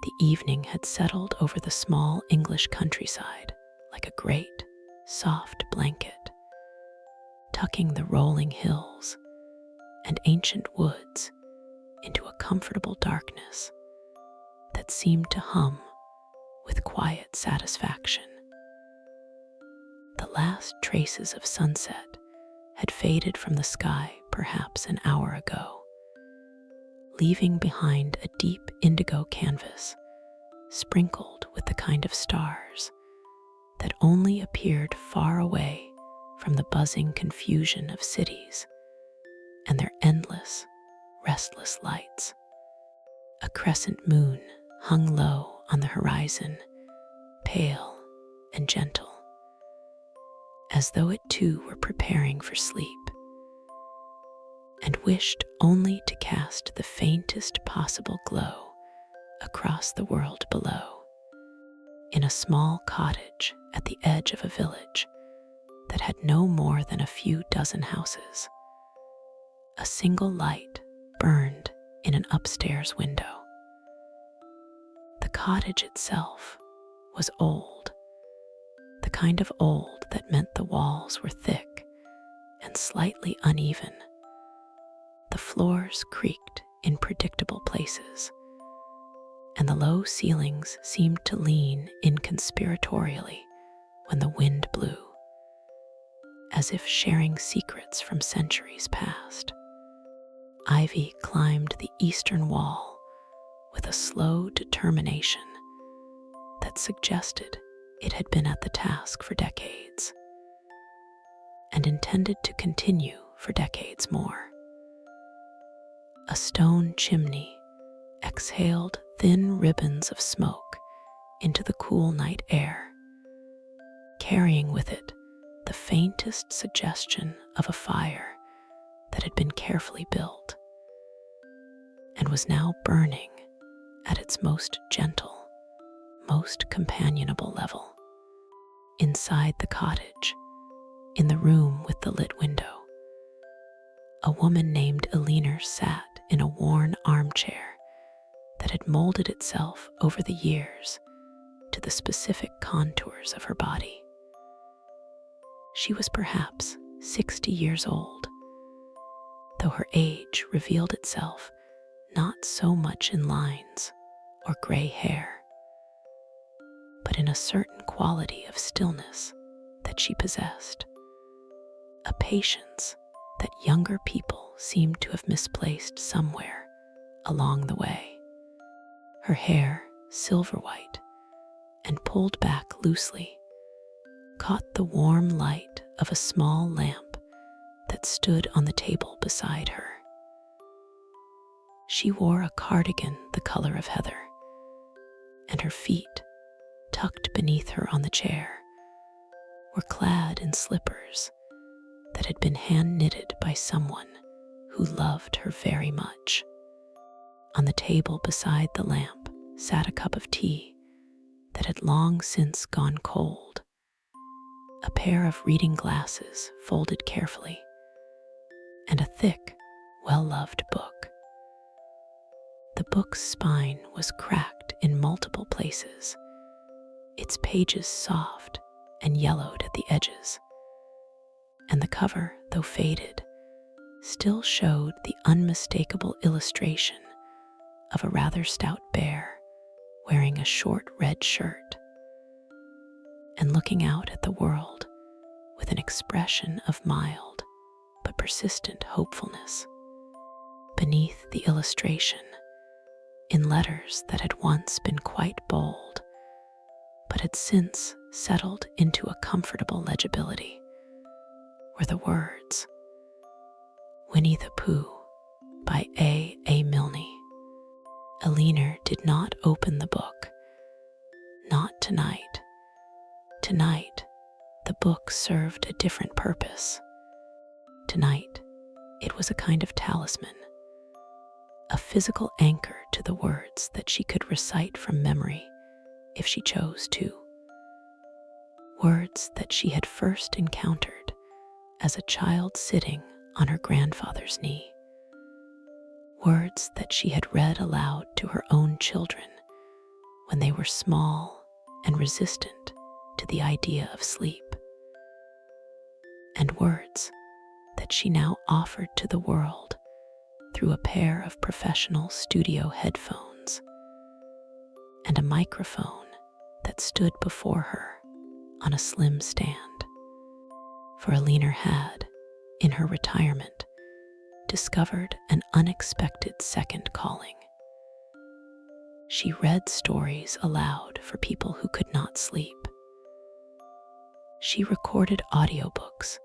The evening had settled over the small English countryside like a great, soft blanket, tucking the rolling hills and ancient woods into a comfortable darkness that seemed to hum with quiet satisfaction. The last traces of sunset had faded from the sky perhaps an hour ago, leaving behind a deep indigo canvas sprinkled with the kind of stars that only appeared far away from the buzzing confusion of cities and their endless, restless lights. A crescent moon hung low on the horizon, pale and gentle, as though it too were preparing for sleep, and wished only to cast the faintest possible glow across the world below. In a small cottage at the edge of a village that had no more than a few dozen houses, a single light burned in an upstairs window. The cottage itself was old, the kind of old that meant the walls were thick and slightly uneven. The floors creaked in predictable places, and the low ceilings seemed to lean inconspiratorially when the wind blew, as if sharing secrets from centuries past. Ivy climbed the eastern wall with a slow determination that suggested it had been at the task for decades, and intended to continue for decades more. A stone chimney exhaled thin ribbons of smoke into the cool night air, carrying with it the faintest suggestion of a fire that had been carefully built and was now burning at its most gentle, most companionable level. Inside the cottage, in the room with the lit window, a woman named Eleanor sat in a worn armchair that had molded itself over the years to the specific contours of her body. She was perhaps 60 years old, though her age revealed itself not so much in lines or gray hair, but in a certain quality of stillness that she possessed, a patience that younger people seemed to have misplaced somewhere along the way. Her hair, silver white and pulled back loosely, caught the warm light of a small lamp that stood on the table beside her. She wore a cardigan the color of heather, and her feet, tucked beneath her on the chair, were clad in slippers that had been hand-knitted by someone who loved her very much. On the table beside the lamp sat a cup of tea that had long since gone cold, a pair of reading glasses folded carefully, and a thick, well-loved book. The book's spine was cracked in multiple places, its pages soft and yellowed at the edges, and the cover, though faded, still showed the unmistakable illustration of a rather stout bear wearing a short red shirt and looking out at the world with an expression of mild but persistent hopefulness. Beneath the illustration, in letters that had once been quite bold, but had since settled into a comfortable legibility, were the words, "Winnie-the Pooh" by A. Milne. Eleanor did not open the book. Not tonight. Tonight, the book served a different purpose. Tonight, it was a kind of talisman, a physical anchor to the words that she could recite from memory if she chose to. Words that she had first encountered as a child sitting on her grandfather's knee. Words that she had read aloud to her own children when they were small and resistant to the idea of sleep, and words that she now offered to the world through a pair of professional studio headphones and a microphone that stood before her on a slim stand. For Alina had, in her retirement, discovered an unexpected second calling. She read stories aloud for people who could not sleep. She recorded audiobooks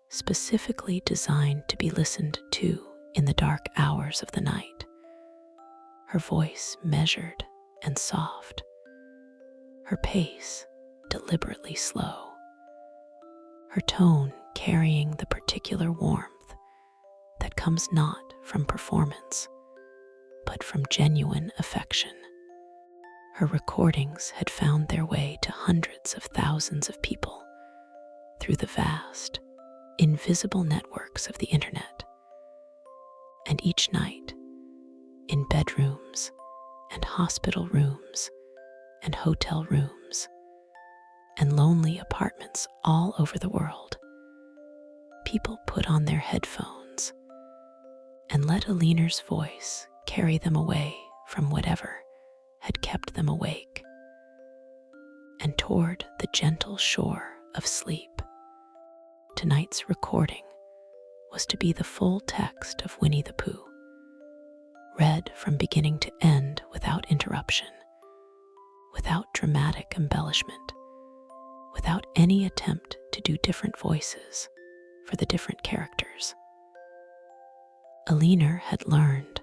specifically designed to be listened to in the dark hours of the night, her voice measured and soft, her pace deliberately slow, her tone carrying the particular warmth that comes not from performance, but from genuine affection. Her recordings had found their way to hundreds of thousands of people through the vast, invisible networks of the internet. And each night, in bedrooms and hospital rooms and hotel rooms and lonely apartments all over the world, people put on their headphones and let Alina's voice carry them away from whatever had kept them awake and toward the gentle shore of sleep. Tonight's recording was to be the full text of Winnie-the Pooh, read from beginning to end without interruption, without dramatic embellishment, without any attempt to do different voices for the different characters. Alina had learned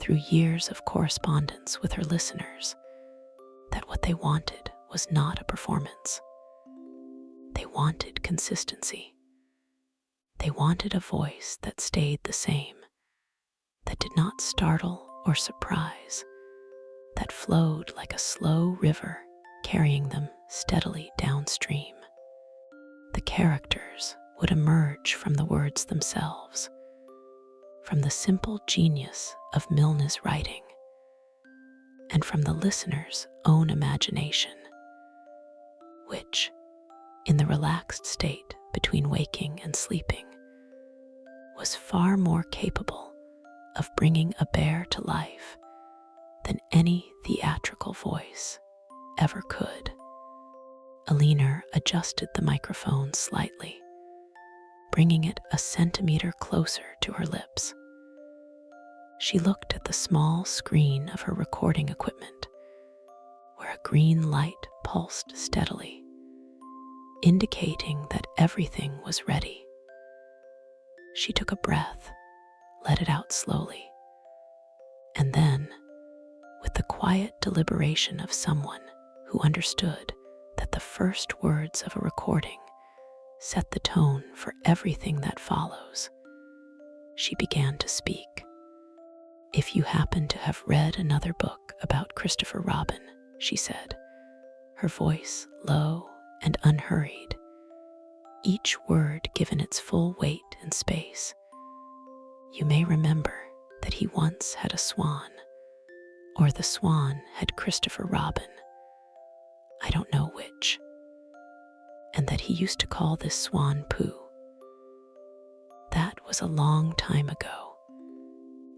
through years of correspondence with her listeners that what they wanted was not a performance. They wanted consistency. They wanted a voice that stayed the same, that did not startle or surprise, that flowed like a slow river carrying them steadily downstream. The characters would emerge from the words themselves, from the simple genius of Milne's writing, and from the listener's own imagination, which, in the relaxed state between waking and sleeping, was far more capable of bringing a bear to life than any theatrical voice ever could. Alina adjusted the microphone slightly, bringing it a centimeter closer to her lips. She looked at the small screen of her recording equipment, where a green light pulsed steadily, indicating that everything was ready. She took a breath, let it out slowly, and then, with the quiet deliberation of someone who understood that the first words of a recording set the tone for everything that follows, she began to speak. "If you happen to have read another book about Christopher Robin," she said, her voice low and unhurried, each word given its full weight and space, "you may remember that he once had a swan, or the swan had Christopher Robin, I don't know which, and that he used to call this swan Pooh. That was a long time ago,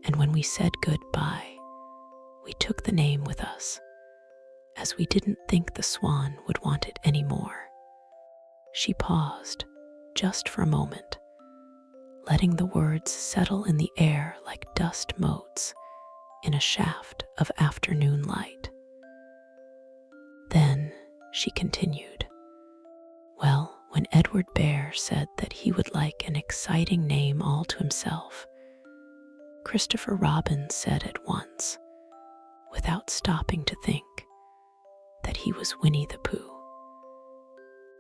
and when we said goodbye, we took the name with us, as we didn't think the swan would want it anymore." She paused, just for a moment, letting the words settle in the air like dust motes in a shaft of afternoon light. Then she continued, "Well, when Edward Bear said that he would like an exciting name all to himself, Christopher Robin said at once, without stopping to think, that he was Winnie-the Pooh.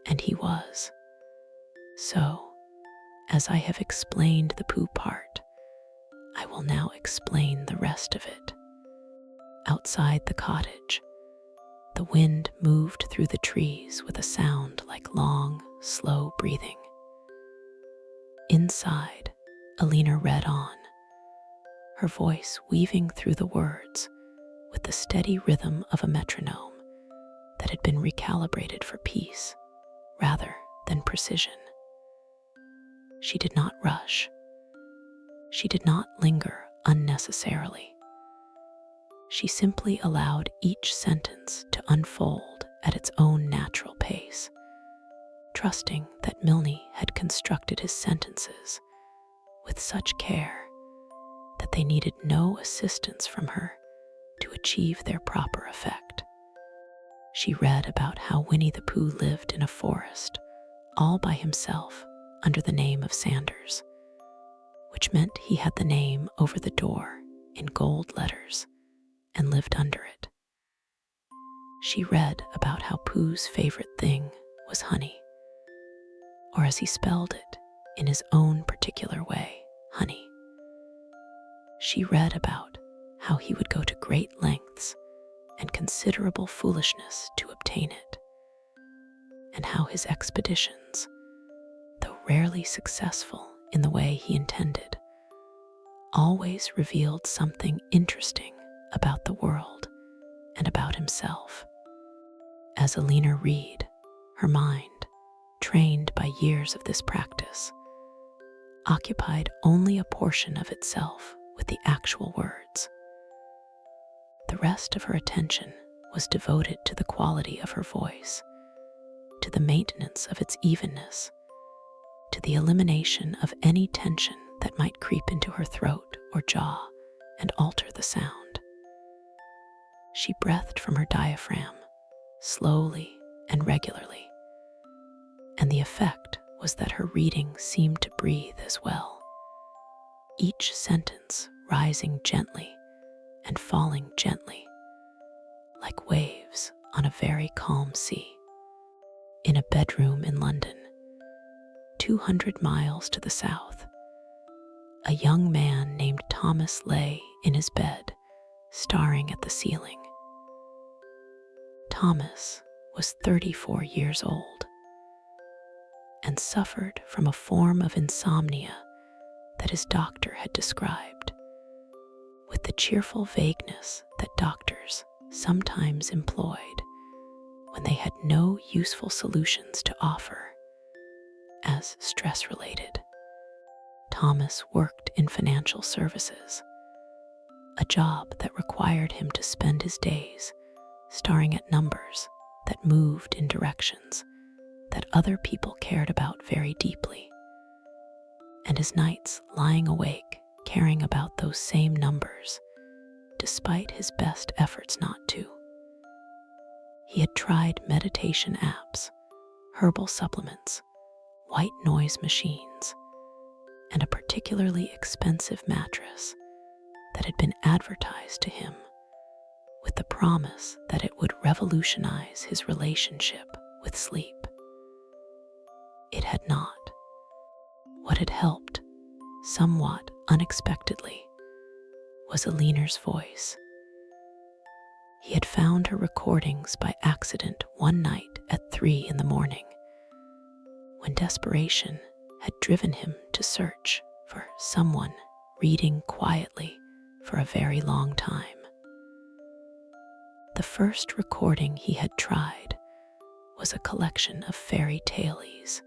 And he was. So, as I have explained the Pooh part, I will now explain the rest of it." Outside the cottage, the wind moved through the trees with a sound like long, slow breathing. Inside, Alina read on, her voice weaving through the words with the steady rhythm of a metronome, that had been recalibrated for peace rather than precision. She did not rush. She did not linger unnecessarily. She simply allowed each sentence to unfold at its own natural pace, trusting that Milne had constructed his sentences with such care that they needed no assistance from her to achieve their proper effect. She read about how Winnie-the-Pooh lived in a forest all by himself under the name of Sanders, which meant he had the name over the door in gold letters and lived under it. She read about how Pooh's favorite thing was honey, or as he spelled it in his own particular way, honey. She read about how he would go to great lengths and considerable foolishness to obtain it, and how his expeditions, though rarely successful in the way he intended, always revealed something interesting about the world and about himself. As Alina read, her mind, trained by years of this practice, occupied only a portion of itself with the actual words. The rest of her attention was devoted to the quality of her voice, to the maintenance of its evenness, to the elimination of any tension that might creep into her throat or jaw and alter the sound. She breathed from her diaphragm, slowly and regularly, and the effect was that her reading seemed to breathe as well, each sentence rising gently and falling gently, like waves on a very calm sea. In a bedroom in London, 200 miles to the south, a young man named Thomas lay in his bed, staring at the ceiling. Thomas was 34 years old and suffered from a form of insomnia that his doctor had described, with the cheerful vagueness that doctors sometimes employed when they had no useful solutions to offer, as stress-related. Thomas worked in financial services, a job that required him to spend his days staring at numbers that moved in directions that other people cared about very deeply, and his nights lying awake caring about those same numbers, despite his best efforts not to. He had tried meditation apps, herbal supplements, white noise machines, and a particularly expensive mattress that had been advertised to him with the promise that it would revolutionize his relationship with sleep. It had not. What had helped, somewhat unexpectedly, was Alina's voice. He had found her recordings by accident one night at 3 in the morning, when desperation had driven him to search for someone reading quietly for a very long time. The first recording he had tried was a collection of fairy tales,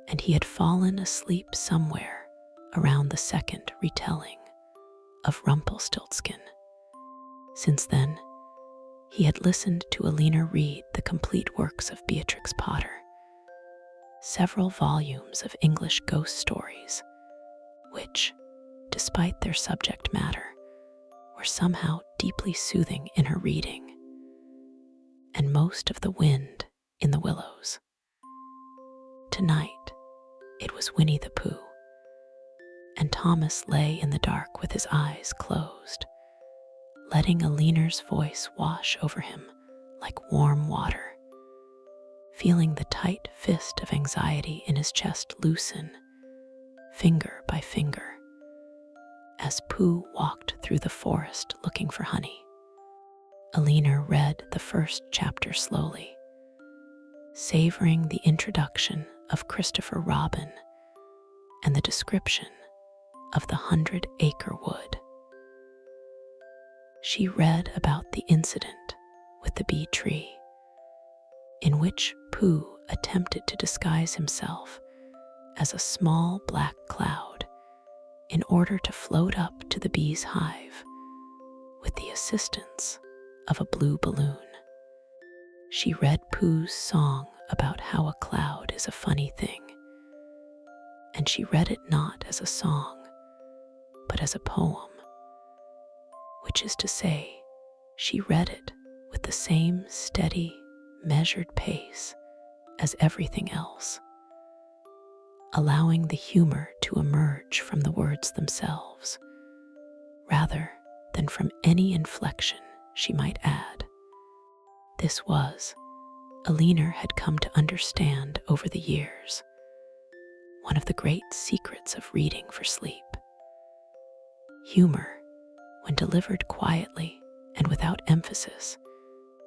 and he had fallen asleep somewhere around the second retelling of Rumpelstiltskin. Since then, he had listened to Alina read the complete works of Beatrix Potter, several volumes of English ghost stories, which, despite their subject matter, were somehow deeply soothing in her reading, and most of The Wind in the Willows. Tonight, it was Winnie-the-Pooh, and Thomas lay in the dark with his eyes closed, letting Alina's voice wash over him like warm water, feeling the tight fist of anxiety in his chest loosen, finger by finger, as Pooh walked through the forest looking for honey. Alina read the first chapter slowly, savoring the introduction of Christopher Robin and the description of the 100-acre wood. She read about the incident with the bee tree, in which Pooh attempted to disguise himself as a small black cloud in order to float up to the bee's hive with the assistance of a blue balloon. She read Pooh's song about how a cloud is a funny thing, and she read it not as a song, but as a poem, which is to say, she read it with the same steady, measured pace as everything else, allowing the humor to emerge from the words themselves, rather than from any inflection she might add. This was, Alina had come to understand over the years, one of the great secrets of reading for sleep. Humor, when delivered quietly and without emphasis,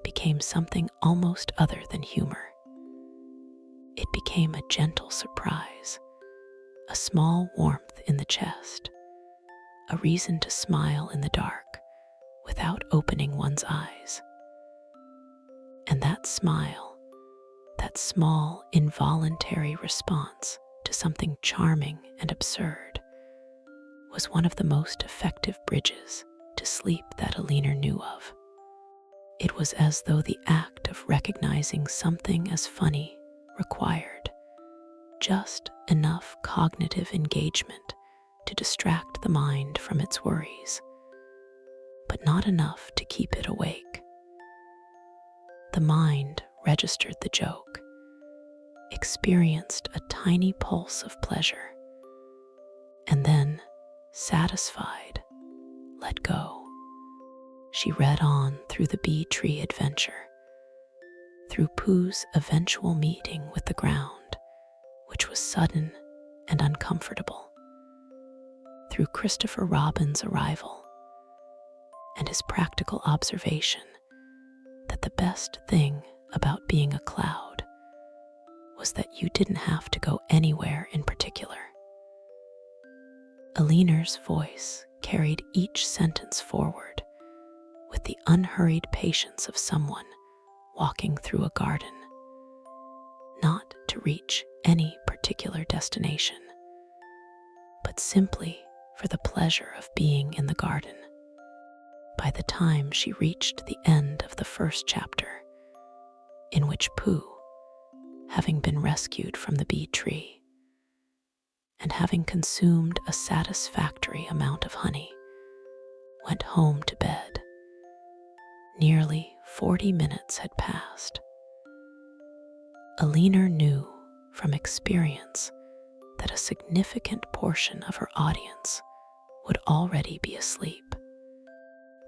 became something almost other than humor. It became a gentle surprise, a small warmth in the chest, a reason to smile in the dark without opening one's eyes. And that smile, that small involuntary response to something charming and absurd, was one of the most effective bridges to sleep that Alina knew of. It was as though the act of recognizing something as funny required just enough cognitive engagement to distract the mind from its worries, but not enough to keep it awake. The mind registered the joke, experienced a tiny pulse of pleasure, and then, satisfied, let go. She read on through the bee tree adventure, through Pooh's eventual meeting with the ground, which was sudden and uncomfortable, through Christopher Robin's arrival, and his practical observation that the best thing about being a cloud was that you didn't have to go anywhere in particular. Alina's voice carried each sentence forward with the unhurried patience of someone walking through a garden, not to reach any particular destination, but simply for the pleasure of being in the garden. By the time she reached the end of the first chapter, in which Pooh, having been rescued from the bee tree and having consumed a satisfactory amount of honey, went home to bed, nearly 40 minutes had passed. Alina knew from experience that a significant portion of her audience would already be asleep.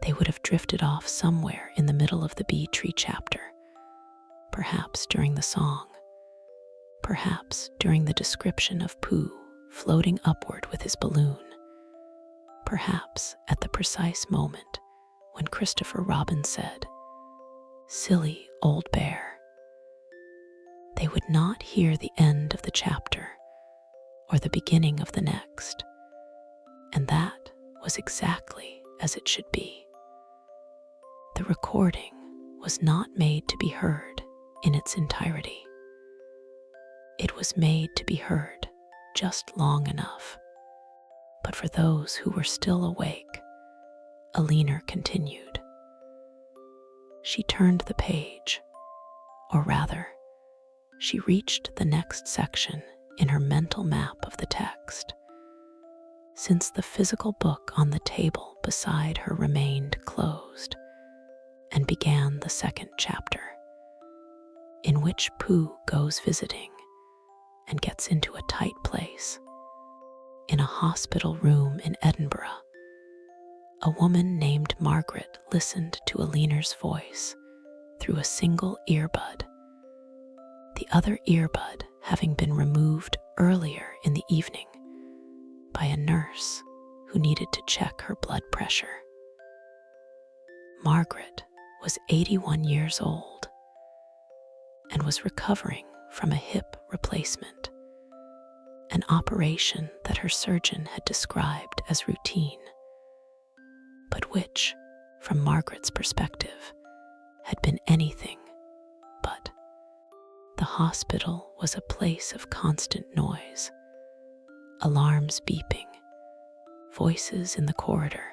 They would have drifted off somewhere in the middle of the bee tree chapter, perhaps during the song, perhaps during the description of Pooh floating upward with his balloon, perhaps at the precise moment when Christopher Robin said, "Silly old bear." They would not hear the end of the chapter or the beginning of the next, and that was exactly as it should be. The recording was not made to be heard in its entirety. It was made to be heard just long enough. But for those who were still awake, Alina continued. She turned the page, or rather, she reached the next section in her mental map of the text, since the physical book on the table beside her remained closed, and began the second chapter, in which Pooh goes visiting and gets into a tight place. In a hospital room in Edinburgh, a woman named Margaret listened to Alina's voice through a single earbud, the other earbud having been removed earlier in the evening by a nurse who needed to check her blood pressure. Margaret was 81 years old and was recovering from a hip replacement, an operation that her surgeon had described as routine, but which, from Margaret's perspective, had been anything but. The hospital was a place of constant noise, alarms beeping, voices in the corridor,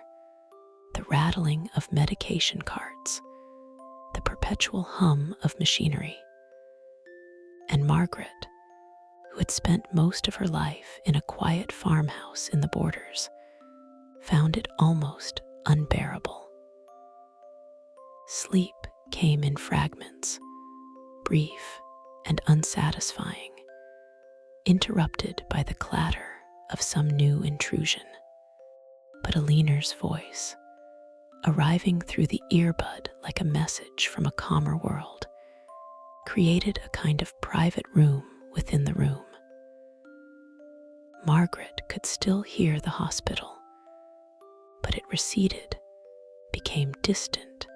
the rattling of medication carts, the perpetual hum of machinery. And Margaret, who had spent most of her life in a quiet farmhouse in the borders, found it almost unbearable. Sleep came in fragments, brief and unsatisfying, interrupted by the clatter of some new intrusion. But Aline's voice, arriving through the earbud like a message from a calmer world, created a kind of private room within the room. Margaret could still hear the hospital, but it receded, became distant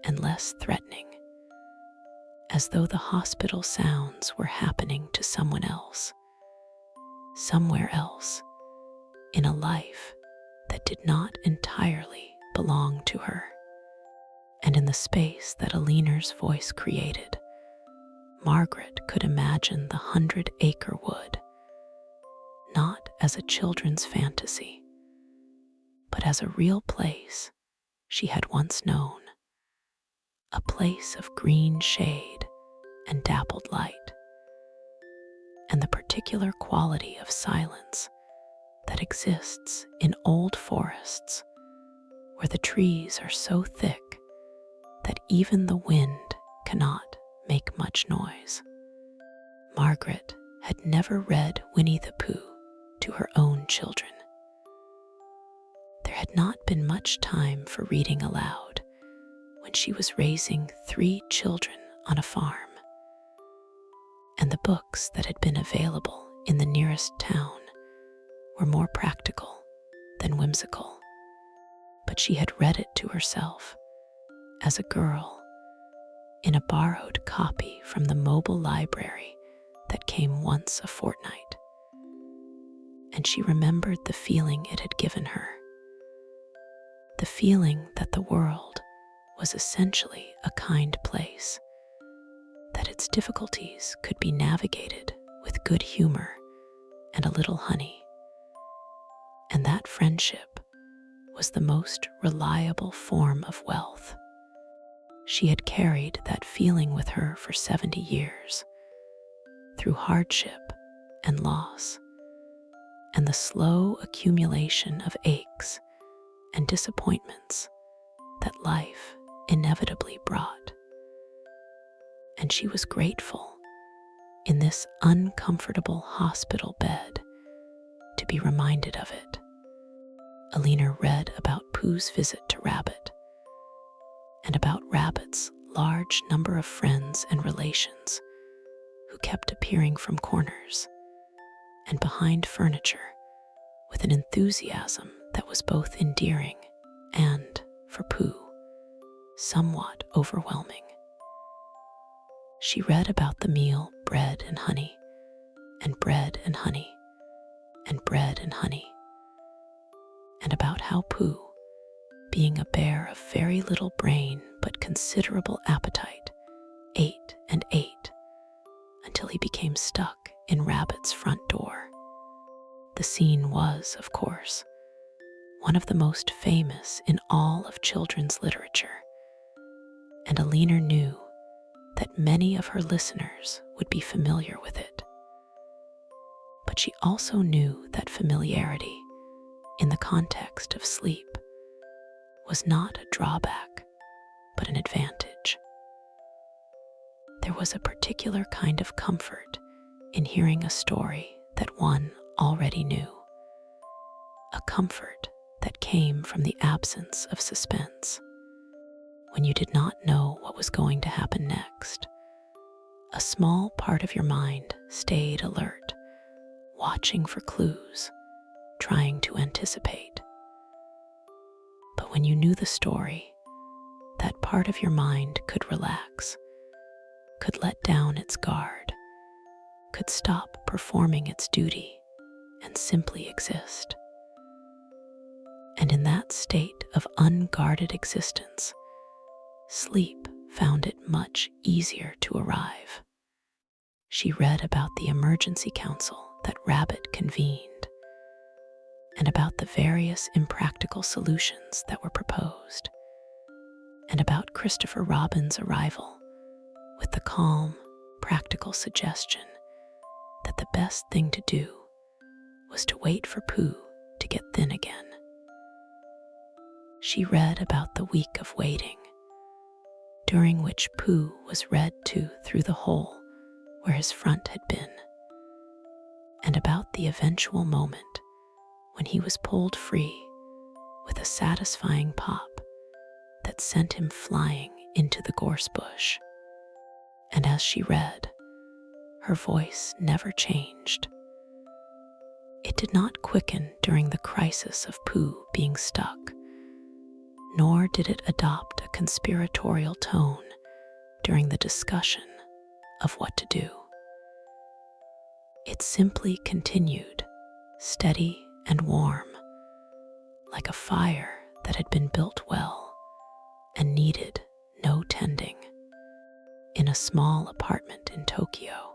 and less threatening, as though the hospital sounds were happening to someone else, somewhere else, in a life that did not entirely belong to her. And in the space that Aline's voice created, Margaret could imagine the 100-acre wood, not as a children's fantasy, but as a real place she had once known, a place of green shade and dappled light, and the particular quality of silence that exists in old forests where the trees are so thick that even the wind cannot make much noise. Margaret had never read Winnie-the Pooh to her own children. There had not been much time for reading aloud when she was raising 3 children on a farm, and the books that had been available in the nearest town were more practical than whimsical. But she had read it to herself as a girl in a borrowed copy from the mobile library that came once a fortnight, and she remembered the feeling it had given her, the feeling that the world was essentially a kind place, that its difficulties could be navigated with good humor and a little honey, and that friendship was the most reliable form of wealth. She had carried that feeling with her for 70 years, through hardship and loss, and the slow accumulation of aches and disappointments that life inevitably brought. And she was grateful, in this uncomfortable hospital bed, to be reminded of it. Aline read about Pooh's visit to Rabbit, and about Rabbit's large number of friends and relations who kept appearing from corners and behind furniture with an enthusiasm that was both endearing and, for Pooh, somewhat overwhelming. She read about the meal bread and honey, and bread and honey, and bread and honey, and about how Pooh, being a bear of very little brain but considerable appetite, ate and ate until he became stuck in Rabbit's front door. The scene was, of course, one of the most famous in all of children's literature, and Aline knew that many of her listeners would be familiar with it. But she also knew that familiarity, in the context of sleep, was not a drawback, but an advantage. There was a particular kind of comfort in hearing a story that one already knew, a comfort that came from the absence of suspense. When you did not know what was going to happen next, a small part of your mind stayed alert, watching for clues, trying to anticipate. But when you knew the story, that part of your mind could relax, could let down its guard, could stop performing its duty and simply exist. And in that state of unguarded existence, sleep found it much easier to arrive. She read about the emergency council that Rabbit convened, and about the various impractical solutions that were proposed, and about Christopher Robin's arrival with the calm, practical suggestion that the best thing to do was to wait for Pooh to get thin again. She read about the week of waiting, during which Pooh was read to through the hole where his front had been, and about the eventual moment when he was pulled free with a satisfying pop that sent him flying into the gorse bush. And as she read, her voice never changed. It did not quicken during the crisis of Pooh being stuck, nor did it adopt a conspiratorial tone during the discussion of what to do. It simply continued, steady and warm, like a fire that had been built well and needed no tending. In a small apartment in Tokyo,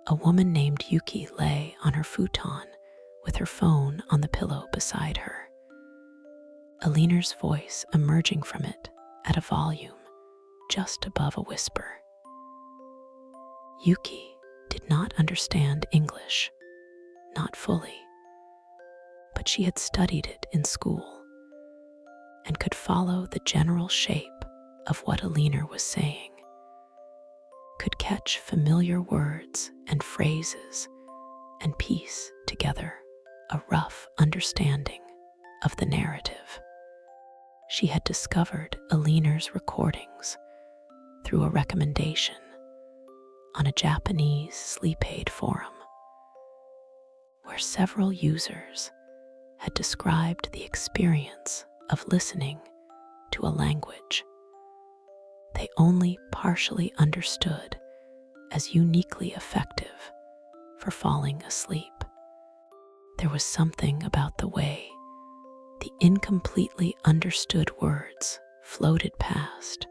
a woman named Yuki lay on her futon with her phone on the pillow beside her, Aliner's voice emerging from it at a volume just above a whisper. Yuki did not understand English, not fully, but she had studied it in school and could follow the general shape of what Aliner was saying, could catch familiar words and phrases and piece together a rough understanding of the narrative. She had discovered Aliner's recordings through a recommendation on a Japanese sleep aid forum, where several users had described the experience of listening to a language they only partially understood as uniquely effective for falling asleep. There was something about the way the incompletely understood words floated past,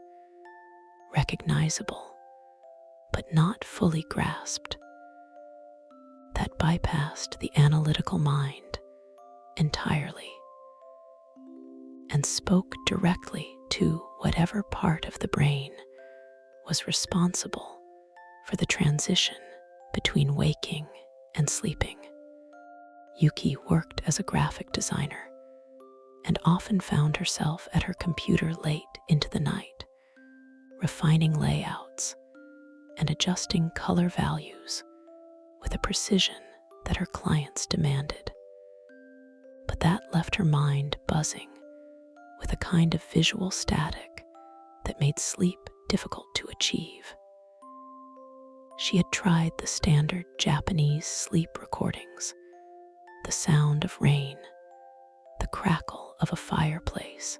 recognizable but not fully grasped, that bypassed the analytical mind entirely and spoke directly to whatever part of the brain was responsible for the transition between waking and sleeping. Yuki worked as a graphic designer and often found herself at her computer late into the night, refining layouts and adjusting color values with a precision that her clients demanded. But that left her mind buzzing with a kind of visual static that made sleep difficult to achieve. She had tried the standard Japanese sleep recordings, the sound of rain, the crackle of a fireplace,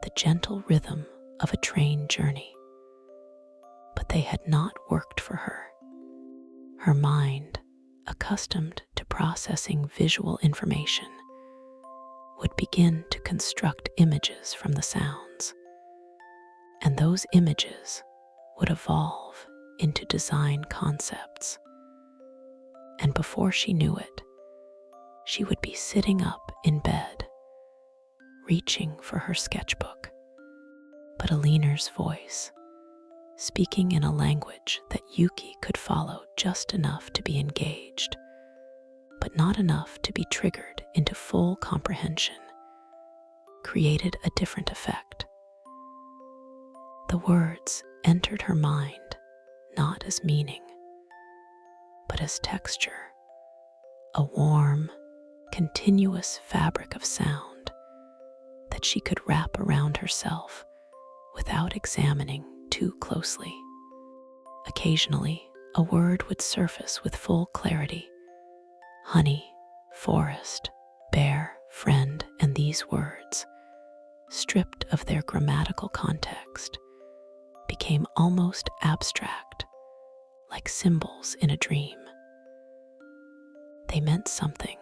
the gentle rhythm of a train journey. But they had not worked for her. Her mind, accustomed to processing visual information, would begin to construct images from the sounds, and those images would evolve into design concepts. And before she knew it, she would be sitting up in bed, reaching for her sketchbook. But Aliner's voice, speaking in a language that Yuki could follow just enough to be engaged, but not enough to be triggered into full comprehension, created a different effect. The words entered her mind not as meaning, but as texture, a warm, continuous fabric of sound that she could wrap around herself without examining too closely. Occasionally, a word would surface with full clarity: honey, forest, bear, friend, and these words, stripped of their grammatical context, became almost abstract, like symbols in a dream. They meant something,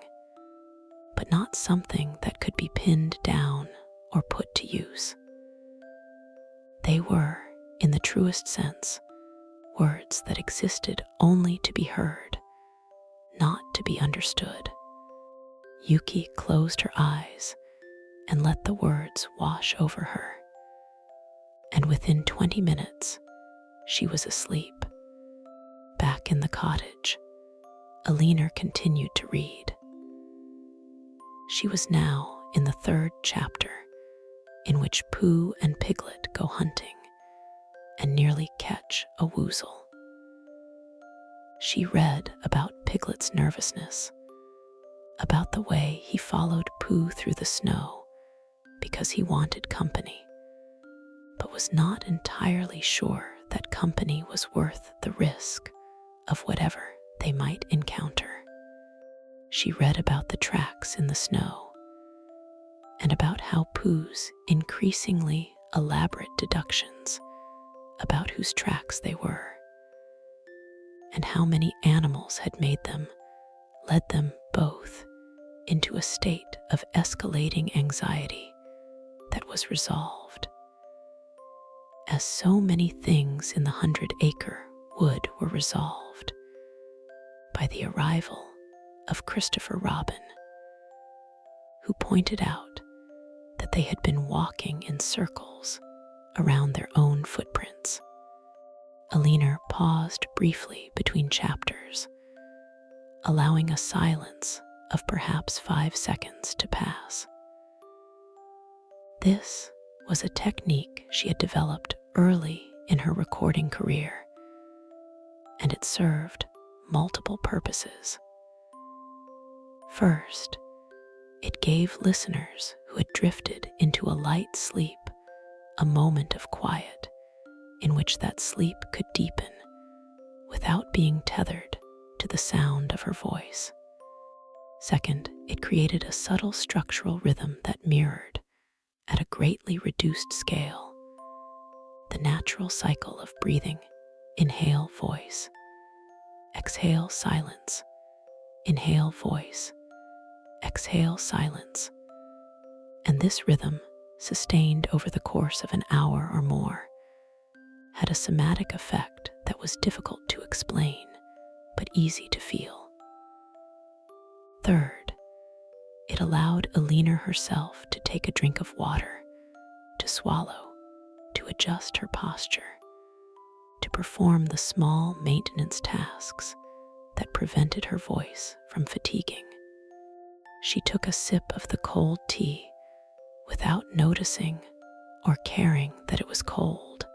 but not something that could be pinned down or put to use. They were, in the truest sense, words that existed only to be heard, not to be understood. Yuki closed her eyes and let the words wash over her. And within 20 minutes, she was asleep. Back in the cottage, Alina continued to read. She was now in the 3rd chapter, in which Pooh and Piglet go hunting and nearly catch a woozle. She read about Piglet's nervousness, about the way he followed Pooh through the snow because he wanted company, but was not entirely sure that company was worth the risk of whatever they might encounter. She read about the tracks in the snow and about how Pooh's increasingly elaborate deductions about whose tracks they were and how many animals had made them led them both into a state of escalating anxiety that was resolved. As so many things in the 100-acre wood were resolved by the arrival of Christopher Robin, who pointed out that they had been walking in circles around their own footprints. Alina paused briefly between chapters, allowing a silence of perhaps 5 seconds to pass. This was a technique she had developed early in her recording career, and it served multiple purposes. First, it gave listeners who had drifted into a light sleep a moment of quiet in which that sleep could deepen without being tethered to the sound of her voice. Second, it created a subtle structural rhythm that mirrored, at a greatly reduced scale, the natural cycle of breathing. Inhale, voice. Exhale, silence. Inhale, voice. Exhale, silence. And this rhythm, sustained over the course of an hour or more, had a somatic effect that was difficult to explain, but easy to feel. Third, it allowed Alina herself to take a drink of water, to swallow, to adjust her posture, to perform the small maintenance tasks that prevented her voice from fatiguing. She took a sip of the cold tea without noticing or caring that it was cold,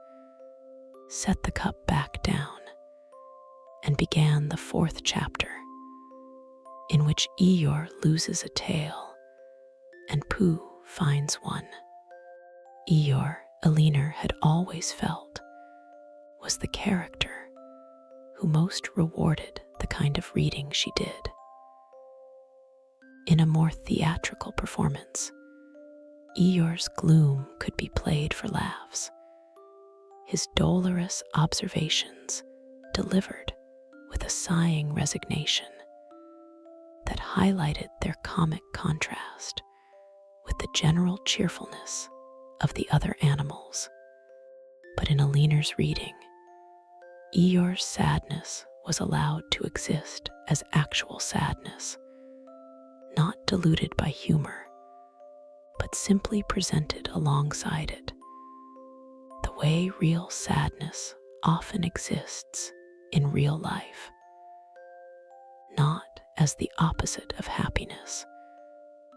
set the cup back down, and began the 4th chapter, in which Eeyore loses a tail and Pooh finds one. Eeyore, Alina had always felt, was the character who most rewarded the kind of reading she did. In a more theatrical performance, Eeyore's gloom could be played for laughs, his dolorous observations delivered with a sighing resignation that highlighted their comic contrast with the general cheerfulness of the other animals. But in Alina's reading, Eeyore's sadness was allowed to exist as actual sadness, not diluted by humor, but simply presented alongside it, the way real sadness often exists in real life, not as the opposite of happiness,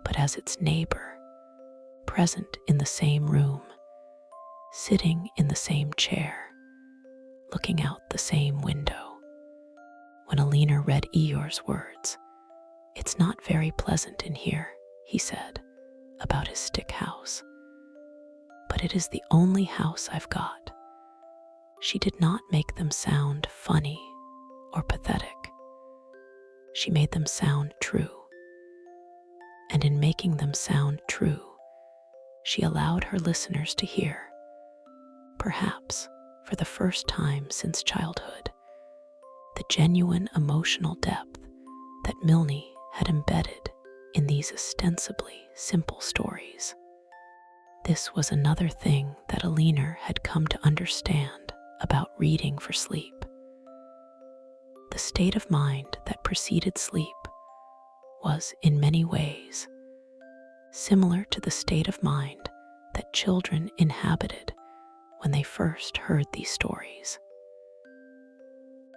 but as its neighbor, present in the same room, sitting in the same chair, looking out the same window. When Alina read Eeyore's words, "It's not very pleasant in here," he said about his stick house, "but it is the only house I've got." She did not make them sound funny or pathetic. She made them sound true. And in making them sound true, she allowed her listeners to hear, perhaps for the first time since childhood, the genuine emotional depth that Milne had embedded in these ostensibly simple stories. This was another thing that Alina had come to understand about reading for sleep. The state of mind that preceded sleep was, in many ways, similar to the state of mind that children inhabited when they first heard these stories.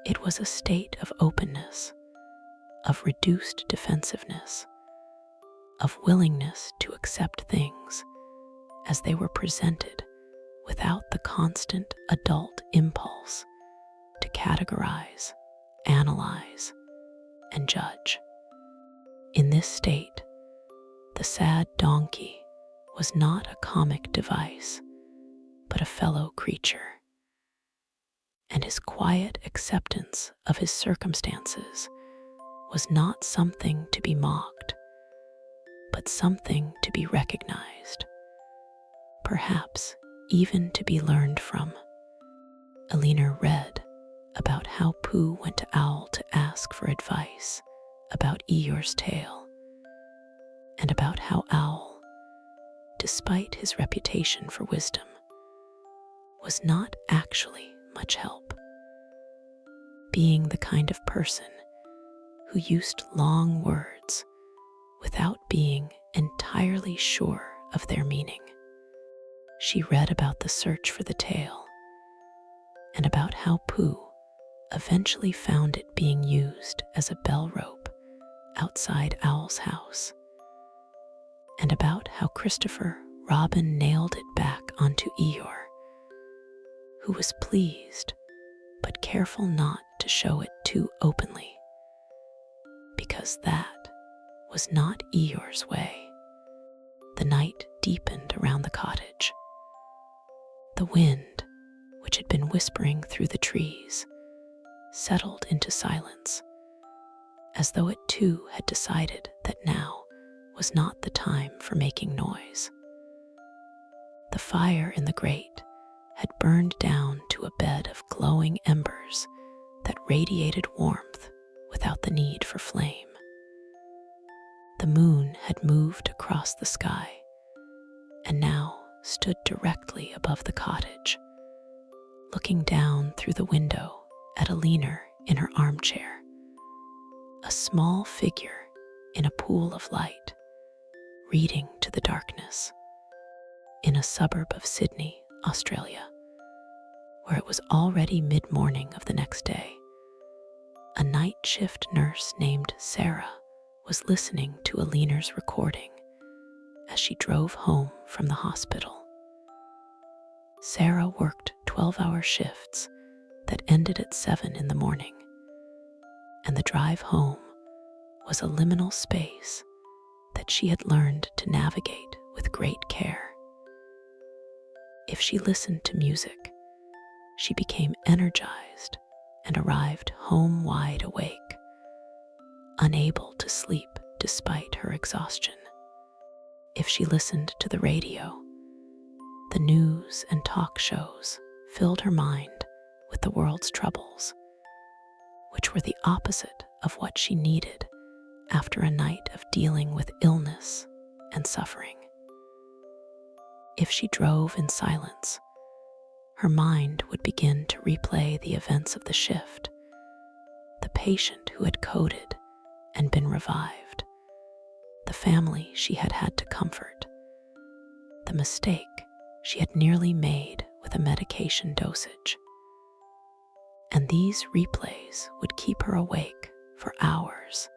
It was a state of openness, of reduced defensiveness, of willingness to accept things as they were presented without the constant adult impulse to categorize, analyze, and judge. In this state, the sad donkey was not a comic device, but a fellow creature, and his quiet acceptance of his circumstances was not something to be mocked, but something to be recognized, perhaps even to be learned from. Alina read about how Pooh went to Owl to ask for advice about Eeyore's tale, and about how Owl, despite his reputation for wisdom, was not actually much help, being the kind of person who used long words without being entirely sure of their meaning. She read about the search for the tale, and about how Pooh eventually found it being used as a bell rope outside Owl's house, and about how Christopher Robin nailed it back onto Eeyore, who was pleased but careful not to show it too openly, because that was not Eeyore's way. The night deepened around the cottage. The wind, which had been whispering through the trees, settled into silence, as though it too had decided that now was not the time for making noise. The fire in the grate had burned down to a bed of glowing embers that radiated warmth without the need for flame. The moon had moved across the sky and now stood directly above the cottage, looking down through the window at Alina in her armchair, a small figure in a pool of light, reading to the darkness. In a suburb of Sydney, Australia, where it was already mid-morning of the next day, a night shift nurse named Sarah was listening to Alina's recording as she drove home from the hospital. Sarah worked 12-hour shifts that ended at 7 in the morning, and the drive home was a liminal space that she had learned to navigate with great care. If she listened to music, she became energized and arrived home wide awake, unable to sleep despite her exhaustion. If she listened to the radio, the news and talk shows filled her mind with the world's troubles, which were the opposite of what she needed after a night of dealing with illness and suffering. If she drove in silence, her mind would begin to replay the events of the shift, the patient who had coded and been revived, the family she had had to comfort, the mistake she had nearly made with a medication dosage. And these replays would keep her awake for hours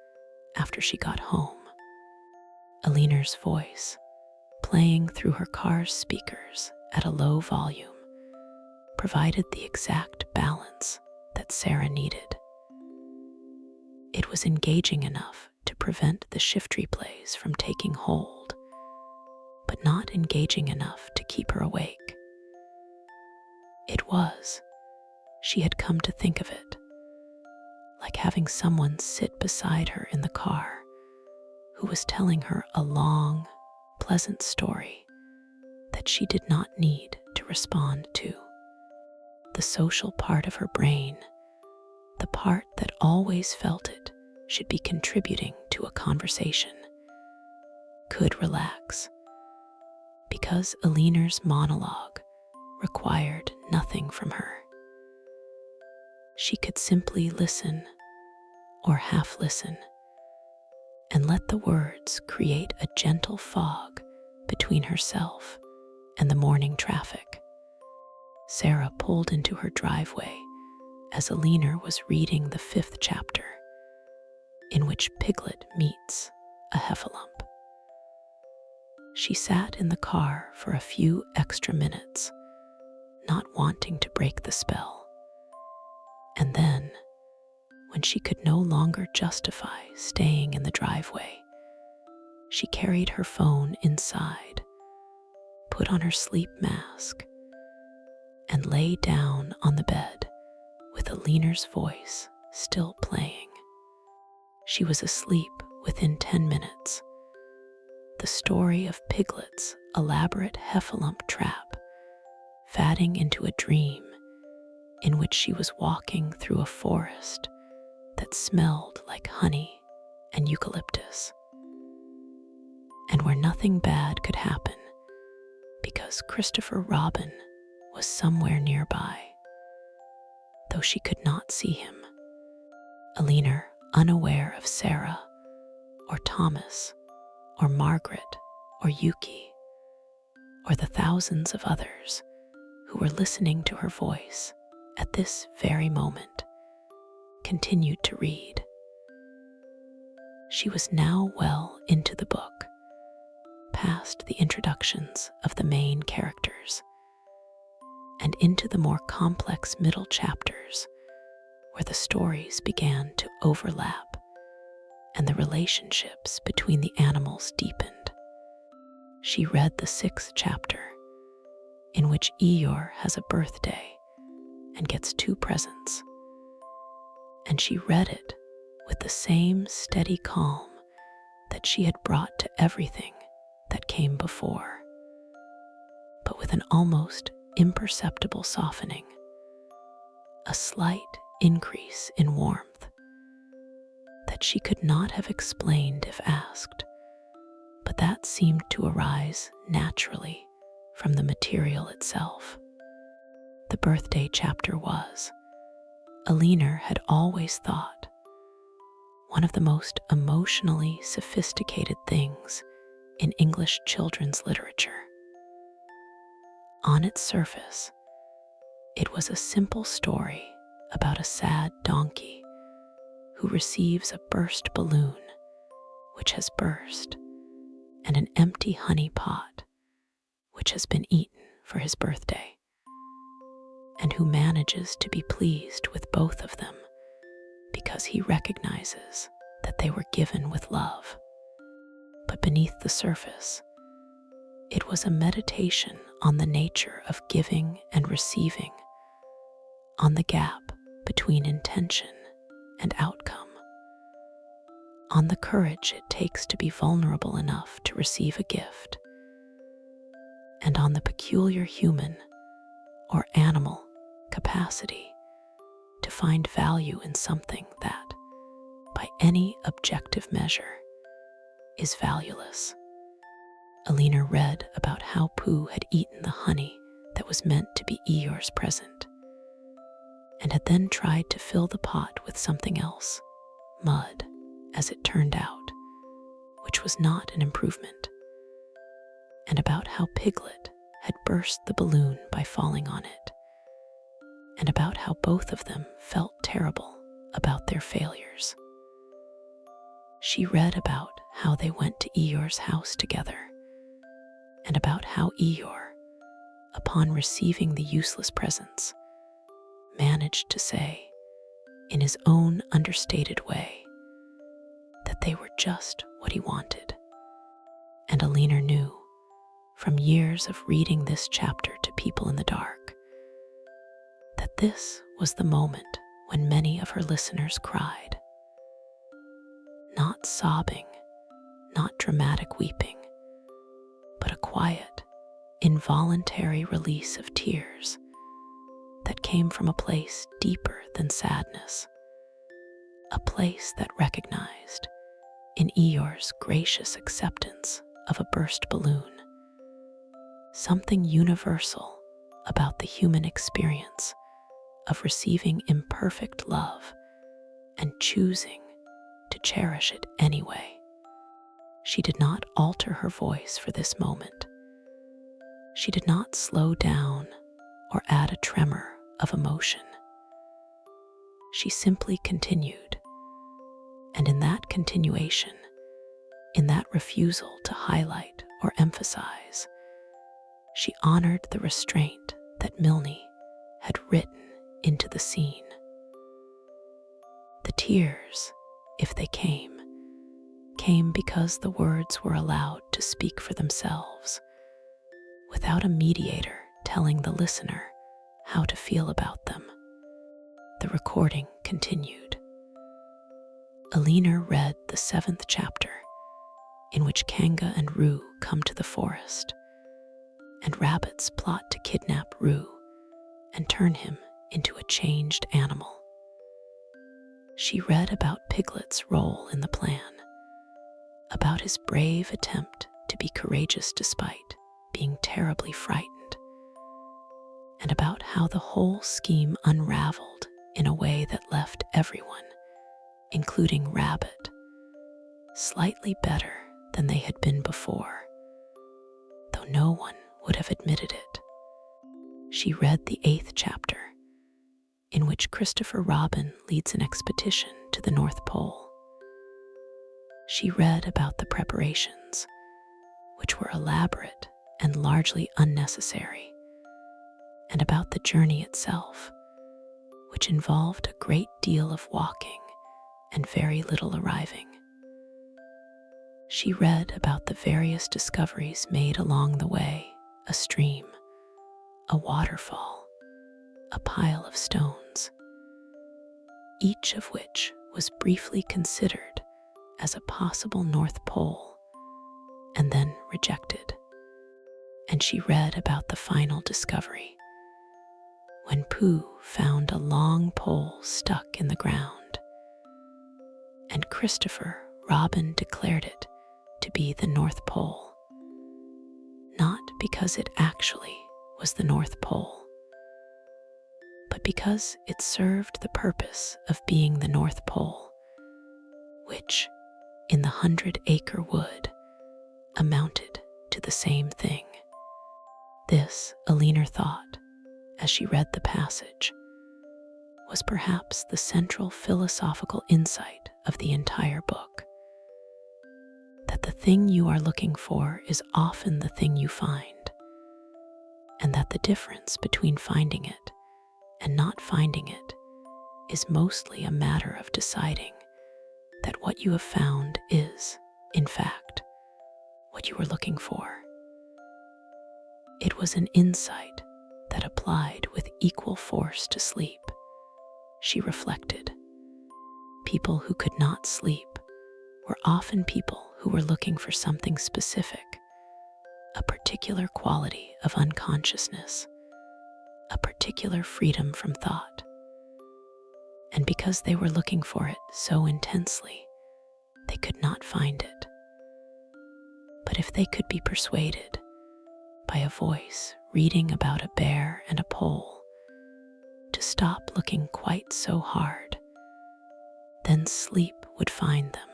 after she got home. Alina's voice, playing through her car's speakers at a low volume, provided the exact balance that Sarah needed. It was engaging enough to prevent the shift replays from taking hold, but not engaging enough to keep her awake. It was, she had come to think of it, like having someone sit beside her in the car who was telling her a long, pleasant story that she did not need to respond to. The social part of her brain, the part that always felt it should be contributing to a conversation, could relax, because Aliner's monologue required nothing from her. She could simply listen, or half listen, and let the words create a gentle fog between herself and the morning traffic. Sarah pulled into her driveway as Aliner was reading the 5th chapter, in which Piglet meets a heffalump. She sat in the car for a few extra minutes, not wanting to break the spell. And then, when she could no longer justify staying in the driveway, she carried her phone inside, put on her sleep mask, and lay down on the bed with Aliner's voice still playing. She was asleep within 10 minutes. The story of Piglet's elaborate heffalump trap fading into a dream in which she was walking through a forest that smelled like honey and eucalyptus, and where nothing bad could happen because Christopher Robin was somewhere nearby, though she could not see him. Aliner, unaware of Sarah, or Thomas, or Margaret, or Yuki, or the thousands of others who were listening to her voice at this very moment, continued to read. She was now well into the book, past the introductions of the main characters, and into the more complex middle chapters where the stories began to overlap and the relationships between the animals deepened. She read the 6th chapter, in which Eeyore has a birthday and gets 2 presents, and she read it with the same steady calm that she had brought to everything that came before, but with an almost imperceptible softening, a slight increase in warmth that she could not have explained if asked, but that seemed to arise naturally from the material itself. The birthday chapter was, Aliner had always thought, one of the most emotionally sophisticated things in English children's literature. On its surface, it was a simple story about a sad donkey who receives a burst balloon which has burst and an empty honey pot which has been eaten for his birthday, and who manages to be pleased with both of them because he recognizes that they were given with love. But beneath the surface, it was a meditation on the nature of giving and receiving, on the gap between intention and outcome, on the courage it takes to be vulnerable enough to receive a gift, and on the peculiar human or animal capacity to find value in something that, by any objective measure, is valueless. Aliner read about how Pooh had eaten the honey that was meant to be Eeyore's present, and had then tried to fill the pot with something else, mud, as it turned out, which was not an improvement, and about how Piglet had burst the balloon by falling on it, and about how both of them felt terrible about their failures. She read about how they went to Eeyore's house together, and about how Eeyore, upon receiving the useless presents, managed to say, in his own understated way, that they were just what he wanted. And Aliner knew, from years of reading this chapter to people in the dark, that this was the moment when many of her listeners cried. Not sobbing, not dramatic weeping, but a quiet, involuntary release of tears that came from a place deeper than sadness, a place that recognized, in Eeyore's gracious acceptance of a burst balloon, something universal about the human experience of receiving imperfect love and choosing to cherish it anyway. She did not alter her voice for this moment. She did not slow down or add a tremor of emotion. She simply continued, and in that continuation, in that refusal to highlight or emphasize, she honored the restraint that Milne had written into the scene. The tears, if they came because the words were allowed to speak for themselves, without a mediator telling the listener how to feel about them. The recording continued. Alina read the 7th chapter, in which Kanga and Rue come to the forest, and rabbits plot to kidnap Rue and turn him into a changed animal. She read about Piglet's role in the plan, about his brave attempt to be courageous despite being terribly frightened, and about how the whole scheme unraveled in a way that left everyone, including Rabbit, slightly better than they had been before, though no one would have admitted it. She read the 8th chapter, in which Christopher Robin leads an expedition to the North Pole. She read about the preparations, which were elaborate and largely unnecessary, and about the journey itself, which involved a great deal of walking and very little arriving. She read about the various discoveries made along the way: a stream, a waterfall, a pile of stones, each of which was briefly considered as a possible North Pole and then rejected. And she read about the final discovery, when Pooh found a long pole stuck in the ground, and Christopher Robin declared it to be the North Pole, not because it actually was the North Pole, but because it served the purpose of being the North Pole, which, in the 100-acre wood, amounted to the same thing. This, Alina thought, as she read the passage, was perhaps the central philosophical insight of the entire book: that the thing you are looking for is often the thing you find, and that the difference between finding it and not finding it is mostly a matter of deciding that what you have found is, in fact, what you were looking for. It was an insight that applied with equal force to sleep. She reflected. People who could not sleep were often people who were looking for something specific, a particular quality of unconsciousness, a particular freedom from thought. And because they were looking for it so intensely, they could not find it. But if they could be persuaded by a voice reading about a bear and a pole to stop looking quite so hard, then sleep would find them,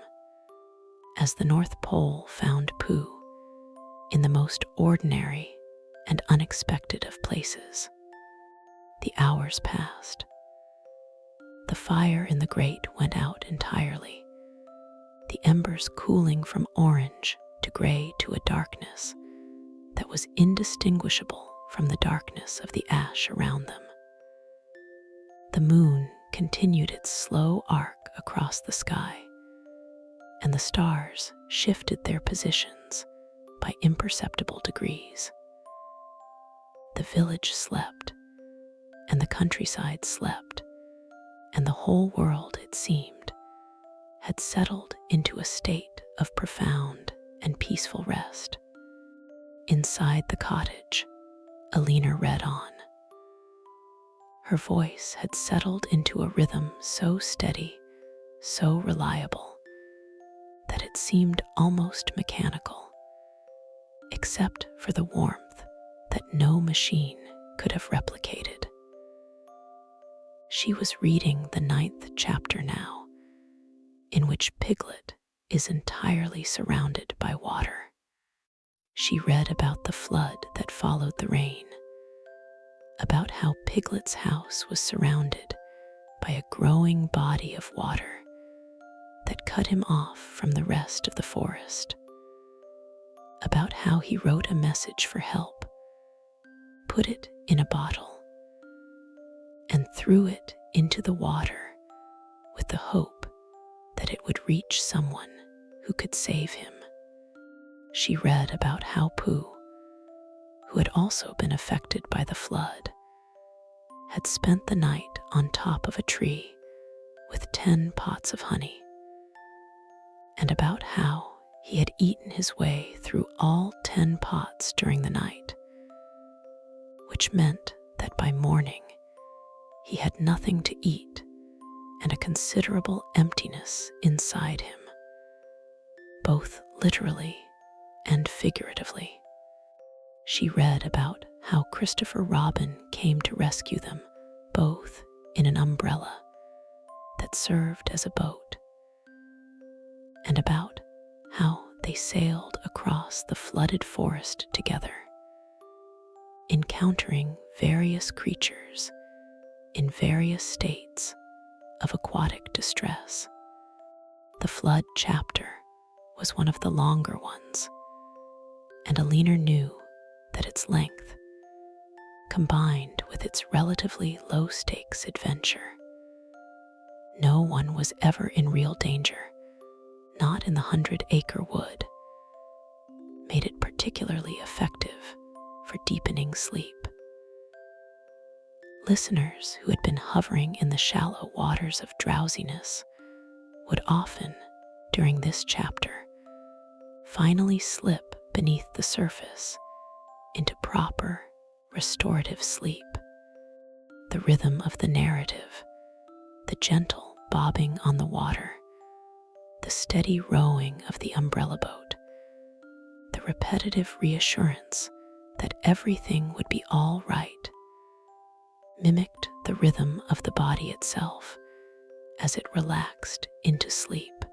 as the North Pole found Pooh in the most ordinary and unexpected of places. The hours passed. The fire in the grate went out entirely, the embers cooling from orange to gray to a darkness that was indistinguishable from the darkness of the ash around them. The moon continued its slow arc across the sky, and the stars shifted their positions by imperceptible degrees. The village slept, and the countryside slept, and the whole world, it seemed, had settled into a state of profound and peaceful rest. Inside the cottage, Alina read on. Her voice had settled into a rhythm so steady, so reliable, that it seemed almost mechanical, except for the warmth that no machine could have replicated. She was reading the 9th chapter now, in which Piglet is entirely surrounded by water. She read about the flood that followed the rain, about how Piglet's house was surrounded by a growing body of water that cut him off from the rest of the forest, about how he wrote a message for help, put it in a bottle, and threw it into the water with the hope that it would reach someone who could save him. She read about how Pooh, who had also been affected by the flood, had spent the night on top of a tree with 10 pots of honey, and about how he had eaten his way through all 10 pots during the night, which meant that by morning he had nothing to eat and a considerable emptiness inside him, both literally and figuratively. She read about how Christopher Robin came to rescue them both in an umbrella that served as a boat, and about how they sailed across the flooded forest together, encountering various creatures in various states of aquatic distress. The flood chapter was one of the longer ones, and Alina knew that its length, combined with its relatively low-stakes adventure, no one was ever in real danger, not in the 100-acre wood, made it particularly effective for deepening sleep. Listeners who had been hovering in the shallow waters of drowsiness would often, during this chapter, finally slip beneath the surface into proper, restorative sleep. The rhythm of the narrative, the gentle bobbing on the water, the steady rowing of the umbrella boat, the repetitive reassurance that everything would be all right, mimicked the rhythm of the body itself as it relaxed into sleep.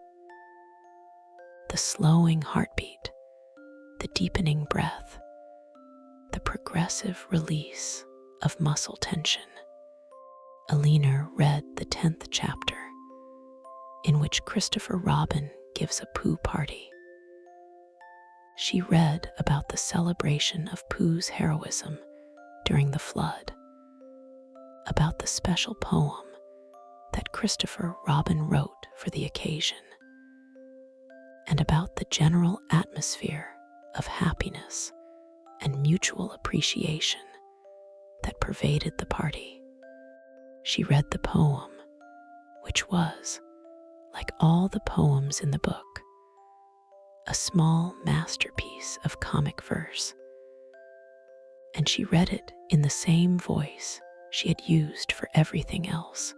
The slowing heartbeat, the deepening breath, the progressive release of muscle tension. Alina read the 10th chapter, in which Christopher Robin gives a Pooh party. She read about the celebration of Pooh's heroism during the flood, about the special poem that Christopher Robin wrote for the occasion, and about the general atmosphere of happiness and mutual appreciation that pervaded the party. She read the poem, which was, like all the poems in the book, a small masterpiece of comic verse, and she read it in the same voice she had used for everything else,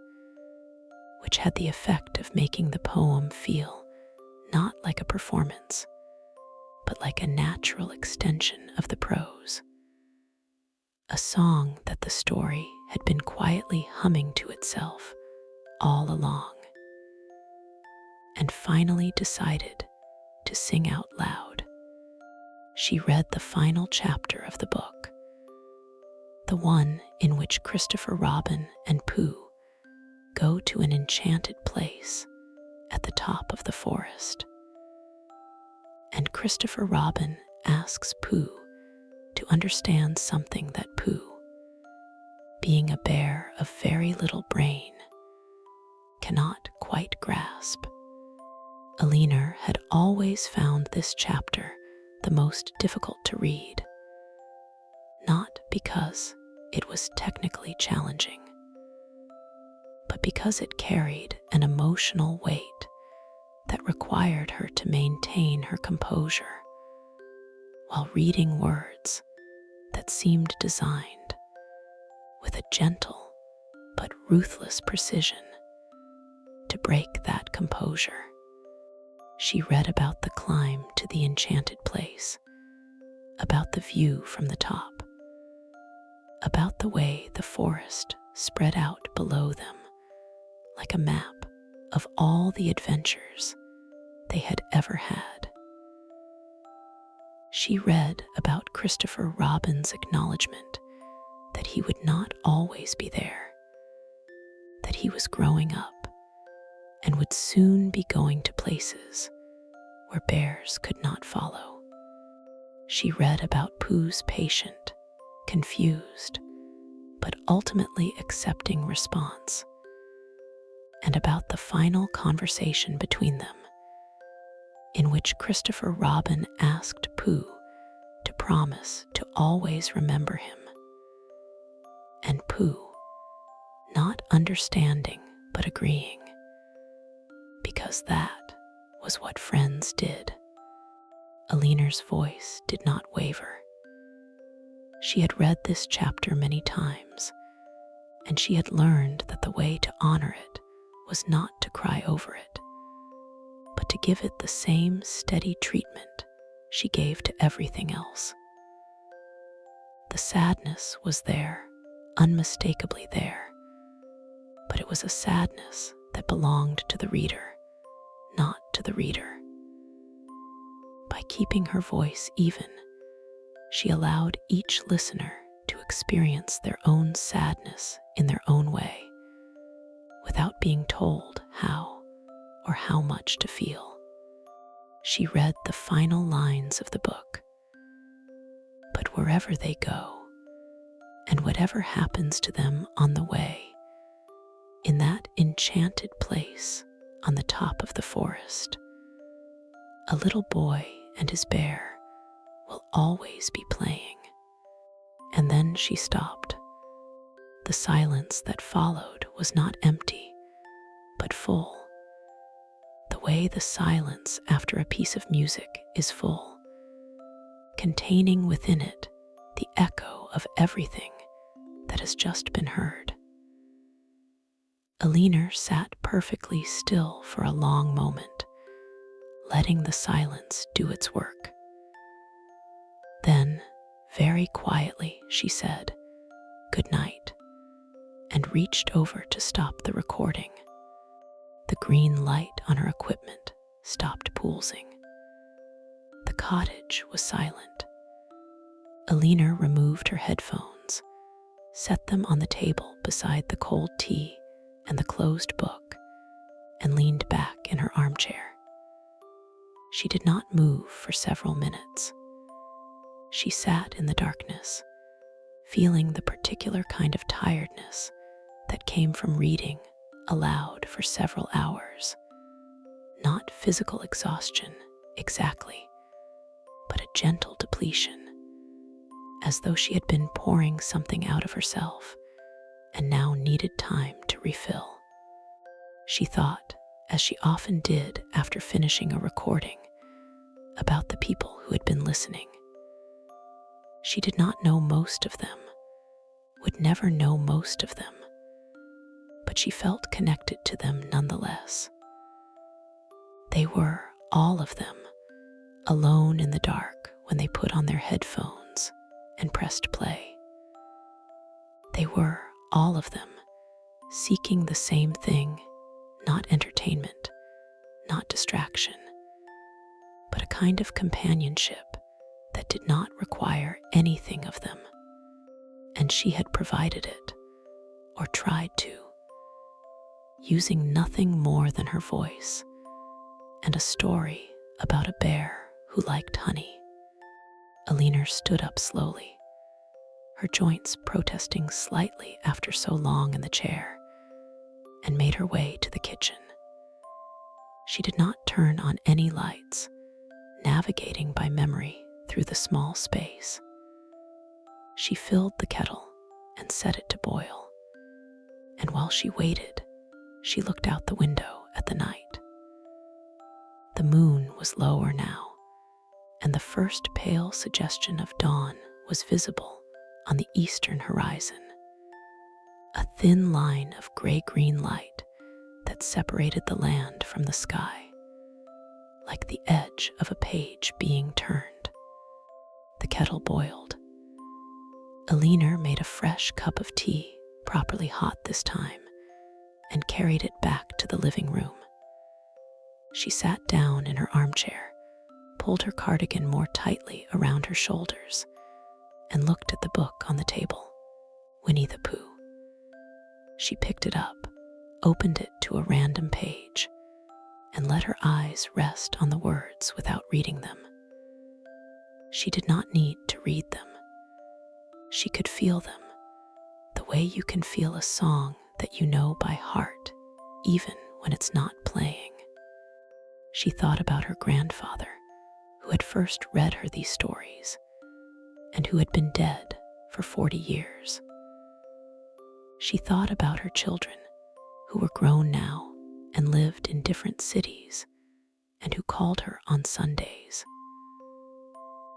which had the effect of making the poem feel not like a performance, but like a natural extension of the prose, a song that the story had been quietly humming to itself all along, and finally decided to sing out loud. She read the final chapter of the book, the one in which Christopher Robin and Pooh go to an enchanted place at the top of the forest. And Christopher Robin asks Pooh to understand something that Pooh, being a bear of very little brain, cannot quite grasp. Alina had always found this chapter the most difficult to read, not because it was technically challenging, but because it carried an emotional weight that required her to maintain her composure while reading words that seemed designed with a gentle but ruthless precision to break that composure. She read about the climb to the enchanted place, about the view from the top, about the way the forest spread out below them like a map of all the adventures they had ever had. She read about Christopher Robin's acknowledgement that he would not always be there, that he was growing up and would soon be going to places where bears could not follow. She read about Pooh's patient, confused, but ultimately accepting response, and about the final conversation between them, in which Christopher Robin asked Pooh to promise to always remember him. And Pooh, not understanding but agreeing, because that was what friends did. Aliner's voice did not waver. She had read this chapter many times, and she had learned that the way to honor it was not to cry over it, but to give it the same steady treatment she gave to everything else. The sadness was there, unmistakably there, but it was a sadness that belonged to the reader, not to the reader. By keeping her voice even, she allowed each listener to experience their own sadness in their own way, without being told how or how much to feel. She read the final lines of the book. But wherever they go, and whatever happens to them on the way, in that enchanted place on the top of the forest, a little boy and his bear will always be playing. And then she stopped. The silence that followed was not empty, but full. The way the silence after a piece of music is full, containing within it the echo of everything that has just been heard. Aliner sat perfectly still for a long moment, letting the silence do its work. Then, very quietly, she said, "Good night," and reached over to stop the recording. The green light on her equipment stopped pulsing. The cottage was silent. Aliner removed her headphones, set them on the table beside the cold tea and the closed book, and leaned back in her armchair. She did not move for several minutes. She sat in the darkness, feeling the particular kind of tiredness that came from reading aloud for several hours. Not physical exhaustion, exactly, but a gentle depletion, as though she had been pouring something out of herself and now needed time to refill. She thought, as she often did after finishing a recording, about the people who had been listening. She did not know most of them, would never know most of them, but she felt connected to them nonetheless. They were, all of them, alone in the dark when they put on their headphones and pressed play. They were, all of them, seeking the same thing, not entertainment, not distraction, but a kind of companionship that did not require anything of them, and she had provided it, or tried to, using nothing more than her voice and a story about a bear who liked honey. Aliner stood up slowly, her joints protesting slightly after so long in the chair, and made her way to the kitchen. She did not turn on any lights, navigating by memory through the small space. She filled the kettle and set it to boil, and while she waited, she looked out the window at the night. The moon was lower now, and the first pale suggestion of dawn was visible on the eastern horizon, a thin line of gray-green light that separated the land from the sky, like the edge of a page being turned. The kettle boiled. Alina made a fresh cup of tea, properly hot this time, and carried it back to the living room. She sat down in her armchair, pulled her cardigan more tightly around her shoulders, and looked at the book on the table, Winnie-the Pooh. She picked it up, opened it to a random page, and let her eyes rest on the words without reading them. She did not need to read them. She could feel them, the way you can feel a song that you know by heart, even when it's not playing. She thought about her grandfather, who had first read her these stories, and who had been dead for 40 years. She thought about her children, who were grown now and lived in different cities, and who called her on Sundays.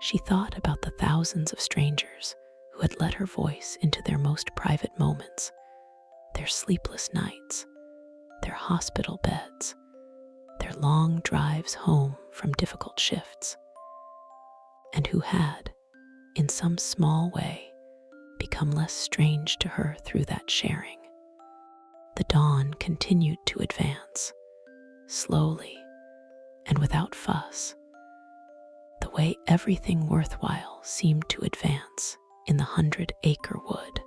She thought about the thousands of strangers who had let her voice into their most private moments, their sleepless nights, their hospital beds, their long drives home from difficult shifts, and who had, in some small way, become less strange to her through that sharing. The dawn continued to advance, slowly and without fuss, the way everything worthwhile seemed to advance in the 100-acre wood.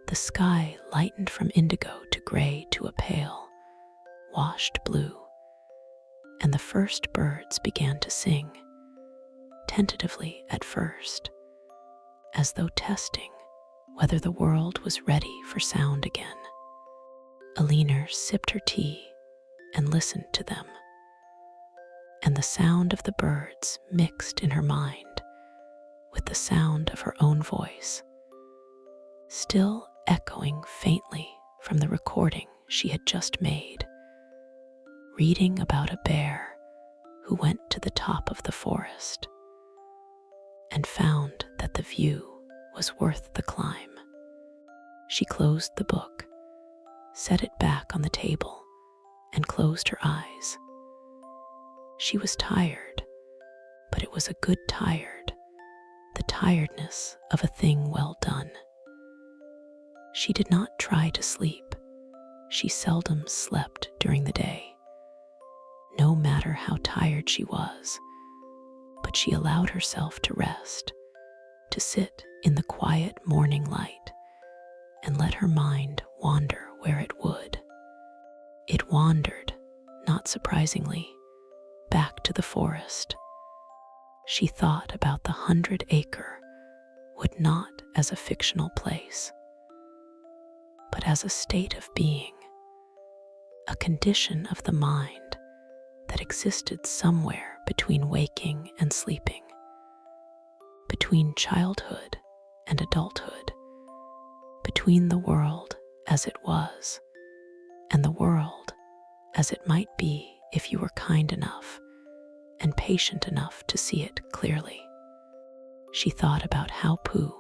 The sky lightened from indigo to gray to a pale, washed blue, and the first birds began to sing, tentatively at first, as though testing whether the world was ready for sound again. Alina sipped her tea and listened to them, and the sound of the birds mixed in her mind with the sound of her own voice, still echoing faintly from the recording she had just made, reading about a bear who went to the top of the forest and found that the view was worth the climb. She closed the book, set it back on the table, and closed her eyes. She was tired, but it was a good tired, the tiredness of a thing well done. She did not try to sleep. She seldom slept during the day, no matter how tired she was, but she allowed herself to rest, to sit in the quiet morning light and let her mind wander where it would. It wandered, not surprisingly, back to the forest. She thought about the 100-acre wood not as a fictional place, but as a state of being, a condition of the mind that existed somewhere between waking and sleeping, between childhood and adulthood, between the world as it was and the world as it might be if you were kind enough and patient enough to see it clearly. She thought about how Pooh,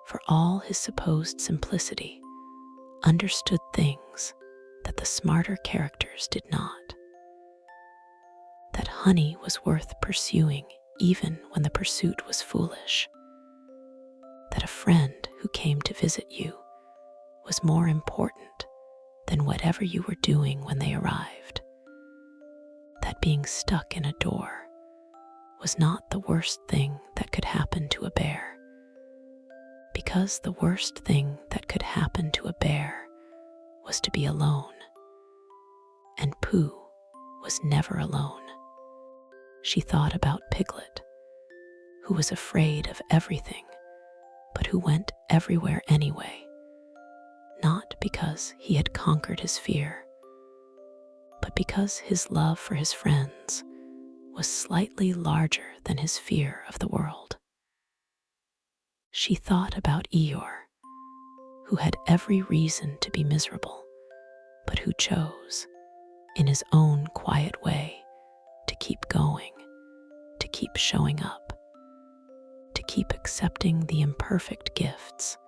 for all his supposed simplicity, understood things that the smarter characters did not. That honey was worth pursuing even when the pursuit was foolish. That a friend who came to visit you was more important than whatever you were doing when they arrived. That being stuck in a door was not the worst thing that could happen to a bear, because the worst thing that could happen to a bear was to be alone, and Pooh was never alone. She thought about Piglet, who was afraid of everything, but who went everywhere anyway, not because he had conquered his fear, but because his love for his friends was slightly larger than his fear of the world. She thought about Eeyore, who had every reason to be miserable, but who chose, in his own quiet way, to keep going, to keep showing up, to keep accepting the imperfect gifts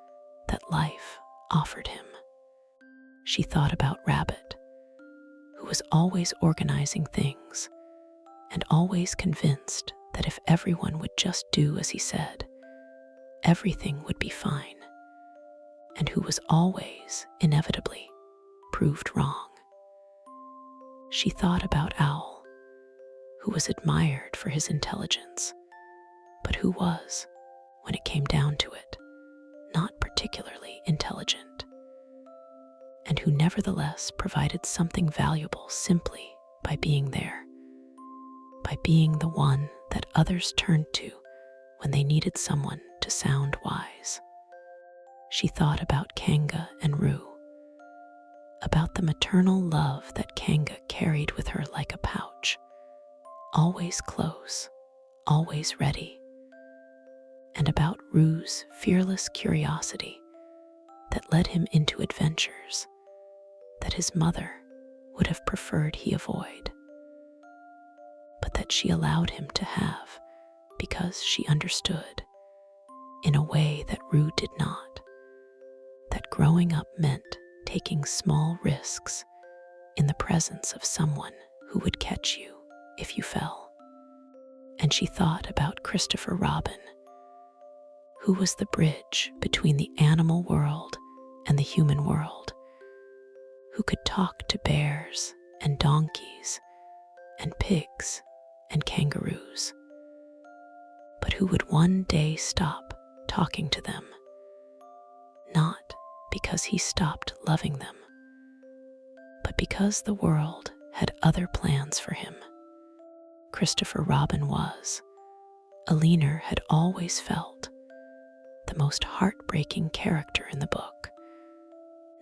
that life offered him. She thought about Rabbit, who was always organizing things and always convinced that if everyone would just do as he said, everything would be fine, and who was always, inevitably, proved wrong. She thought about Owl, who was admired for his intelligence, but who was, when it came down to it, not particularly intelligent, and who nevertheless provided something valuable simply by being there, by being the one that others turned to when they needed someone to sound wise. She thought about Kanga and Roo, about the maternal love that Kanga carried with her like a pouch, always close, always ready, and about Roo's fearless curiosity that led him into adventures that his mother would have preferred he avoid, but that she allowed him to have because she understood, in a way that Roo did not, that growing up meant taking small risks in the presence of someone who would catch you if you fell. And she thought about Christopher Robin, who was the bridge between the animal world and the human world, who could talk to bears and donkeys and pigs and kangaroos, but who would one day stop talking to them, not because he stopped loving them, but because the world had other plans for him. Christopher Robin was, Alina had always felt, the most heartbreaking character in the book,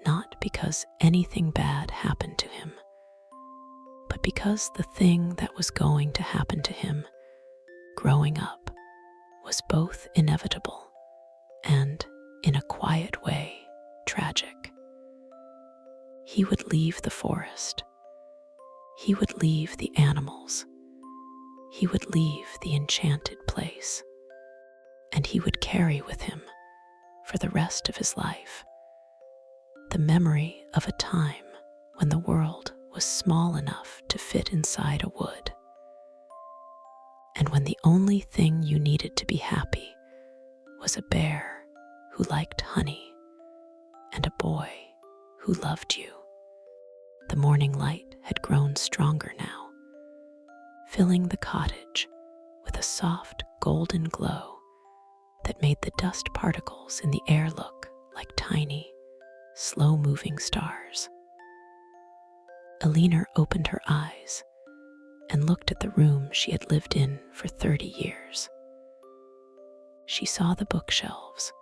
not because anything bad happened to him, but because the thing that was going to happen to him, growing up, was both inevitable and, in a quiet way, tragic. He would leave the forest. He would leave the animals. He would leave the enchanted place. And he would carry with him, for the rest of his life, the memory of a time when the world was small enough to fit inside a wood, and when the only thing you needed to be happy was a bear who liked honey and a boy who loved you. The morning light had grown stronger now, filling the cottage with a soft golden glow that made the dust particles in the air look like tiny, slow-moving stars. Alina opened her eyes and looked at the room she had lived in for 30 years. She saw the bookshelves,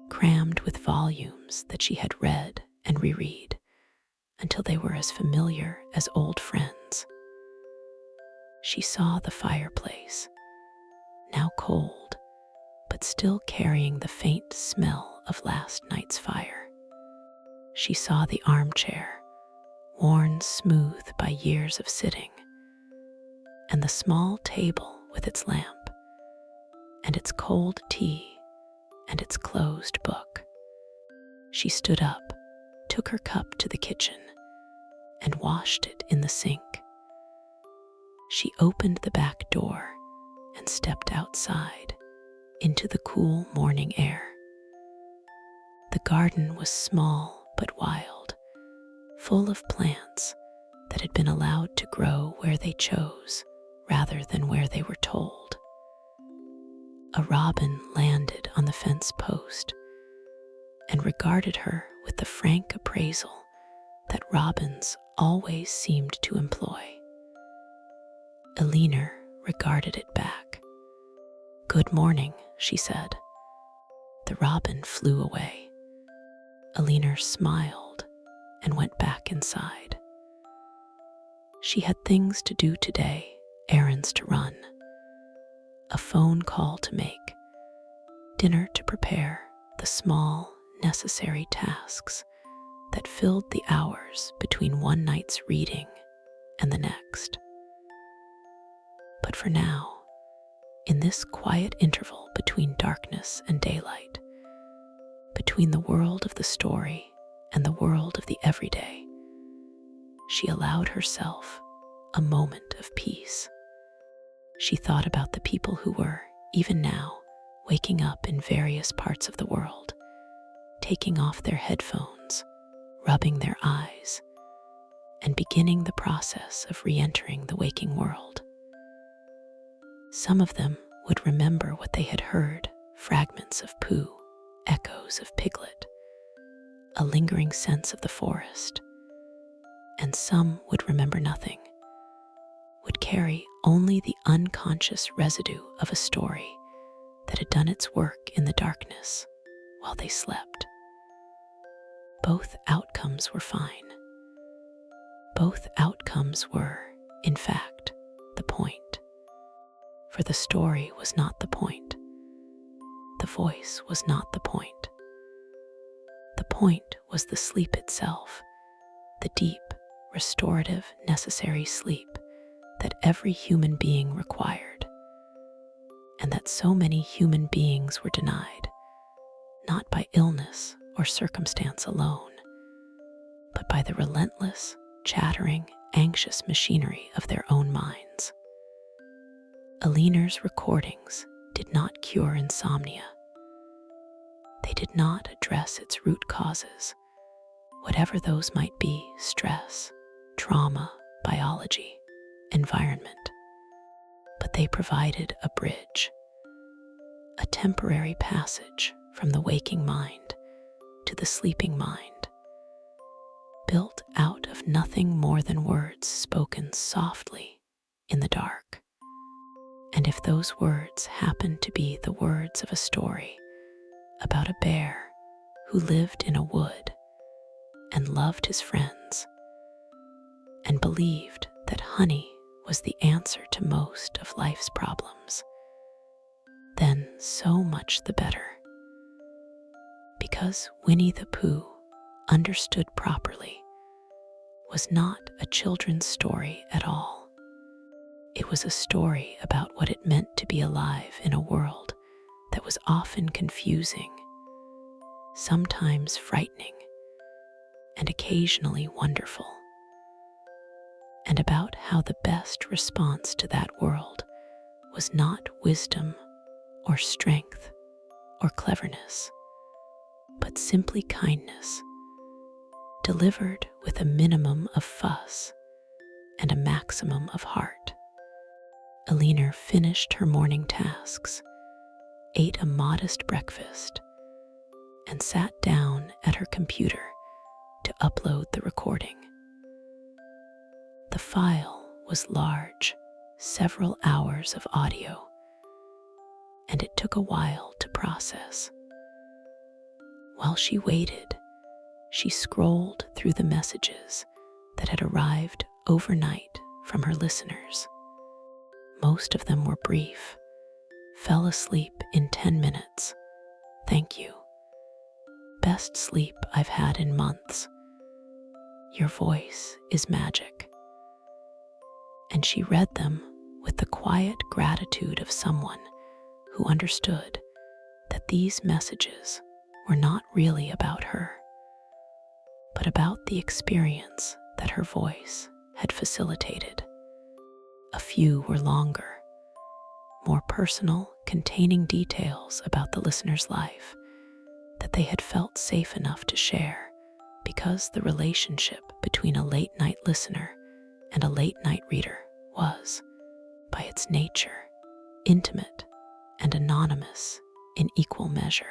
crammed with volumes that she had read and reread until they were as familiar as old friends. She saw the fireplace, now cold, but still carrying the faint smell of last night's fire. She saw the armchair, worn smooth by years of sitting, and the small table with its lamp, and its cold tea, and its closed book. She stood up, took her cup to the kitchen, and washed it in the sink. She opened the back door and stepped outside into the cool morning air. The garden was small but wild, full of plants that had been allowed to grow where they chose rather than where they were told. A robin landed on the fence post and regarded her with the frank appraisal that robins always seemed to employ. Alina regarded it back. "Good morning," she said. The robin flew away. Alina smiled and went back inside. She had things to do today, errands to run, a phone call to make, dinner to prepare, the small, necessary tasks that filled the hours between one night's reading and the next. But for now, in this quiet interval between darkness and daylight, between the world of the story and the world of the everyday, she allowed herself a moment of peace. She thought about the people who were, even now, waking up in various parts of the world, taking off their headphones, rubbing their eyes, and beginning the process of re-entering the waking world. Some of them would remember what they had heard, fragments of Pooh, echoes of Piglet, a lingering sense of the forest, and some would remember nothing, would carry only the unconscious residue of a story that had done its work in the darkness while they slept. Both outcomes were fine. Both outcomes were, in fact, the point. For the story was not the point. The voice was not the point. The point was the sleep itself, the deep, restorative, necessary sleep that every human being required, and that so many human beings were denied, not by illness or circumstance alone, but by the relentless, chattering, anxious machinery of their own minds. Aliner's recordings did not cure insomnia. They did not address its root causes, whatever those might be: stress, trauma, biology, environment. But they provided a bridge, a temporary passage from the waking mind to the sleeping mind, built out of nothing more than words spoken softly in the dark. And if those words happened to be the words of a story about a bear who lived in a wood and loved his friends and believed that honey was the answer to most of life's problems, then so much the better. Because Winnie-the Pooh, understood properly, was not a children's story at all. It was a story about what it meant to be alive in a world that was often confusing, sometimes frightening, and occasionally wonderful, and about how the best response to that world was not wisdom or strength or cleverness, but simply kindness, delivered with a minimum of fuss and a maximum of heart. Aliner finished her morning tasks, ate a modest breakfast, and sat down at her computer to upload the recording. The file was large, several hours of audio, and it took a while to process. While she waited, she scrolled through the messages that had arrived overnight from her listeners. Most of them were brief. Fell asleep in 10 minutes. Thank you. Best sleep I've had in months. Your voice is magic. And she read them with the quiet gratitude of someone who understood that these messages were not really about her, but about the experience that her voice had facilitated. A few were longer, more personal, containing details about the listener's life that they had felt safe enough to share because the relationship between a late-night listener and a late-night reader was, by its nature, intimate and anonymous in equal measure.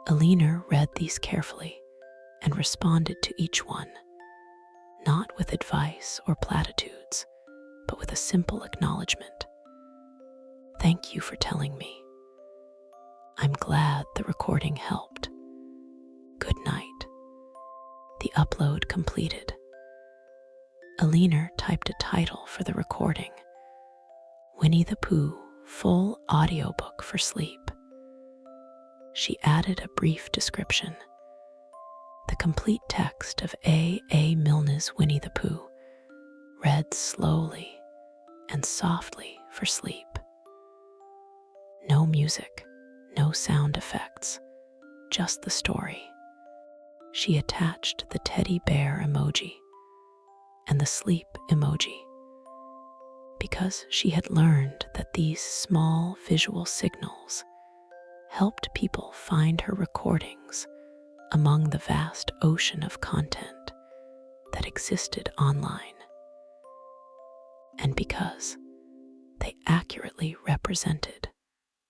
Aliner read these carefully and responded to each one, not with advice or platitudes, but with a simple acknowledgement. Thank you for telling me. I'm glad the recording helped. Good night. The upload completed. Aliner typed a title for the recording: Winnie-the Pooh Full Audiobook for Sleep. She added a brief description: the complete text of A. Milne's Winnie-the Pooh, read slowly and softly for sleep. No music, no sound effects, just the story. She attached the teddy bear emoji and the sleep emoji because she had learned that these small visual signals helped people find her recordings among the vast ocean of content that existed online, and because they accurately represented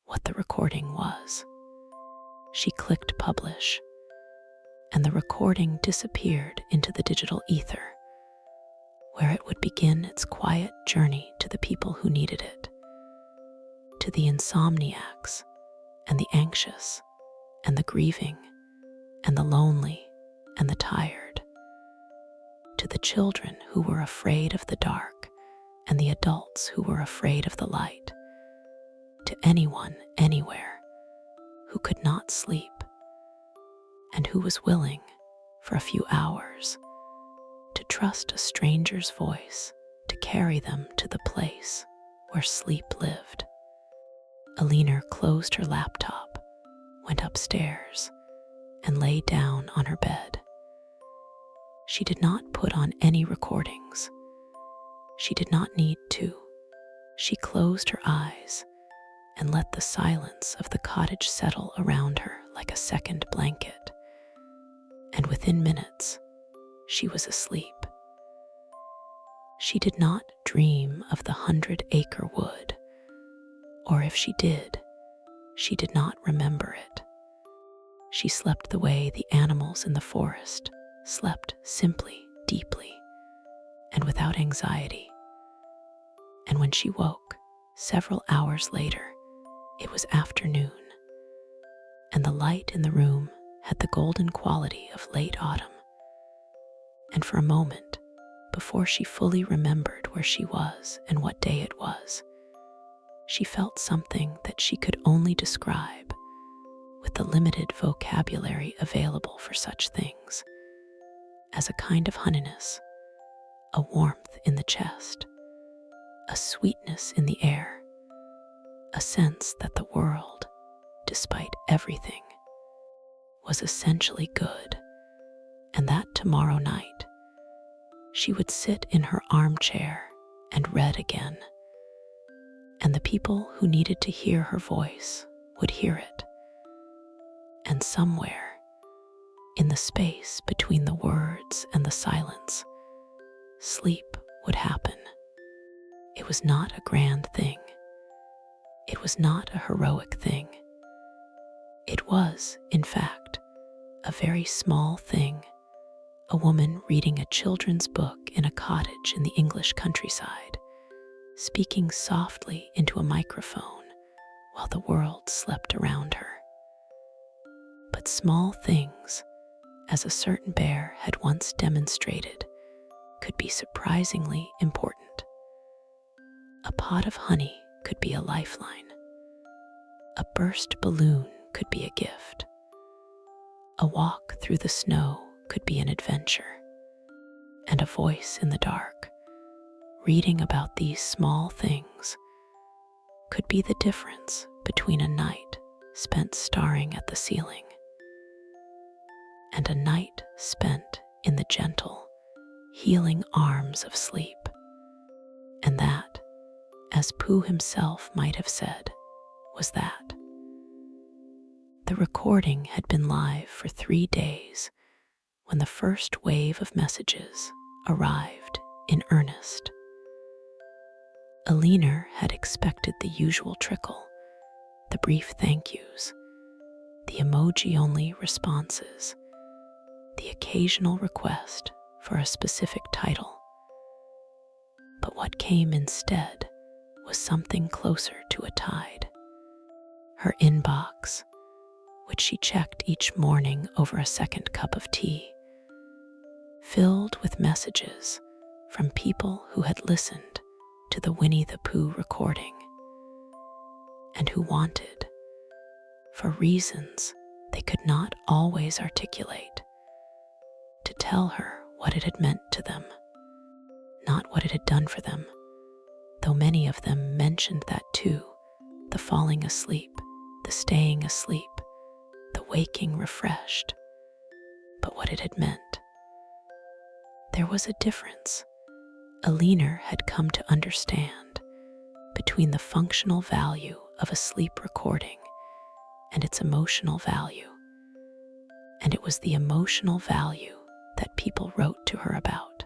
what the recording was. She clicked publish, and the recording disappeared into the digital ether, where it would begin its quiet journey to the people who needed it, to the insomniacs and the anxious and the grieving and the lonely and the tired, to the children who were afraid of the dark and the adults who were afraid of the light, to anyone, anywhere, who could not sleep and who was willing, for a few hours, to trust a stranger's voice to carry them to the place where sleep lived. Alina closed her laptop, went upstairs, and lay down on her bed. She did not put on any recordings. She did not need to. She closed her eyes and let the silence of the cottage settle around her like a second blanket. And within minutes, she was asleep. She did not dream of the 100-acre wood, or if she did not remember it. She slept the way the animals in the forest slept, simply, deeply, and without anxiety. And when she woke, several hours later, it was afternoon, and the light in the room had the golden quality of late autumn. And for a moment, before she fully remembered where she was and what day it was, she felt something that she could only describe with the limited vocabulary available for such things, as a kind of honeyness, a warmth in the chest, a sweetness in the air, a sense that the world, despite everything, was essentially good, and that tomorrow night she would sit in her armchair and read again, and the people who needed to hear her voice would hear it. And somewhere, in the space between the words and the silence, sleep would happen. It was not a grand thing. It was not a heroic thing. It was, in fact, a very small thing. A woman reading a children's book in a cottage in the English countryside, speaking softly into a microphone while the world slept around her. But small things, as a certain bear had once demonstrated, could be surprisingly important. A pot of honey could be a lifeline. A burst balloon could be a gift. A walk through the snow could be an adventure. And a voice in the dark, reading about these small things, could be the difference between a night spent staring at the ceiling and a night spent in the gentle, healing arms of sleep. And that, as Pooh himself might have said, was that. The recording had been live for 3 days when the first wave of messages arrived in earnest. Alina had expected the usual trickle, the brief thank yous, the emoji-only responses, the occasional request for a specific title. But what came instead was something closer to a tide. Her inbox, which she checked each morning over a second cup of tea, filled with messages from people who had listened to the Winnie-the Pooh recording and who wanted, for reasons they could not always articulate, to tell her what it had meant to them, not what it had done for them, though many of them mentioned that too, the falling asleep, the staying asleep, the waking refreshed, but what it had meant. There was a difference. Alina had come to understand between the functional value of a sleep recording and its emotional value, and it was the emotional value that people wrote to her about.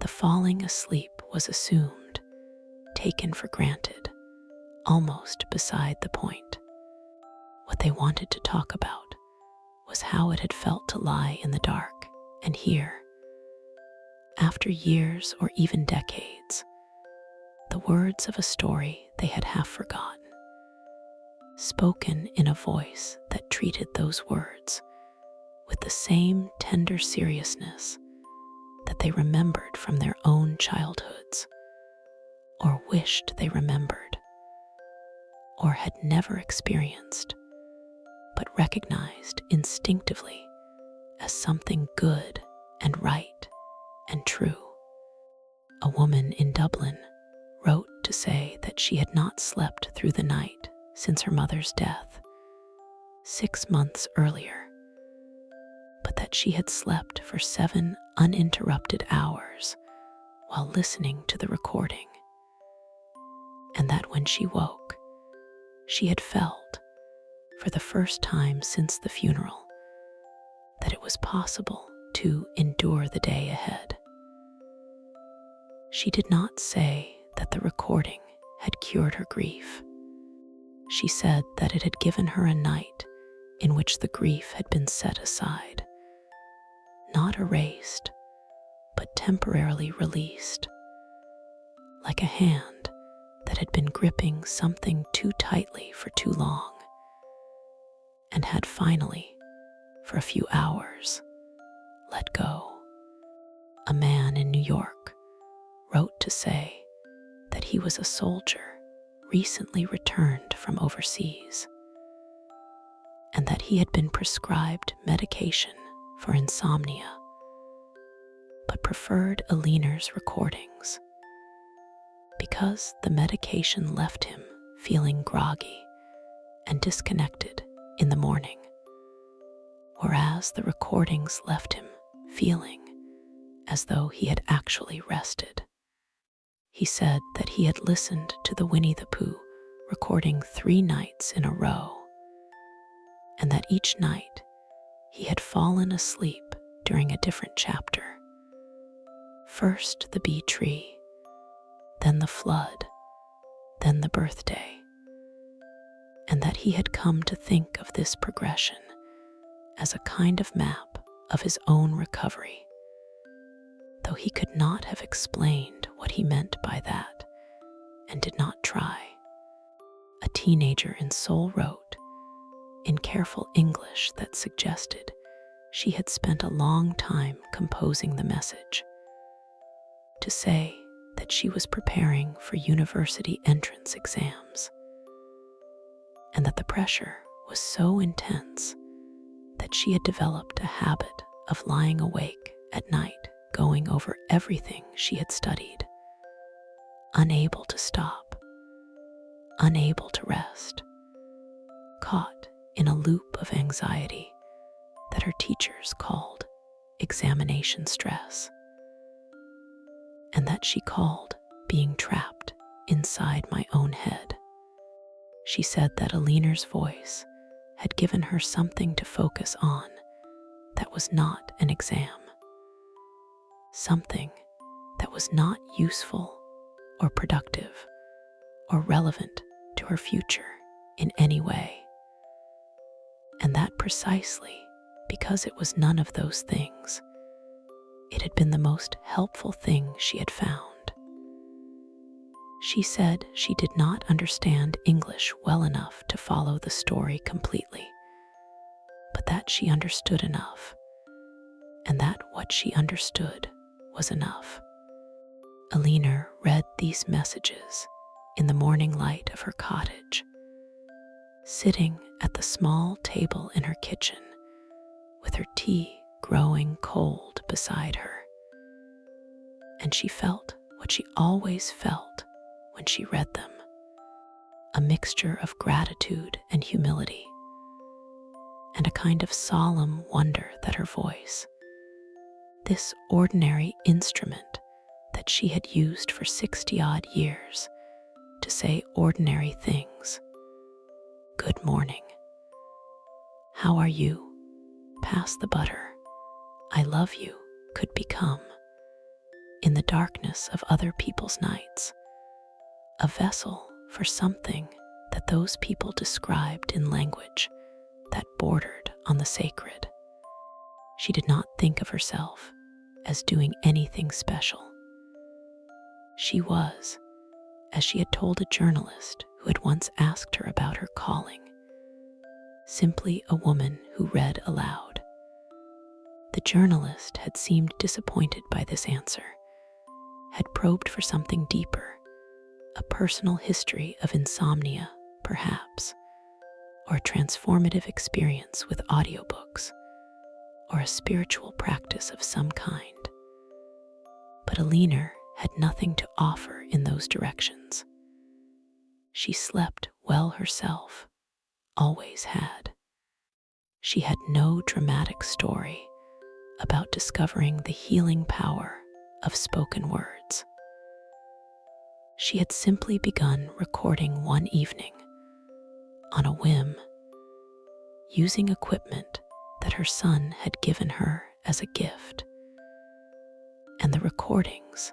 The falling asleep was assumed, taken for granted, almost beside the point. What they wanted to talk about was how it had felt to lie in the dark and hear, after years or even decades, the words of a story they had half forgotten, spoken in a voice that treated those words with the same tender seriousness that they remembered from their own childhoods, or wished they remembered, or had never experienced, but recognized instinctively as something good and right and true. A woman in Dublin wrote to say that she had not slept through the night since her mother's death 6 months earlier, but that she had slept for 7 uninterrupted hours while listening to the recording, and that when she woke, she had felt, for the first time since the funeral, that it was possible to endure the day ahead. She did not say that the recording had cured her grief. She said that it had given her a night in which the grief had been set aside, not erased, but temporarily released, like a hand that had been gripping something too tightly for too long, and had finally, for a few hours, let go. A man in New York wrote to say that he was a soldier recently returned from overseas, and that he had been prescribed medication for insomnia, but preferred Aliner's recordings because the medication left him feeling groggy and disconnected in the morning, whereas the recordings left him feeling as though he had actually rested. He said that he had listened to the Winnie-the Pooh recording 3 nights in a row, and that each night he had fallen asleep during a different chapter. First the bee tree, then the flood, then the birthday, and that he had come to think of this progression as a kind of map of his own recovery, though he could not have explained what he meant by that and did not try. A teenager in Seoul wrote, in careful English that suggested she had spent a long time composing the message, to say that she was preparing for university entrance exams, and that the pressure was so intense that she had developed a habit of lying awake at night going over everything she had studied, unable to stop, unable to rest, caught in a loop of anxiety that her teachers called examination stress, and that she called being trapped inside my own head. She said that Aliner's voice had given her something to focus on that was not an exam, something that was not useful or productive or relevant to her future in any way, and that precisely because it was none of those things, it had been the most helpful thing she had found. She said she did not understand English well enough to follow the story completely, but that she understood enough, and that what she understood was enough. Aliner read these messages in the morning light of her cottage, sitting at the small table in her kitchen with her tea growing cold beside her. And she felt what she always felt when she read them, a mixture of gratitude and humility, and a kind of solemn wonder that her voice, this ordinary instrument that she had used for 60-odd years, to say ordinary things. Good morning. How are you? Pass the butter. I love you could become, in the darkness of other people's nights, a vessel for something that those people described in language that bordered on the sacred. She did not think of herself as doing anything special. She was, as she had told a journalist who had once asked her about her calling, simply a woman who read aloud. The journalist had seemed disappointed by this answer, had probed for something deeper, a personal history of insomnia, perhaps, or a transformative experience with audiobooks, or a spiritual practice of some kind. But Alina had nothing to offer in those directions. She slept well herself, always had. She had no dramatic story about discovering the healing power of spoken words. She had simply begun recording one evening, on a whim, using equipment that her son had given her as a gift. And the recordings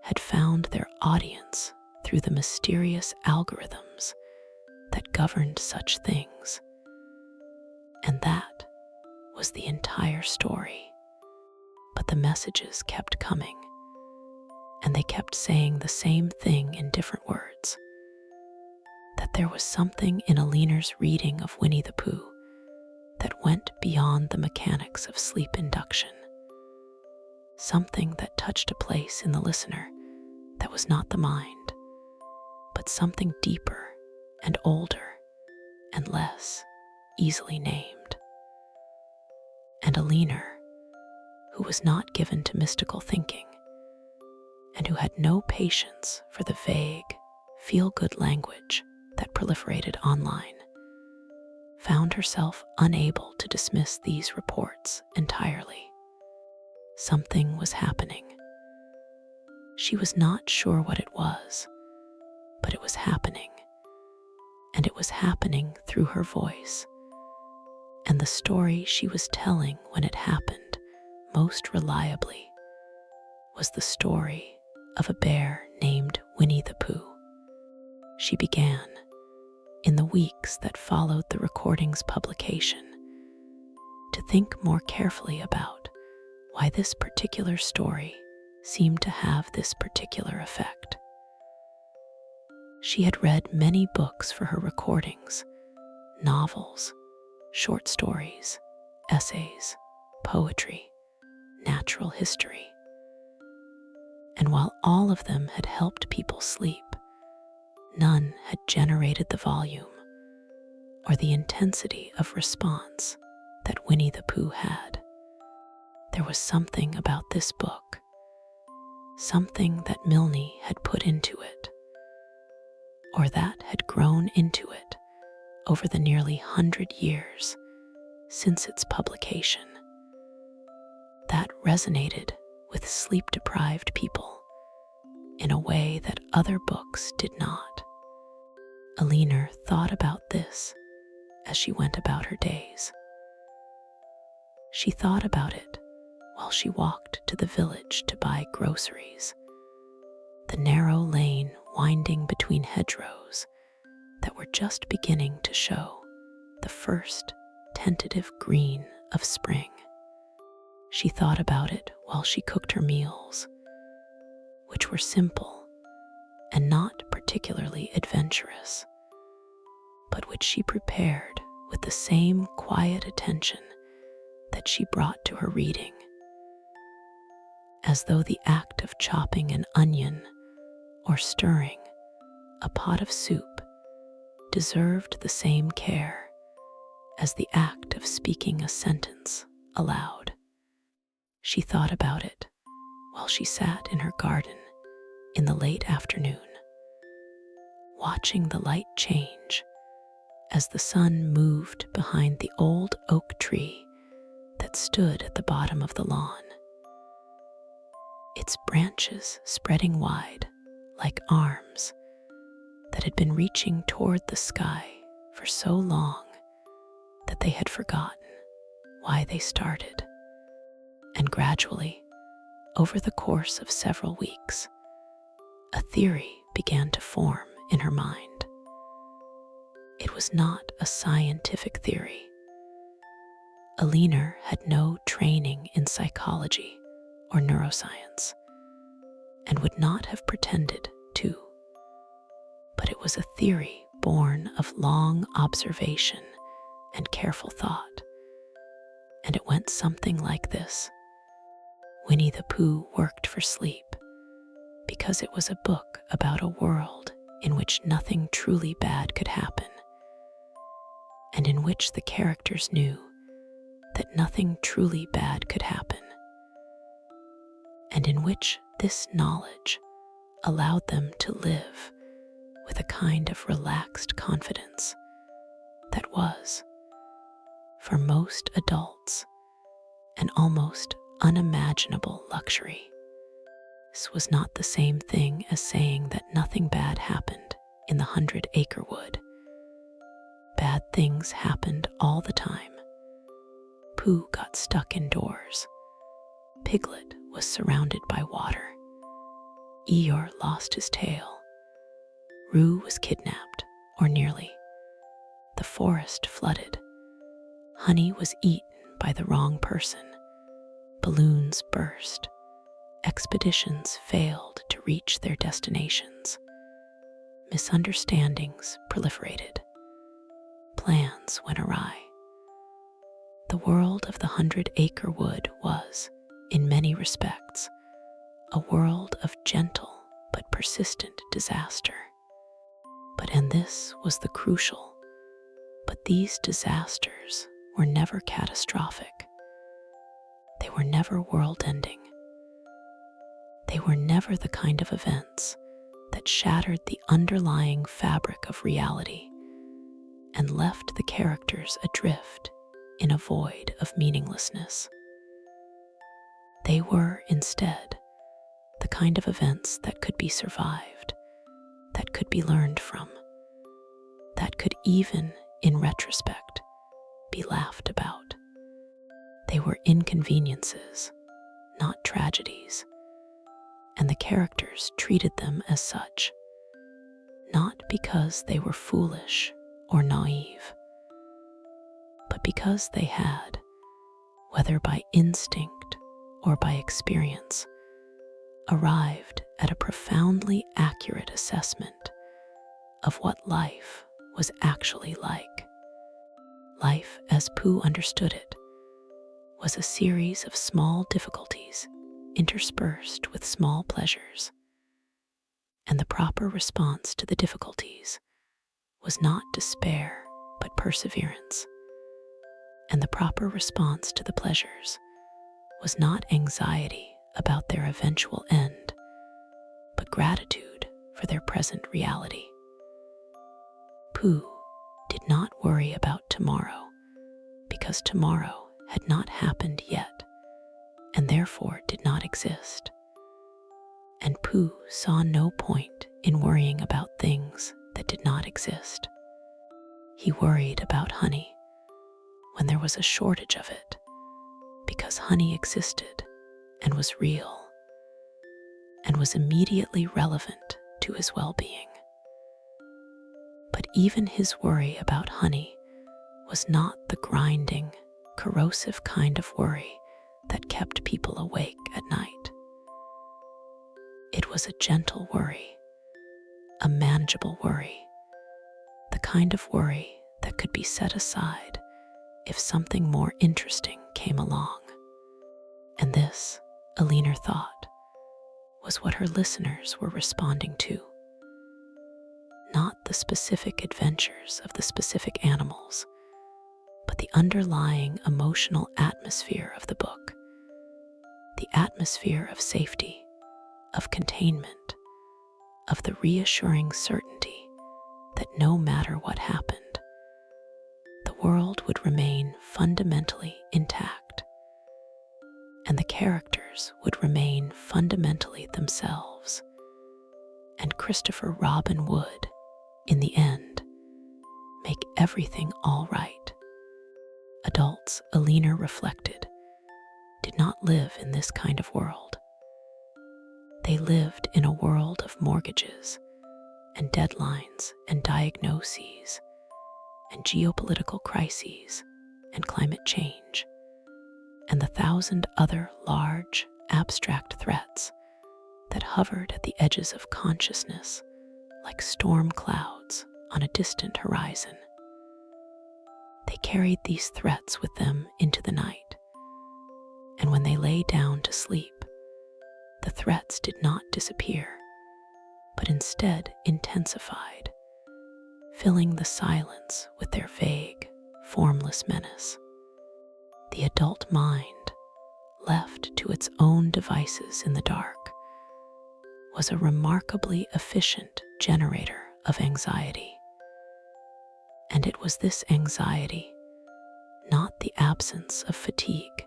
had found their audience through the mysterious algorithms that governed such things. And that was the entire story. But the messages kept coming, and they kept saying the same thing in different words. That there was something in Alina's reading of Winnie-the Pooh that went beyond the mechanics of sleep induction. Something that touched a place in the listener that was not the mind, but something deeper and older and less easily named. And Alina, who was not given to mystical thinking, and who had no patience for the vague, feel-good language that proliferated online, found herself unable to dismiss these reports entirely. Something was happening. She was not sure what it was, but it was happening, and it was happening through her voice. And the story she was telling when it happened most reliably was the story of a bear named Winnie-the Pooh. She began, in the weeks that followed the recording's publication, to think more carefully about why this particular story seemed to have this particular effect. She had read many books for her recordings, novels, short stories, essays, poetry, natural history. And while all of them had helped people sleep, none had generated the volume or the intensity of response that Winnie-the Pooh had. There was something about this book, something that Milne had put into it, or that had grown into it over the nearly 100 years since its publication, that resonated with sleep-deprived people in a way that other books did not. Alina thought about this as she went about her days. She thought about it while she walked to the village to buy groceries, the narrow lane winding between hedgerows that were just beginning to show the first tentative green of spring. She thought about it while she cooked her meals, which were simple and not particularly adventurous, but which she prepared with the same quiet attention that she brought to her reading, as though the act of chopping an onion or stirring a pot of soup deserved the same care as the act of speaking a sentence aloud. She thought about it while she sat in her garden in the late afternoon, watching the light change as the sun moved behind the old oak tree that stood at the bottom of the lawn, its branches spreading wide like arms that had been reaching toward the sky for so long that they had forgotten why they started. And gradually, over the course of several weeks, a theory began to form in her mind. It was not a scientific theory. Alina had no training in psychology or neuroscience and would not have pretended to. But it was a theory born of long observation and careful thought, and it went something like this. Winnie-the Pooh worked for sleep because it was a book about a world in which nothing truly bad could happen, and in which the characters knew that nothing truly bad could happen, and in which this knowledge allowed them to live with a kind of relaxed confidence that was, for most adults, an almost unimaginable luxury. This was not the same thing as saying that nothing bad happened in the 100-acre wood. Bad things happened all the time. Pooh got stuck indoors. Piglet was surrounded by water. Eeyore lost his tail. Roo was kidnapped, or nearly. The forest flooded. Honey was eaten by the wrong person. Balloons burst. Expeditions failed to reach their destinations. Misunderstandings proliferated. Plans went awry. The world of the 100-acre wood was, in many respects, a world of gentle but persistent disaster. And this was the crucial, but these disasters were never catastrophic. They were never world-ending. They were never the kind of events that shattered the underlying fabric of reality and left the characters adrift in a void of meaninglessness. They were, instead, the kind of events that could be survived, that could be learned from, that could even, in retrospect, be laughed about. They were inconveniences, not tragedies, and the characters treated them as such, not because they were foolish or naive, but because they had, whether by instinct or by experience, arrived at a profoundly accurate assessment of what life was actually like. Life, as Pooh understood it, was a series of small difficulties interspersed with small pleasures, and the proper response to the difficulties was not despair but perseverance, and the proper response to the pleasures was not anxiety about their eventual end, but gratitude for their present reality. Pooh did not worry about tomorrow because tomorrow had not happened yet and therefore did not exist. And Pooh saw no point in worrying about things that did not exist. He worried about honey when there was a shortage of it because honey existed and was real and was immediately relevant to his well-being. But even his worry about honey was not the grinding, corrosive kind of worry that kept people awake at night. It was a gentle worry, a manageable worry, the kind of worry that could be set aside if something more interesting came along. And this, Alina thought, was what her listeners were responding to. Not the specific adventures of the specific animals, but the underlying emotional atmosphere of the book, the atmosphere of safety, of containment, of the reassuring certainty that no matter what happened, the world would remain fundamentally intact, and the characters would remain fundamentally themselves, and Christopher Robin would, in the end, make everything all right. Adults, Alina reflected, did not live in this kind of world. They lived in a world of mortgages and deadlines and diagnoses and geopolitical crises and climate change and the 1,000 other large, abstract threats that hovered at the edges of consciousness like storm clouds on a distant horizon. They carried these threats with them into the night, and when they lay down to sleep, the threats did not disappear, but instead intensified, filling the silence with their vague, formless menace. The adult mind, left to its own devices in the dark, was a remarkably efficient generator of anxiety. And it was this anxiety, not the absence of fatigue,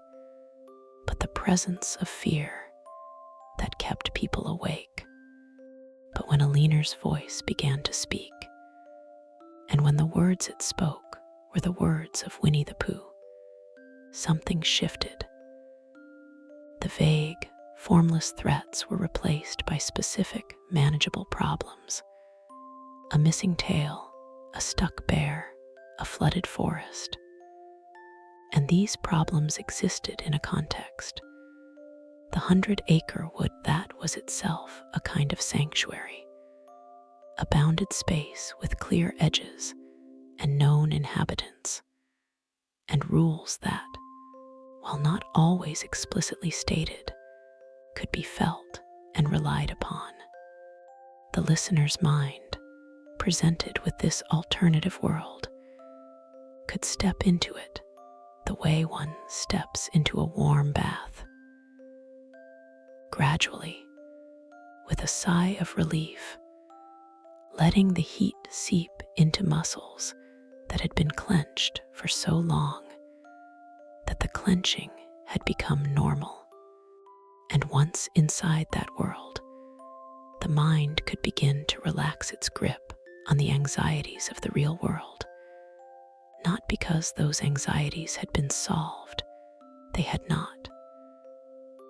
but the presence of fear, that kept people awake. But when Alina's voice began to speak, and when the words it spoke were the words of Winnie the Pooh, something shifted. The vague, formless threats were replaced by specific, manageable problems. A missing tail, a stuck bear, a flooded forest. And these problems existed in a context. The 100-acre wood that was itself a kind of sanctuary, a bounded space with clear edges and known inhabitants, and rules that, while not always explicitly stated, could be felt and relied upon. The listener's mind, presented with this alternative world, could step into it the way one steps into a warm bath. Gradually, with a sigh of relief, letting the heat seep into muscles that had been clenched for so long that the clenching had become normal. And once inside that world, the mind could begin to relax its grip on the anxieties of the real world, not because those anxieties had been solved, they had not,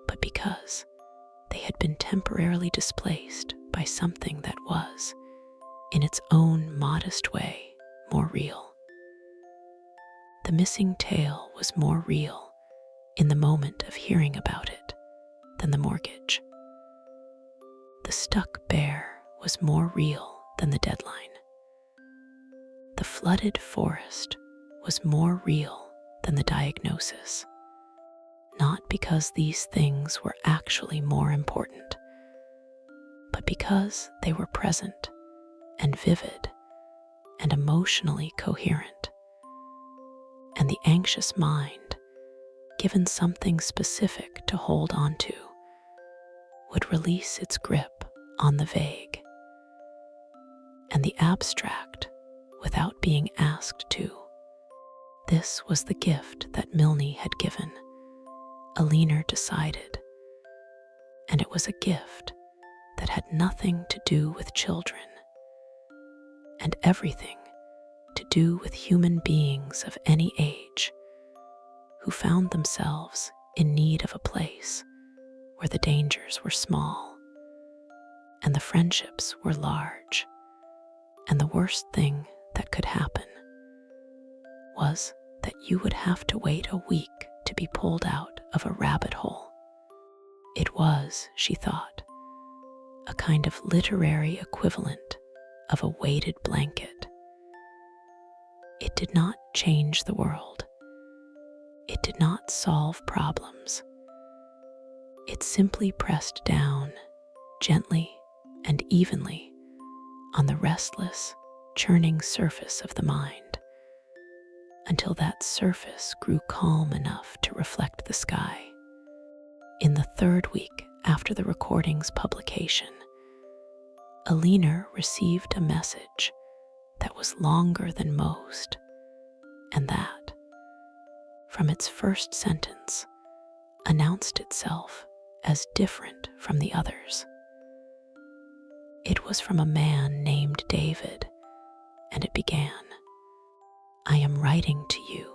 but because they had been temporarily displaced by something that was, in its own modest way, more real. The missing tail was more real in the moment of hearing about it than the mortgage. The stuck bear was more real than the deadline. The flooded forest was more real than the diagnosis, not because these things were actually more important, but because they were present and vivid and emotionally coherent. And the anxious mind, given something specific to hold on to, would release its grip on the vague and the abstract without being asked to. This was the gift that Milne had given, Alina decided, and it was a gift that had nothing to do with children and everything to do with human beings of any age who found themselves in need of a place where the dangers were small and the friendships were large, and the worst thing that could happen was that you would have to wait a week to be pulled out of a rabbit hole. It was, she thought, a kind of literary equivalent of a weighted blanket. It did not change the world. It did not solve problems. It simply pressed down, gently and evenly, on the restless, churning surface of the mind, until that surface grew calm enough to reflect the sky. In the 3rd week after the recording's publication, Alina received a message that was longer than most, and that, from its first sentence, announced itself as different from the others. It was from a man named David, and it began. I am writing to you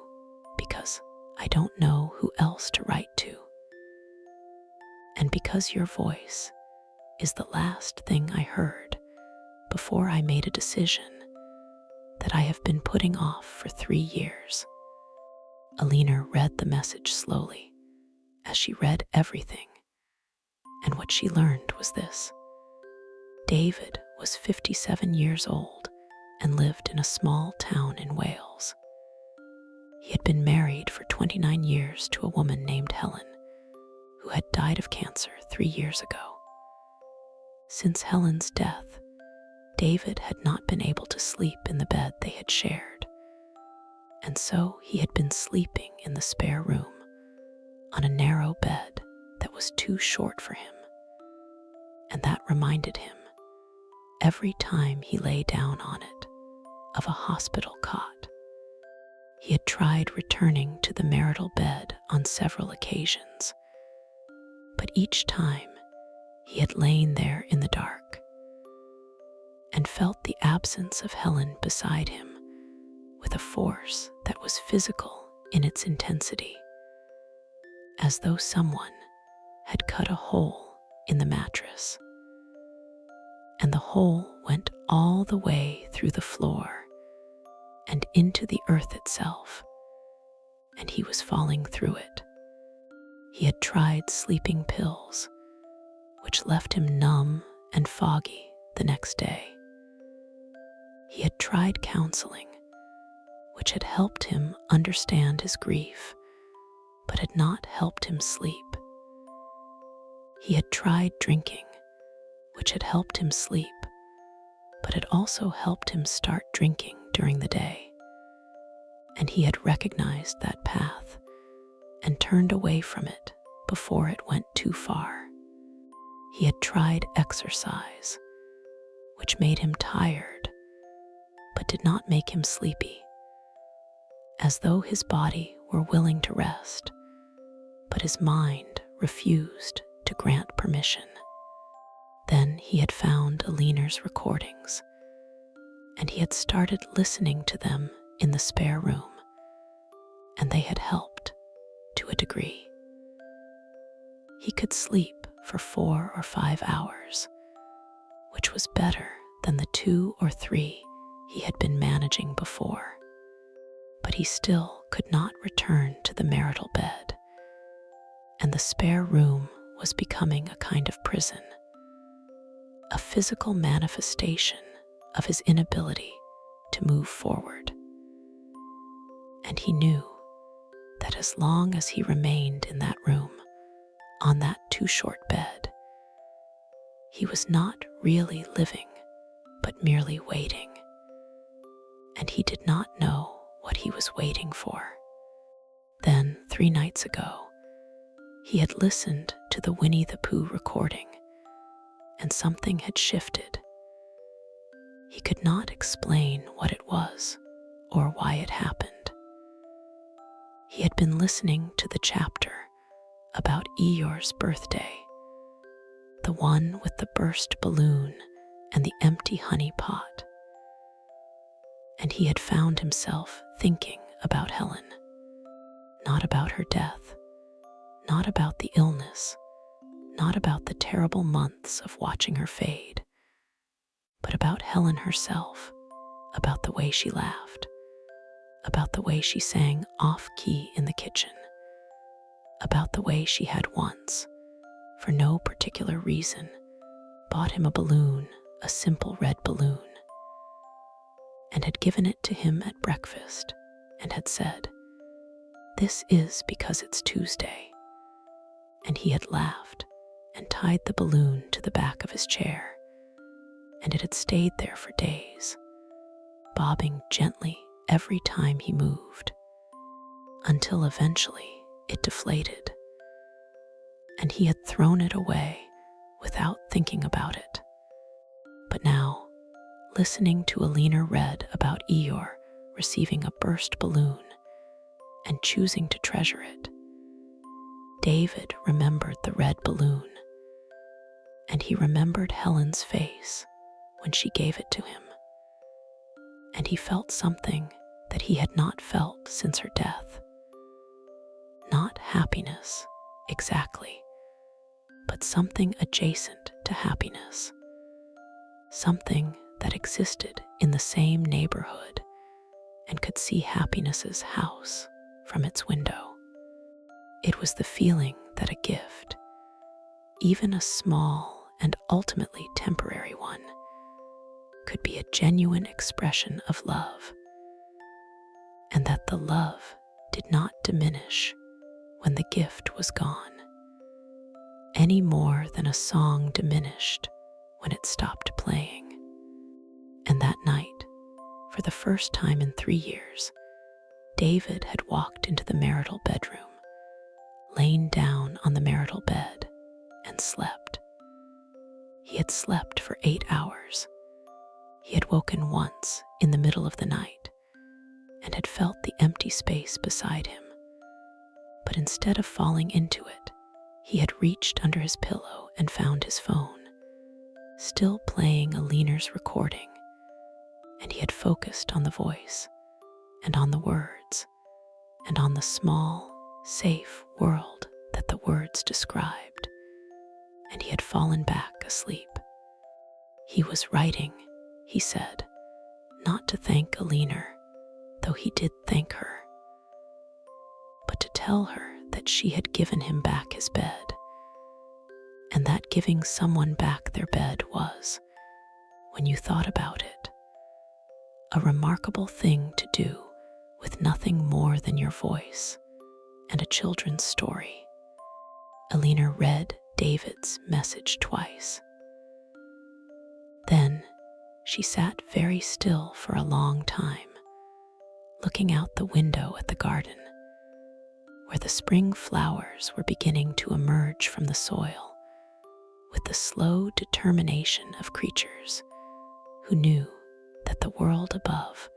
because I don't know who else to write to. And because your voice is the last thing I heard before I made a decision that I have been putting off for 3 years. Alina read the message slowly as she read everything, and what she learned was this. David was 57 years old and lived in a small town in Wales. He had been married for 29 years to a woman named Helen, who had died of cancer 3 years ago. Since Helen's death, David had not been able to sleep in the bed they had shared, and so he had been sleeping in the spare room on a narrow bed that was too short for him, and that reminded him, every time he lay down on it, of a hospital cot. He had tried returning to the marital bed on several occasions, but each time he had lain there in the dark and felt the absence of Helen beside him with a force that was physical in its intensity, as though someone had cut a hole in the mattress, and the hole went all the way through the floor and into the earth itself, and he was falling through it. He had tried sleeping pills, which left him numb and foggy the next day. He had tried counseling, which had helped him understand his grief, but had not helped him sleep. He had tried drinking, which had helped him sleep, but had also helped him start drinking during the day. And he had recognized that path and turned away from it before it went too far. He had tried exercise, which made him tired, but did not make him sleepy, as though his body were willing to rest, but his mind refused to grant permission. Then he had found Alina's recordings, and he had started listening to them in the spare room, and they had helped to a degree. He could sleep for 4 or 5 hours, which was better than the 2 or 3 he had been managing before. But he still could not return to the marital bed, and the spare room was becoming a kind of prison, a physical manifestation of his inability to move forward. And he knew that as long as he remained in that room, on that too short bed, he was not really living, but merely waiting. And he did not know what he was waiting for. Then, 3 nights ago, he had listened to the Winnie-the-Pooh recording, and something had shifted. He could not explain what it was or why it happened. He had been listening to the chapter about Eeyore's birthday, the one with the burst balloon and the empty honey pot. And he had found himself thinking about Helen, not about her death, not about the illness, not about the terrible months of watching her fade, but about Helen herself, about the way she laughed, about the way she sang off-key in the kitchen, about the way she had once, for no particular reason, bought him a balloon, a simple red balloon, and had given it to him at breakfast and had said, "This is because it's Tuesday." And he had laughed and tied the balloon to the back of his chair, and it had stayed there for days, bobbing gently every time he moved, until eventually it deflated, and he had thrown it away without thinking about it. But now, listening to Alina read about Eeyore receiving a burst balloon and choosing to treasure it, David remembered the red balloon, and he remembered Helen's face when she gave it to him. and he felt something that he had not felt since her death. Not happiness, exactly, but something adjacent to happiness. Something that existed in the same neighborhood and could see happiness's house from its window. It was the feeling that a gift, even a small and ultimately temporary one, could be a genuine expression of love, and that the love did not diminish when the gift was gone, any more than a song diminished when it stopped playing. And that night, for the first time in 3 years, David had walked into the marital bedroom, lain down on the marital bed, and slept. He had slept for 8 hours. He had woken once in the middle of the night and had felt the empty space beside him. But instead of falling into it, he had reached under his pillow and found his phone, still playing Alina's recording, and he had focused on the voice and on the words and on the small, safe world that the words described, and he had fallen back asleep. He was writing, he said, not to thank Alina, though he did thank her, but to tell her that she had given him back his bed, and that giving someone back their bed was, when you thought about it, a remarkable thing to do with nothing more than your voice and a children's story. Alina read David's message twice. Then she sat very still for a long time, looking out the window at the garden, where the spring flowers were beginning to emerge from the soil with the slow determination of creatures who knew that the world above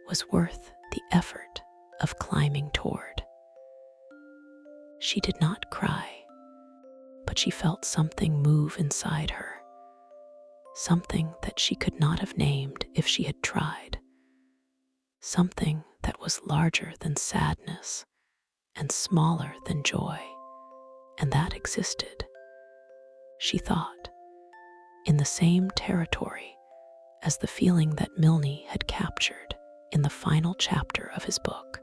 was worth the effort of climbing toward. She did not cry, but she felt something move inside her, something that she could not have named if she had tried, something that was larger than sadness and smaller than joy, and that existed, she thought, in the same territory as the feeling that Milne had captured in the final chapter of his book,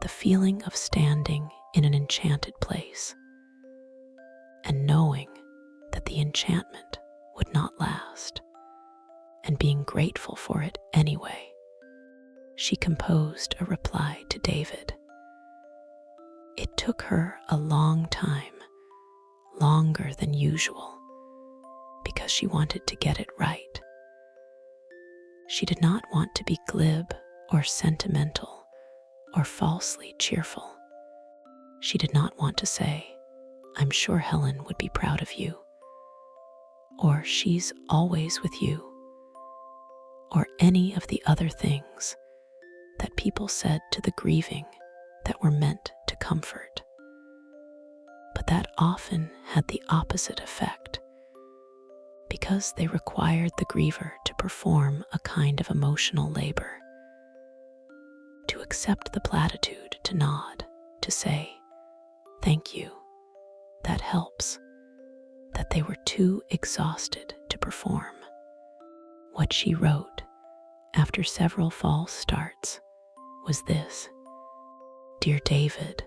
the feeling of standing in an enchanted place and knowing that the enchantment would not last, and being grateful for it anyway. She composed a reply to David. It took her a long time, longer than usual, because she wanted to get it right. She did not want to be glib or sentimental or falsely cheerful. She did not want to say, I'm sure Helen would be proud of you, or she's always with you, or any of the other things that people said to the grieving that were meant to comfort. But that often had the opposite effect, because they required the griever to perform a kind of emotional labor, to accept the platitude, to nod, to say, thank you, that helps, that they were too exhausted to perform. What she wrote, after several false starts, was this: Dear David,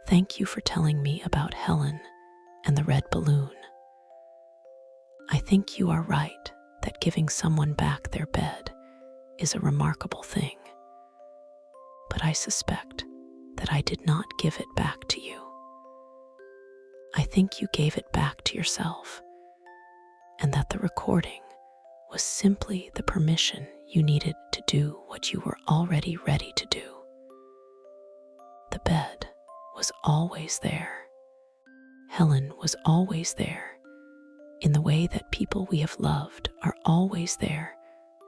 thank you for telling me about Helen and the red balloon. I think you are right that giving someone back their bed is a remarkable thing, but I suspect that I did not give it back to you. I think you gave it back to yourself, and that the recording was simply the permission you needed to do what you were already ready to do. The bed was always there. Helen was always there, in the way that people we have loved are always there,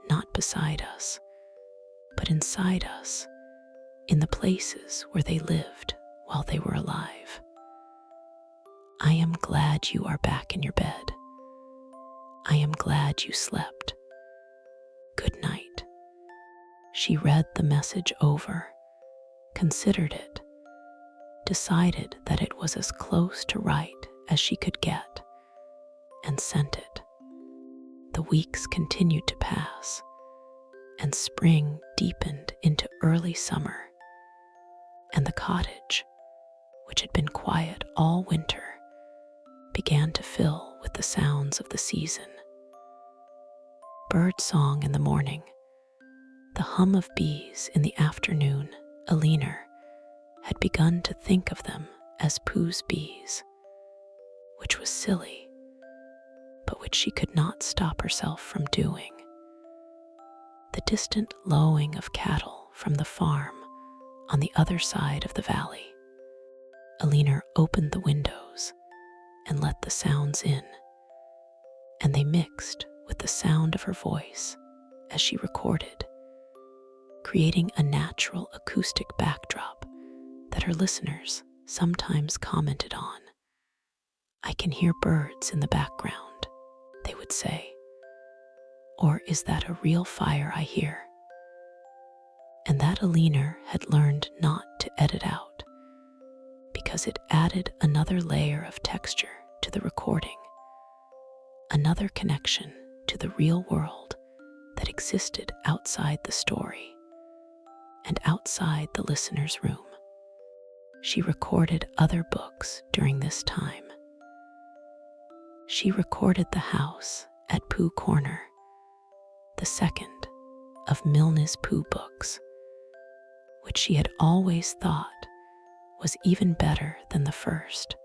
not beside us, but inside us, in the places where they lived while they were alive. I am glad you are back in your bed. I am glad you slept. Good night. She read the message over, considered it, decided that it was as close to right as she could get, and sent it. The weeks continued to pass, and spring deepened into early summer, and the cottage, which had been quiet all winter, began to fill with the sounds of the season. Bird song in the morning, the hum of bees in the afternoon. Alina had begun to think of them as Pooh's bees, which was silly, but which she could not stop herself from doing. The distant lowing of cattle from the farm on the other side of the valley. Alina opened the windows and let the sounds in, and they mixed with the sound of her voice as she recorded, creating a natural acoustic backdrop that her listeners sometimes commented on. "I can hear birds in the background," they would say. "Or is that a real fire I hear?" And that Alina had learned not to edit out, because it added another layer of texture to the recording, another connection to the real world that existed outside the story and outside the listener's room. She recorded other books during this time. She recorded The House at Pooh Corner, the second of Winnie-the Pooh books, which she had always thought was even better than the first,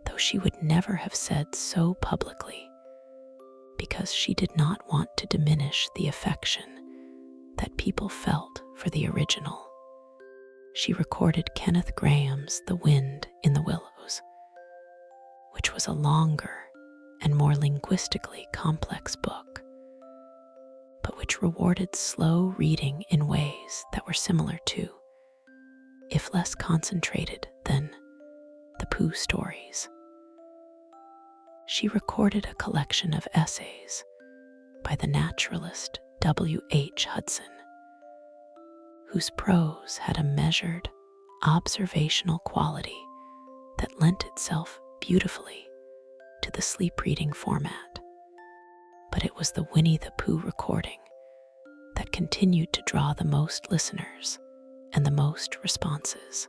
though she would never have said so publicly, because she did not want to diminish the affection that people felt for the original. She recorded Kenneth Graham's The Wind in the Willows, which was a longer and more linguistically complex book, but which rewarded slow reading in ways that were similar to, if less concentrated than, the Pooh stories. She recorded a collection of essays by the naturalist W.H. Hudson, whose prose had a measured, observational quality that lent itself beautifully to the sleep reading format. But it was the Winnie-the Pooh recording that continued to draw the most listeners and the most responses.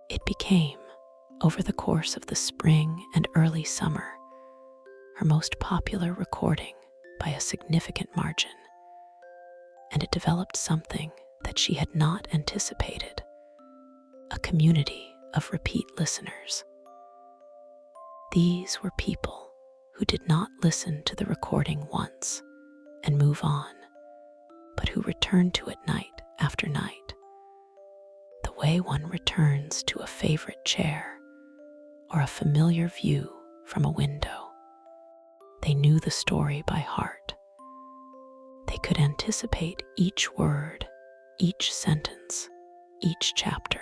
It became, over the course of the spring and early summer, her most popular recording by a significant margin, and it developed something that she had not anticipated: a community of repeat listeners. These were people who did not listen to the recording once and move on, but who returned to it night after night, the way one returns to a favorite chair or a familiar view from a window. They knew the story by heart. They could anticipate each word, each sentence, each chapter.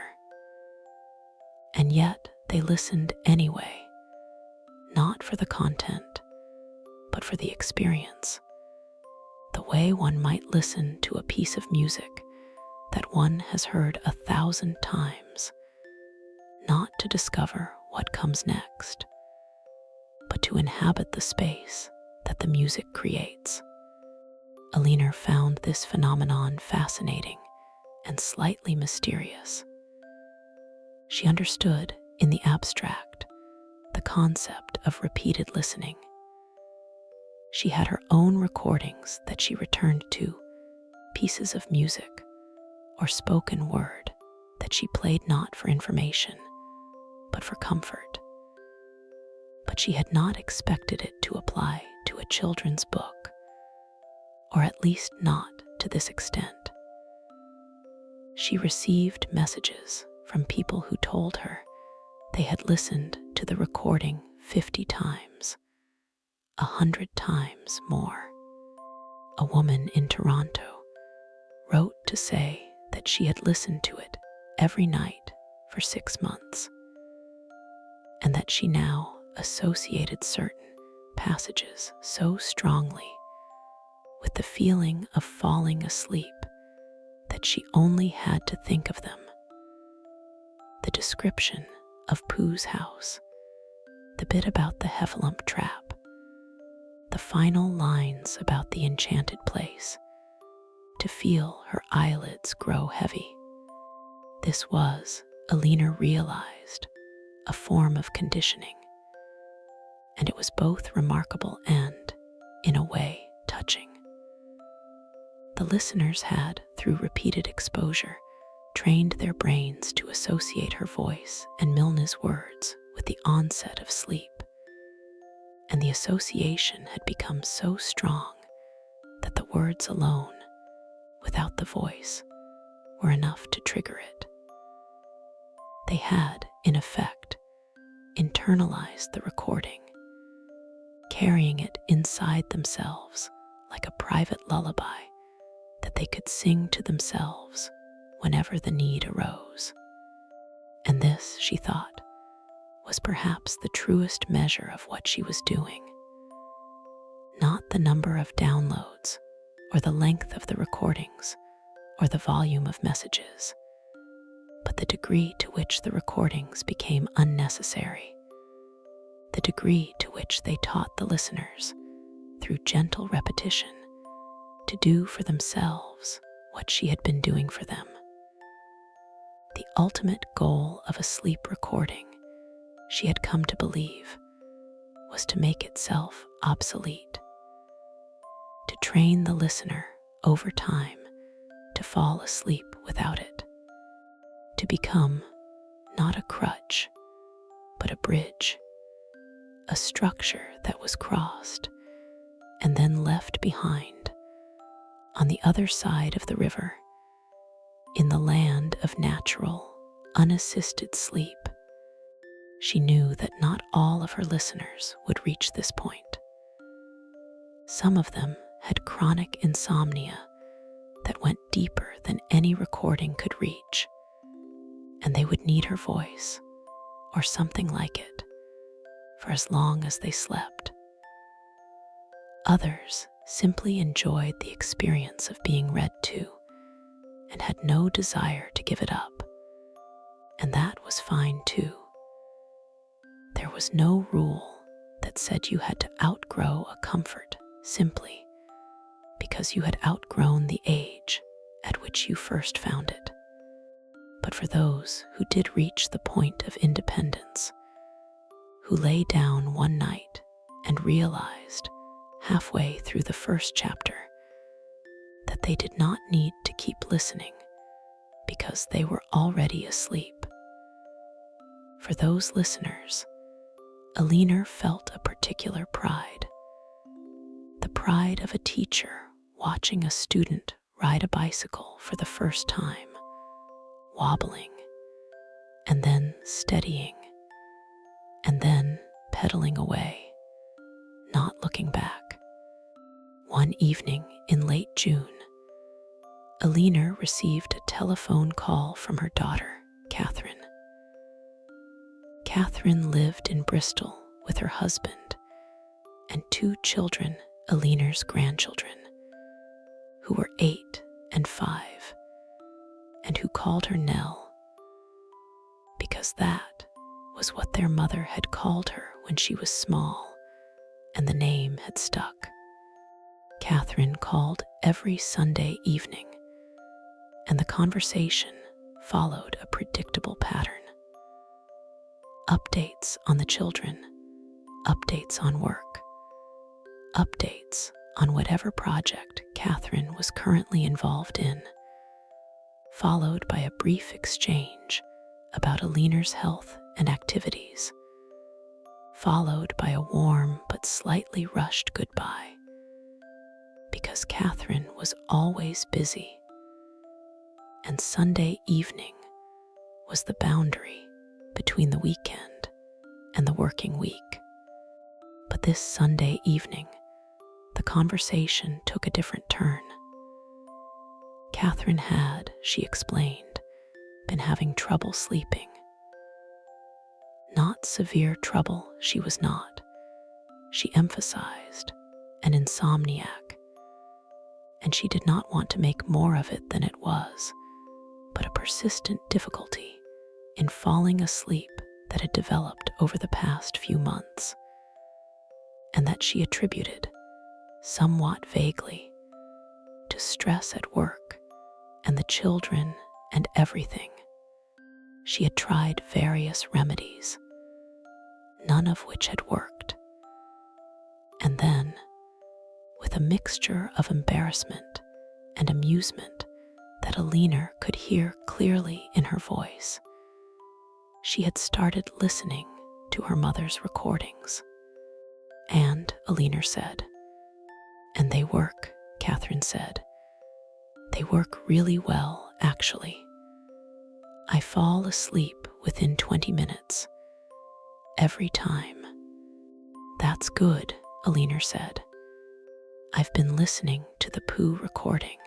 And yet they listened anyway, not for the content, but for the experience, the way one might listen to a piece of music that one has heard 1,000 times, not to discover what comes next, but to inhabit the space that the music creates. Alina found this phenomenon fascinating and slightly mysterious. She understood, in the abstract, the concept of repeated listening. She had her own recordings that she returned to, pieces of music or spoken word that she played not for information, but for comfort. But she had not expected it to apply to a children's book, or at least not to this extent. She received messages from people who told her they had listened to the recording 50 times, 100 times more. A woman in Toronto wrote to say that she had listened to it every night for 6 months, and that she now associated certain passages so strongly with the feeling of falling asleep that she only had to think of them. The description of Pooh's house, the bit about the heffalump trap, the final lines about the enchanted place, to feel her eyelids grow heavy. This was, Alina realized, a form of conditioning, and it was both remarkable and, in a way, touching. The listeners had, through repeated exposure, trained their brains to associate her voice and Milna's words with the onset of sleep, and the association had become so strong that the words alone, without the voice, were enough to trigger it. They had, in effect, internalized the recording, carrying it inside themselves like a private lullaby that they could sing to themselves whenever the need arose. And this, she thought, was perhaps the truest measure of what she was doing. Not the number of downloads, or the length of the recordings, or the volume of messages, but the degree to which the recordings became unnecessary, the degree to which they taught the listeners, through gentle repetition, to do for themselves what she had been doing for them. The ultimate goal of a sleep recording, she had come to believe, was to make itself obsolete, to train the listener over time to fall asleep without it, to become not a crutch, but a bridge, a structure that was crossed and then left behind on the other side of the river, in the land of natural, unassisted sleep. She knew that not all of her listeners would reach this point. Some of them had chronic insomnia that went deeper than any recording could reach, and they would need her voice, or something like it, for as long as they slept. Others simply enjoyed the experience of being read to and had no desire to give it up, and that was fine too. There was no rule that said you had to outgrow a comfort simply because you had outgrown the age at which you first found it. But for those who did reach the point of independence, who lay down one night and realized, halfway through the first chapter, that they did not need to keep listening because they were already asleep. For those listeners, Alina felt a particular pride, the pride of a teacher watching a student ride a bicycle for the first time, wobbling, and then steadying, and then pedaling away, not looking back. One evening in late June, Alina received a telephone call from her daughter, Catherine. Catherine lived in Bristol with her husband and 2 children, Alina's grandchildren, who were 8 and 5, and who called her Nell, because that was what their mother had called her when she was small, and the name had stuck. Catherine called every Sunday evening, and the conversation followed a predictable pattern. Updates on the children, updates on work, updates on whatever project Catherine was currently involved in, followed by a brief exchange about Alina's health and activities, followed by a warm but slightly rushed goodbye, because Catherine was always busy, and Sunday evening was the boundary between the weekend and the working week. But this Sunday evening, the conversation took a different turn. Catherine had, she explained, been having trouble sleeping. Not severe trouble, she was not, she emphasized, an insomniac, and she did not want to make more of it than it was, but a persistent difficulty in falling asleep that had developed over the past few months, and that she attributed, somewhat vaguely, to stress at work and the children and everything. She had tried various remedies, none of which had worked. And then, with a mixture of embarrassment and amusement that Alina could hear clearly in her voice, she had started listening to her mother's recordings. And, Alina said, "And they work," Catherine said. "They work really well, actually. I fall asleep within 20 minutes. Every time." "That's good," Alina said. "I've been listening to the Pooh recording,"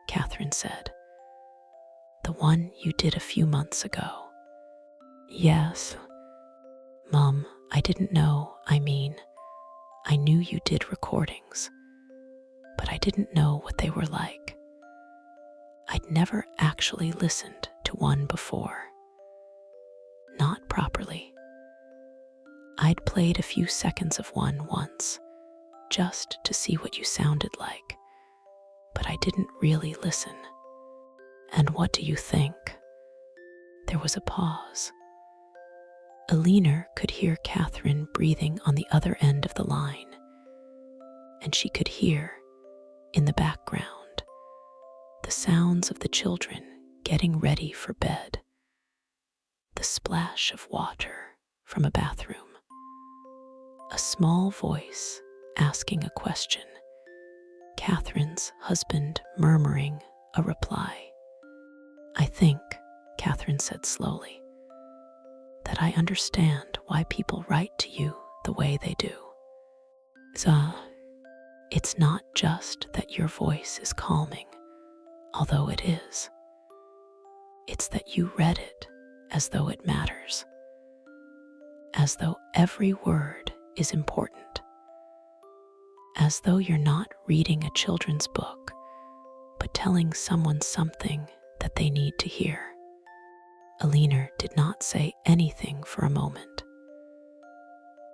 Catherine said. "The one you did a few months ago." "Yes. Mum, I didn't know, I knew you did recordings, but I didn't know what they were like. I'd never actually listened to one before. Not properly. I'd played a few seconds of one once, just to see what you sounded like, but I didn't really listen. And what do you think?" There was a pause. Alina could hear Catherine breathing on the other end of the line, and she could hear, in the background, the sounds of the children getting ready for bed, the splash of water from a bathroom, a small voice asking a question, Catherine's husband murmuring a reply. "I think," Catherine said slowly, "that I understand why people write to you the way they do. It's not just that your voice is calming, although it is. It's that you read it as though it matters, as though every word is important, as though you're not reading a children's book, but telling someone something that they need to hear." Alina did not say anything for a moment.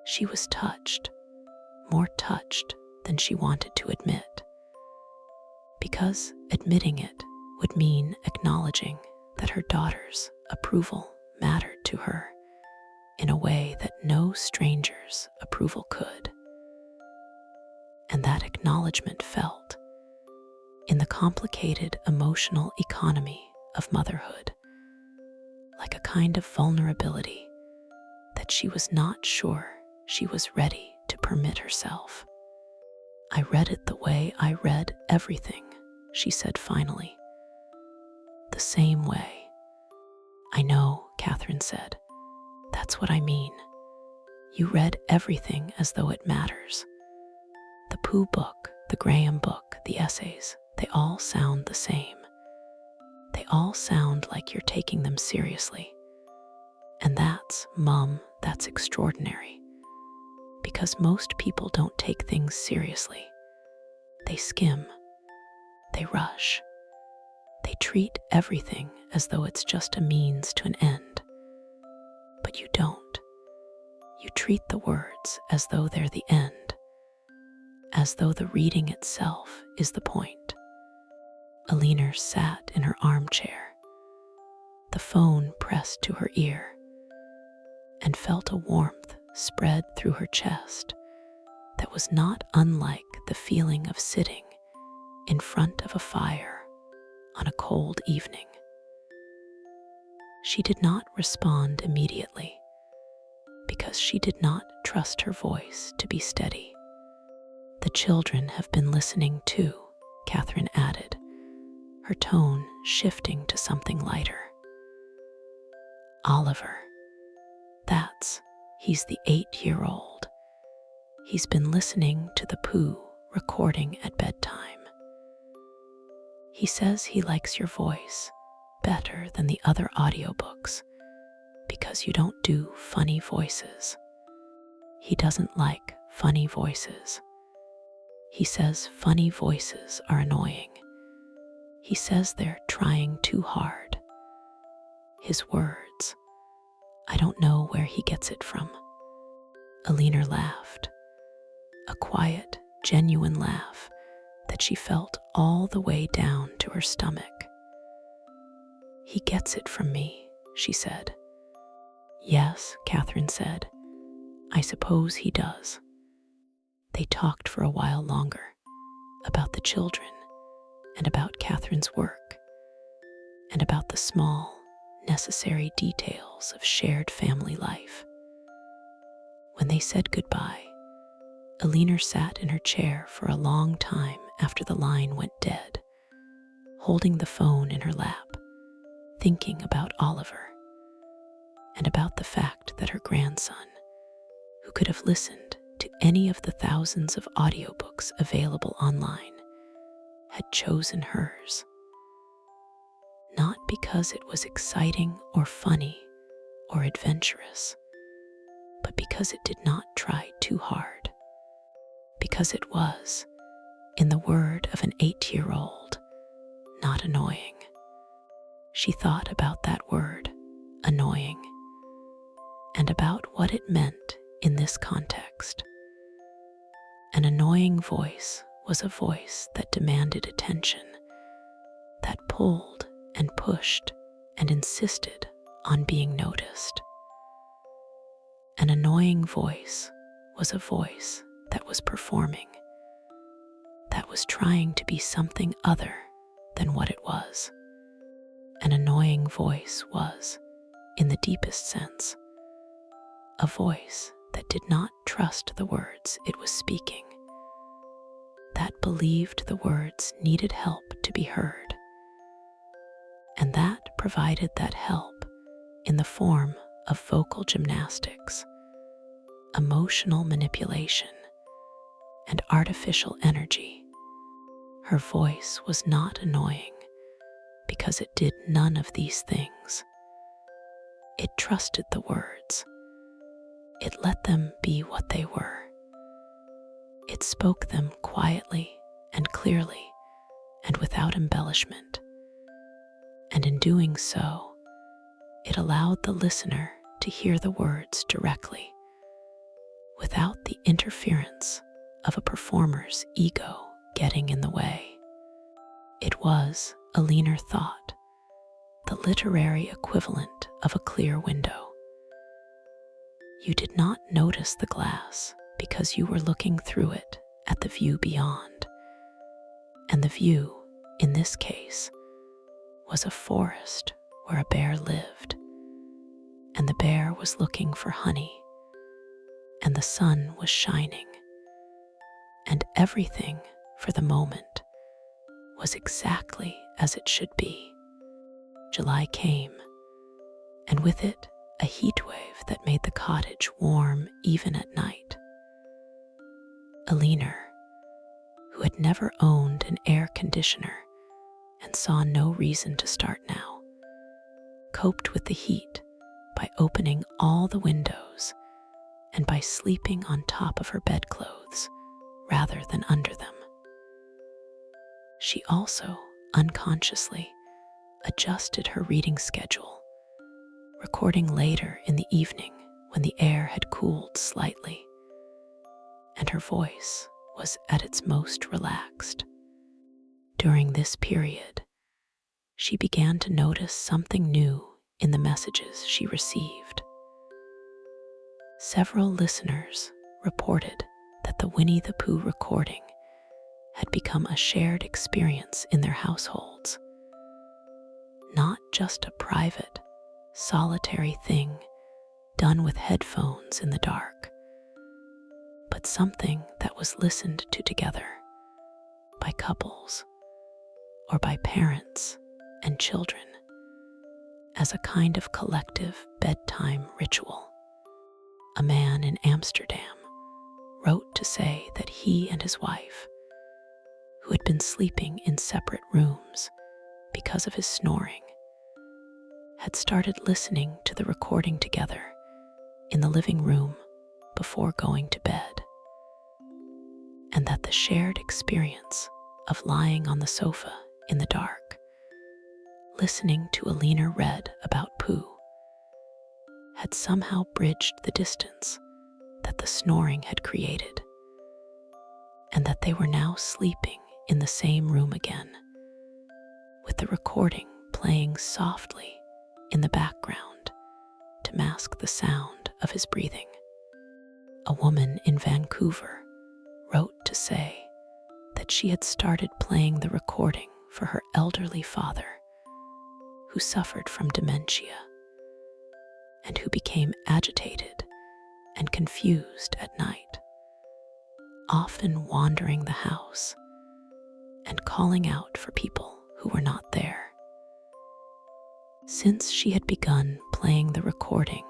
She was touched, more touched than she wanted to admit, because admitting it would mean acknowledging that her daughter's approval mattered to her in a way that no stranger's approval could. And that acknowledgement felt, in the complicated emotional economy of motherhood, like a kind of vulnerability that she was not sure she was ready to permit herself. "I read it the way I read everything," she said finally. "The same way." "I know," Catherine said. "That's what I mean. You read everything as though it matters. The Pooh book, the Graham book, the essays, they all sound the same. They all sound like you're taking them seriously. And that's extraordinary. Because most people don't take things seriously. They skim. They rush. They treat everything as though it's just a means to an end. But you don't. You treat the words as though they're the end, as though the reading itself is the point." Alina sat in her armchair, the phone pressed to her ear, and felt a warmth spread through her chest that was not unlike the feeling of sitting in front of a fire on a cold evening. She did not respond immediately because she did not trust her voice to be steady. "The children have been listening too," Catherine added, her tone shifting to something lighter. "Oliver, he's the 8-year-old. He's been listening to the Pooh recording at bedtime. He says he likes your voice better than the other audiobooks because you don't do funny voices. He doesn't like funny voices." He says funny voices are annoying. He says they're trying too hard. His words, I don't know where he gets it from. Alina laughed, a quiet, genuine laugh that she felt all the way down to her stomach. He gets it from me, she said. Yes, Catherine said. I suppose he does. They talked for a while longer about the children and about Catherine's work and about the small, necessary details of shared family life. When they said goodbye, Alina sat in her chair for a long time after the line went dead, holding the phone in her lap, thinking about Oliver and about the fact that her grandson, who could have listened to any of the thousands of audiobooks available online, had chosen hers. Not because it was exciting or funny or adventurous, but because it did not try too hard. Because it was, in the word of an 8-year-old, not annoying. She thought about that word, annoying, and about what it meant in this context. An annoying voice was a voice that demanded attention, that pulled and pushed and insisted on being noticed. An annoying voice was a voice that was performing, that was trying to be something other than what it was. An annoying voice was, in the deepest sense, a voice that did not trust the words it was speaking, that believed the words needed help to be heard, and that provided that help in the form of vocal gymnastics, emotional manipulation, and artificial energy. Her voice was not annoying because it did none of these things. It trusted the words. It let them be what they were. It spoke them quietly and clearly and without embellishment. And in doing so, it allowed the listener to hear the words directly, without the interference of a performer's ego getting in the way. It was, Alina thought, the literary equivalent of a clear window. You did not notice the glass because you were looking through it at the view beyond. And the view, in this case, was a forest where a bear lived. And the bear was looking for honey. And the sun was shining. And everything, for the moment, was exactly as it should be. July came, and with it, a heat wave that made the cottage warm even at night. Alina, who had never owned an air conditioner and saw no reason to start now, coped with the heat by opening all the windows and by sleeping on top of her bedclothes rather than under them. She also, unconsciously, adjusted her reading schedule, recording later in the evening when the air had cooled slightly, and her voice was at its most relaxed. During this period, she began to notice something new in the messages she received. Several listeners reported that the Winnie-the Pooh recording had become a shared experience in their households, not just a private, solitary thing done with headphones in the dark, but something that was listened to together by couples or by parents and children as a kind of collective bedtime ritual. A man in Amsterdam wrote to say that he and his wife, who had been sleeping in separate rooms because of his snoring, had started listening to the recording together in the living room before going to bed, and that that the shared experience of lying on the sofa in the dark, listening to Alina read about Pooh, had somehow bridged the distance that the snoring had created, and that they were now sleeping in the same room again, with the recording playing softly in the background to mask the sound of his breathing. A woman in Vancouver wrote to say that she had started playing the recording for her elderly father, who suffered from dementia and who became agitated and confused at night, often wandering the house and calling out for people who were not there. Since she had begun playing the recording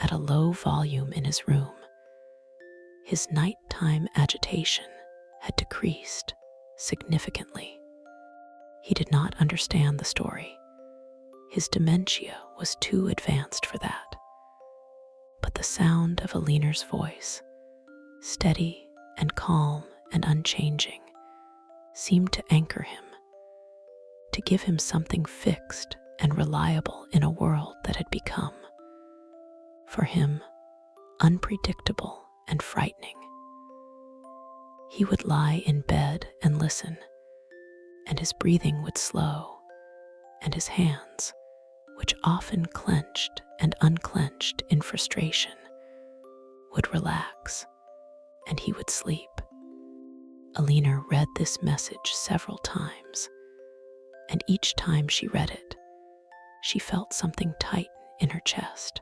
at a low volume in his room, his nighttime agitation had decreased significantly. He did not understand the story. His dementia was too advanced for that. But the sound of Alina's voice, steady and calm and unchanging, seemed to anchor him, to give him something fixed and reliable in a world that had become, for him, unpredictable and frightening. He would lie in bed and listen, and his breathing would slow, and his hands, which often clenched and unclenched in frustration, would relax, and he would sleep. Alina read this message several times, and each time she read it, she felt something tighten in her chest.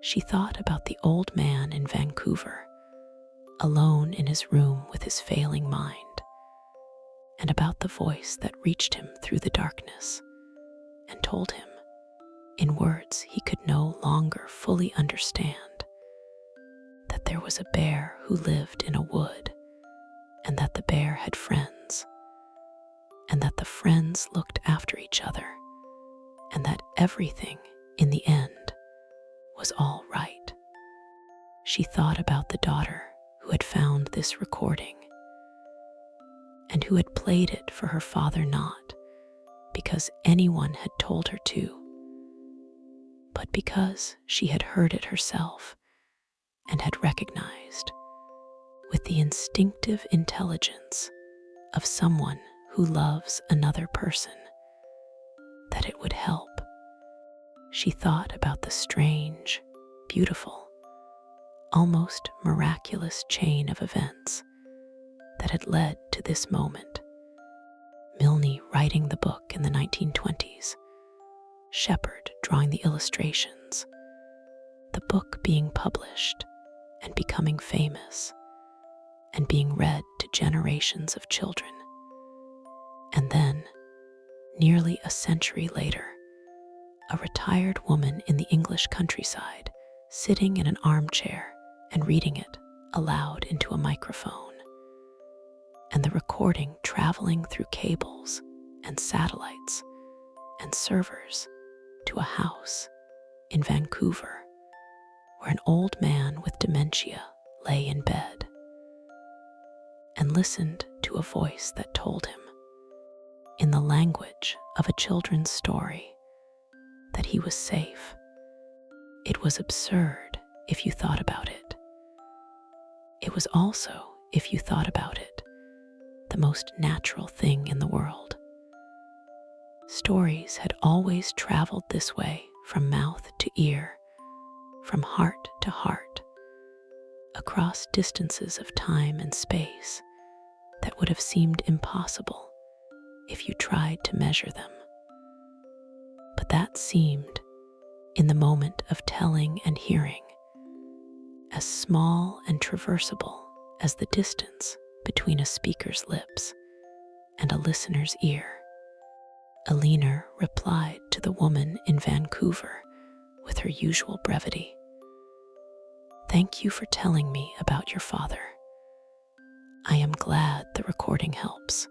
She thought about the old man in Vancouver, alone in his room with his failing mind, and about the voice that reached him through the darkness and told him, in words he could no longer fully understand, that there was a bear who lived in a wood, and that the bear had friends, and that the friends looked after each other, and that everything, in the end, was all right. She thought about the daughter who had found this recording, and who had played it for her father not because anyone had told her to, but because she had heard it herself and had recognized, with the instinctive intelligence of someone who loves another person, that it would help. She thought about the strange, beautiful, almost miraculous chain of events that had led to this moment. Milne writing the book in the 1920s, Shepard drawing the illustrations, the book being published and becoming famous, and being read to generations of children. And then, nearly a century later, a retired woman in the English countryside sitting in an armchair and reading it aloud into a microphone, and the recording traveling through cables and satellites and servers to a house in Vancouver where an old man with dementia lay in bed and listened to a voice that told him, in the language of a children's story, that he was safe. It was absurd if you thought about it. It was also, if you thought about it, the most natural thing in the world. Stories had always traveled this way from mouth to ear, from heart to heart, across distances of time and space that would have seemed impossible if you tried to measure them. But that seemed, in the moment of telling and hearing, as small and traversable as the distance between a speaker's lips and a listener's ear. Alina replied to the woman in Vancouver with her usual brevity. "Thank you for telling me about your father. I am glad the recording helps.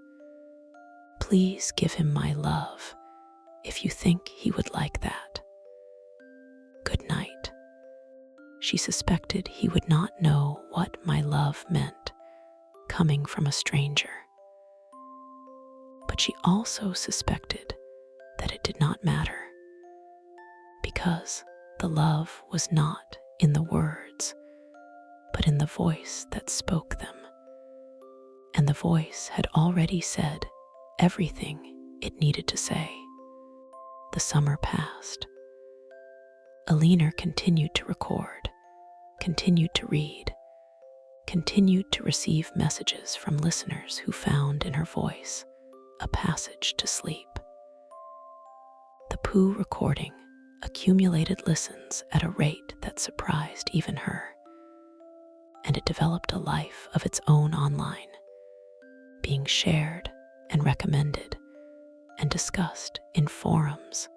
Please give him my love if you think he would like that. Good night." She suspected he would not know what my love meant, coming from a stranger. But she also suspected that it did not matter, because the love was not in the words, but in the voice that spoke them. And the voice had already said everything it needed to say. The summer passed. Alina continued to record, continued to read, continued to receive messages from listeners who found in her voice a passage to sleep. The Pooh recording accumulated listens at a rate that surprised even her, and it developed a life of its own online, being shared and recommended and discussed in forums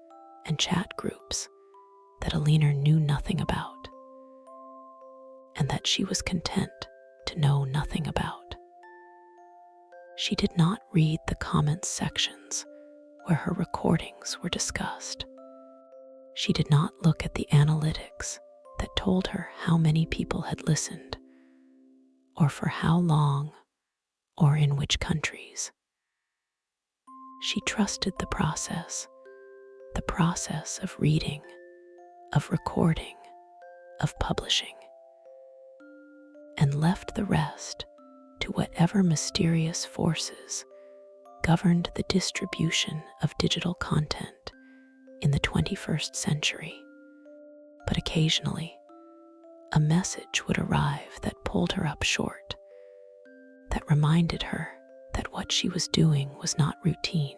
and chat groups that Alina knew nothing about, and that she was content to know nothing about. She did not read the comments sections where her recordings were discussed. She did not look at the analytics that told her how many people had listened, or for how long, or in which countries. She trusted the process of reading, of recording, of publishing, and left the rest to whatever mysterious forces governed the distribution of digital content in the 21st century. But occasionally, a message would arrive that pulled her up short, that reminded her that what she was doing was not routine,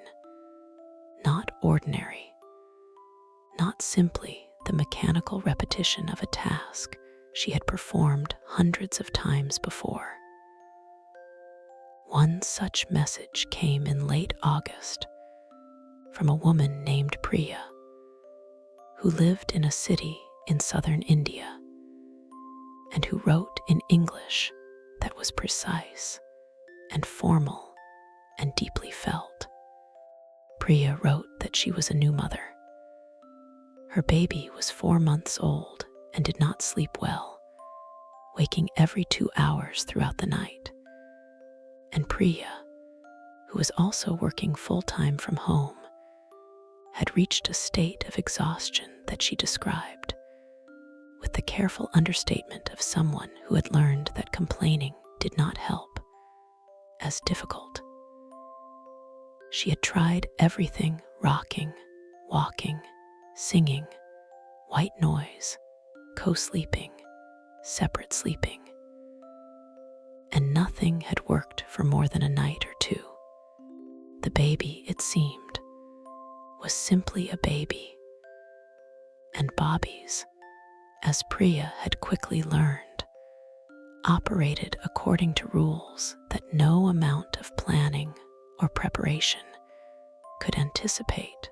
not ordinary, not simply the mechanical repetition of a task she had performed hundreds of times before. One such message came in late August from a woman named Priya, who lived in a city in southern India and who wrote in English that was precise and formal and deeply felt. Priya wrote that she was a new mother. Her baby was 4 months old and did not sleep well, waking every 2 hours throughout the night. And Priya, who was also working full-time from home, had reached a state of exhaustion that she described with the careful understatement of someone who had learned that complaining did not help, as difficult. She had tried everything: rocking, walking, singing, white noise, co-sleeping, separate sleeping. And nothing had worked for more than a night or two. The baby, it seemed, was simply a baby. And Bobbies, as Priya had quickly learned, operated according to rules that no amount of planning or preparation could anticipate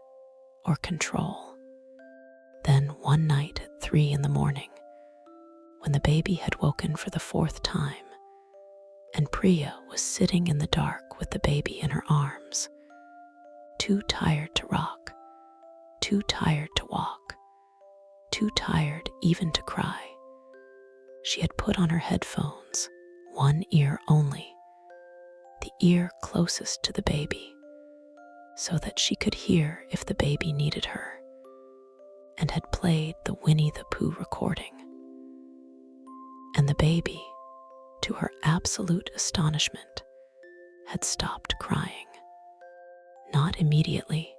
or control. Then one night at 3 in the morning, when the baby had woken for the 4th time, and Priya was sitting in the dark with the baby in her arms, too tired to rock, too tired to walk, too tired even to cry. She had put on her headphones, one ear only, the ear closest to the baby, so that she could hear if the baby needed her, and had played the Winnie-the-Pooh recording. And the baby, to her absolute astonishment, had stopped crying. Not immediately,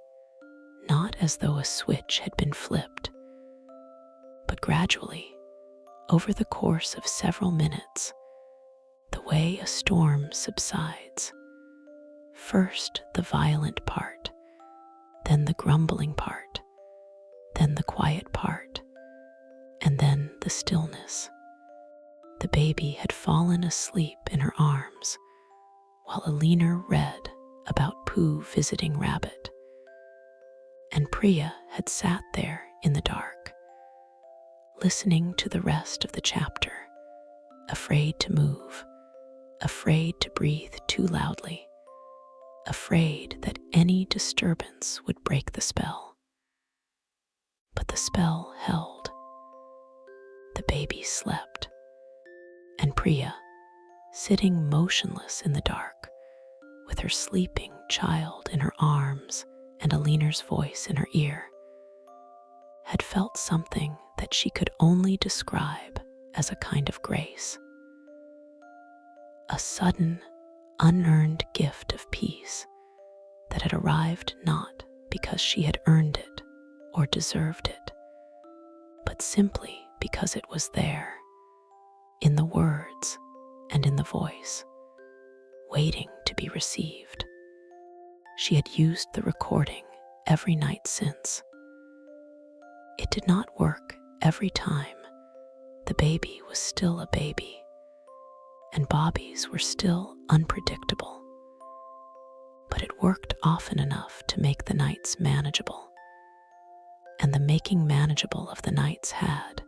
not as though a switch had been flipped, but gradually, over the course of several minutes, the way a storm subsides. First the violent part, then the grumbling part, then the quiet part, and then the stillness. The baby had fallen asleep in her arms while Alina read about Pooh visiting Rabbit, and Priya had sat there in the dark, listening to the rest of the chapter, afraid to move, afraid to breathe too loudly, afraid that any disturbance would break the spell. But the spell held. The baby slept, and Priya, sitting motionless in the dark, with her sleeping child in her arms and Aliner's voice in her ear, had felt something that she could only describe as a kind of grace. A sudden, unearned gift of peace that had arrived not because she had earned it or deserved it, but simply because it was there, in the words and in the voice, waiting to be received. She had used the recording every night since. It did not work every time. The baby was still a baby, and Bobby's were still unpredictable. But it worked often enough to make the nights manageable. And the making manageable of the nights had,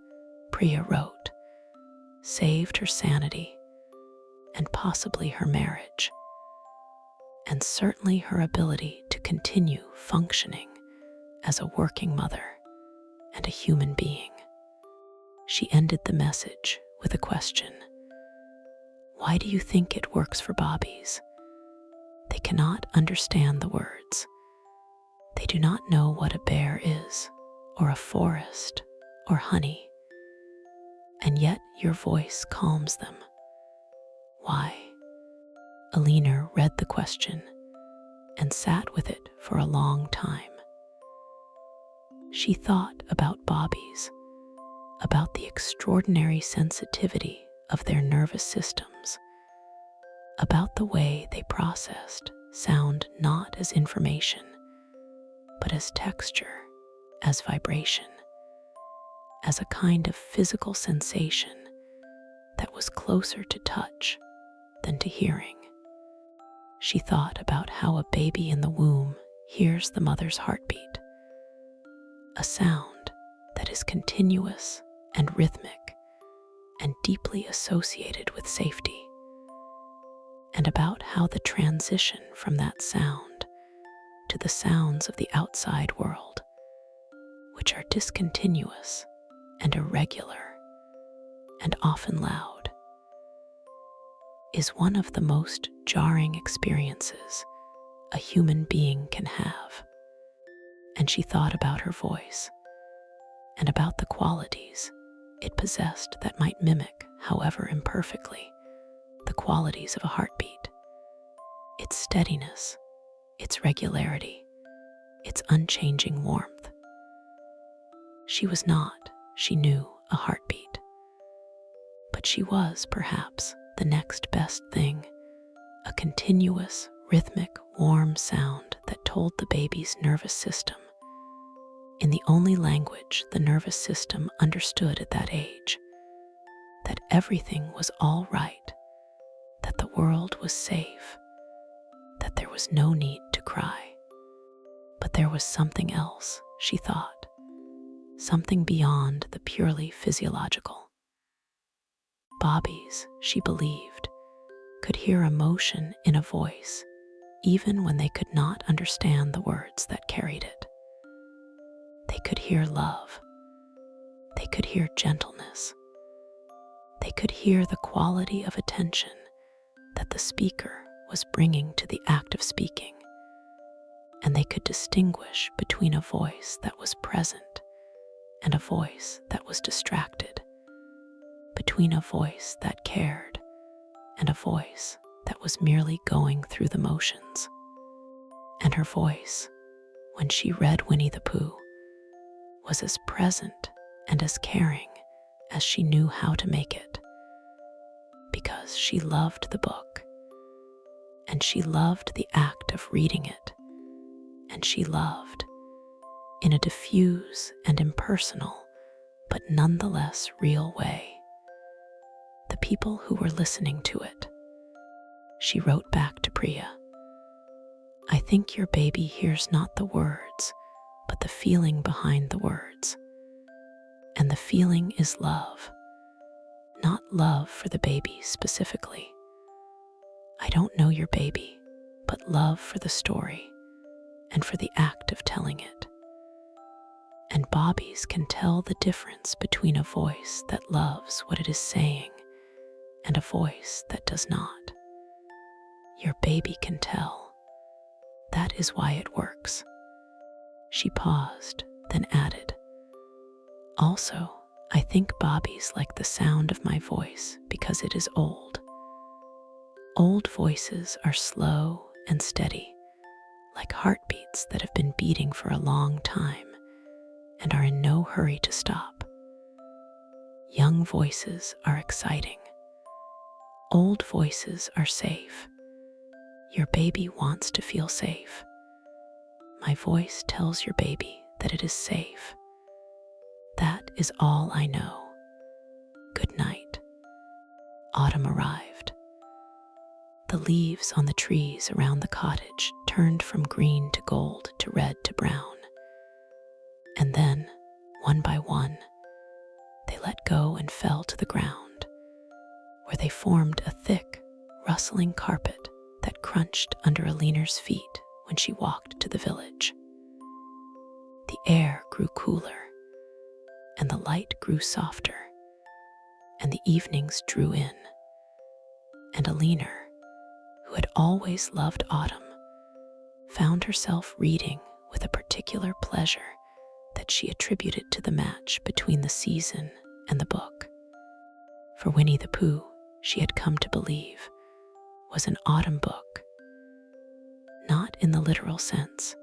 Priya wrote, saved her sanity and possibly her marriage, and certainly her ability to continue functioning as a working mother and a human being. She ended the message with a question. Why do you think it works for Bobbies? They cannot understand the words. They do not know what a bear is, or a forest, or honey. And yet your voice calms them. Why? Alina read the question and sat with it for a long time. She thought about Bobbies, about the extraordinary sensitivity of their nervous systems, about the way they processed sound not as information, but as texture, as vibration, as a kind of physical sensation that was closer to touch than to hearing. She thought about how a baby in the womb hears the mother's heartbeat, a sound that is continuous and rhythmic and deeply associated with safety, and about how the transition from that sound to the sounds of the outside world, which are discontinuous and irregular and often loud, is one of the most jarring experiences a human being can have. And she thought about her voice and about the qualities it possessed that might mimic, however imperfectly, the qualities of a heartbeat, its steadiness, its regularity, its unchanging warmth. She was not, she knew, a heartbeat, but she was perhaps the next best thing, a continuous, rhythmic, warm sound that told the baby's nervous system, in the only language the nervous system understood at that age, that everything was all right, that the world was safe, that there was no need to cry. But there was something else, she thought, something beyond the purely physiological. Bobbies, she believed, could hear emotion in a voice even when they could not understand the words that carried it. They could hear love. They could hear gentleness. They could hear the quality of attention that the speaker was bringing to the act of speaking. And they could distinguish between a voice that was present and a voice that was distracted, between a voice that cared and a voice that was merely going through the motions. And her voice, when she read Winnie-the Pooh, was as present and as caring as she knew how to make it, because she loved the book, and she loved the act of reading it, and she loved, in a diffuse and impersonal, but nonetheless real way, the people who were listening to it. She wrote back to Priya, I think your baby hears not the words, but the feeling behind the words. And the feeling is love, not love for the baby specifically. I don't know your baby, but love for the story and for the act of telling it. And Bobbies can tell the difference between a voice that loves what it is saying and a voice that does not. Your baby can tell. That is why it works. She paused, then added, also, I think Bobby's like the sound of my voice because it is old. Old voices are slow and steady, like heartbeats that have been beating for a long time and are in no hurry to stop. Young voices are exciting. Old voices are safe. Your baby wants to feel safe. My voice tells your baby that it is safe. That is all I know. Good night. Autumn arrived. The leaves on the trees around the cottage turned from green to gold to red to brown. And then, one by one, they let go and fell to the ground, where they formed a thick, rustling carpet that crunched under Aline's feet when she walked to the village. The air grew cooler, and the light grew softer, and the evenings drew in, and Aline, who had always loved autumn, found herself reading with a particular pleasure that she attributed to the match between the season and the book. For Winnie-the Pooh, she had come to believe, was an autumn book. Not in the literal sense.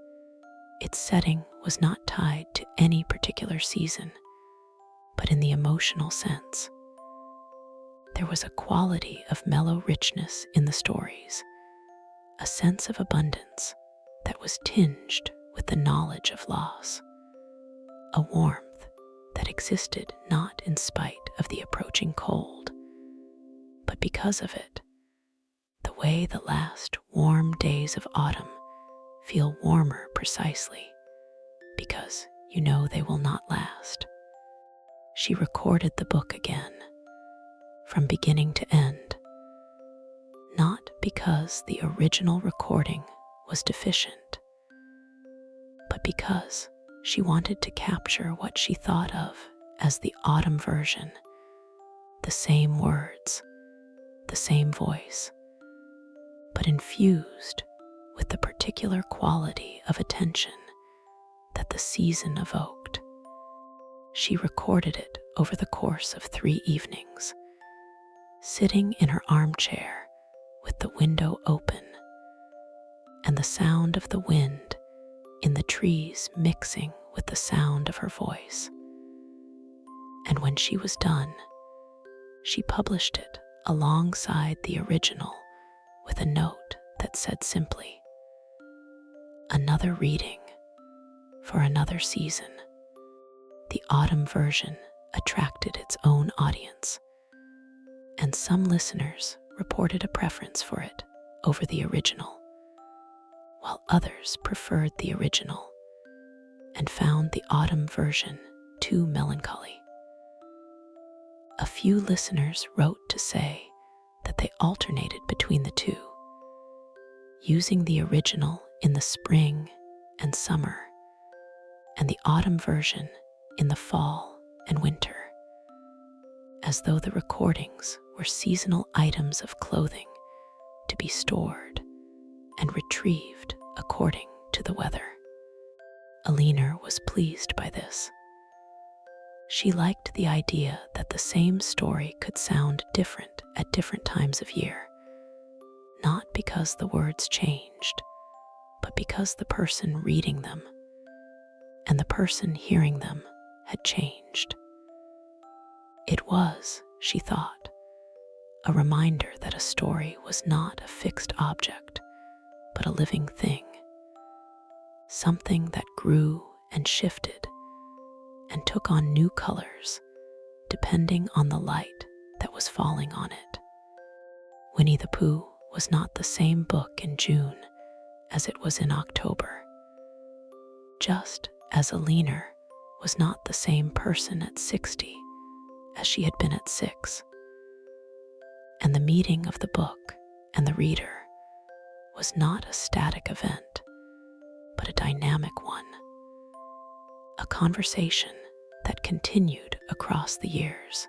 Its setting was not tied to any particular season, but in the emotional sense. There was a quality of mellow richness in the stories, a sense of abundance that was tinged with the knowledge of loss, a warmth that existed not in spite of the approaching cold, but because of it, the way the last warm days of autumn feel warmer precisely because you know they will not last. She recorded the book again, from beginning to end, not because the original recording was deficient, but because she wanted to capture what she thought of as the autumn version, the same words, the same voice, but infused with the particular quality of attention that the season evoked. She recorded it over the course of 3 evenings, sitting in her armchair with the window open and the sound of the wind in the trees mixing with the sound of her voice. And when she was done, she published it alongside the original with a note that said simply, "Another reading for another season." The autumn version attracted its own audience, and some listeners reported a preference for it over the original, while others preferred the original and found the autumn version too melancholy. A few listeners wrote to say that they alternated between the two, using the original in the spring and summer, and the autumn version in the fall and winter, as though the recordings were seasonal items of clothing to be stored and retrieved according to the weather. Aline was pleased by this. She liked the idea that the same story could sound different at different times of year, not because the words changed, but because the person reading them and the person hearing them had changed. It was, she thought, a reminder that a story was not a fixed object, but a living thing, something that grew and shifted and took on new colors depending on the light that was falling on it. Winnie-the Pooh was not the same book in June as it was in October, just as Aline was not the same person at 60 as she had been at 6. And the meeting of the book and the reader was not a static event, but a dynamic one, a conversation that continued across the years.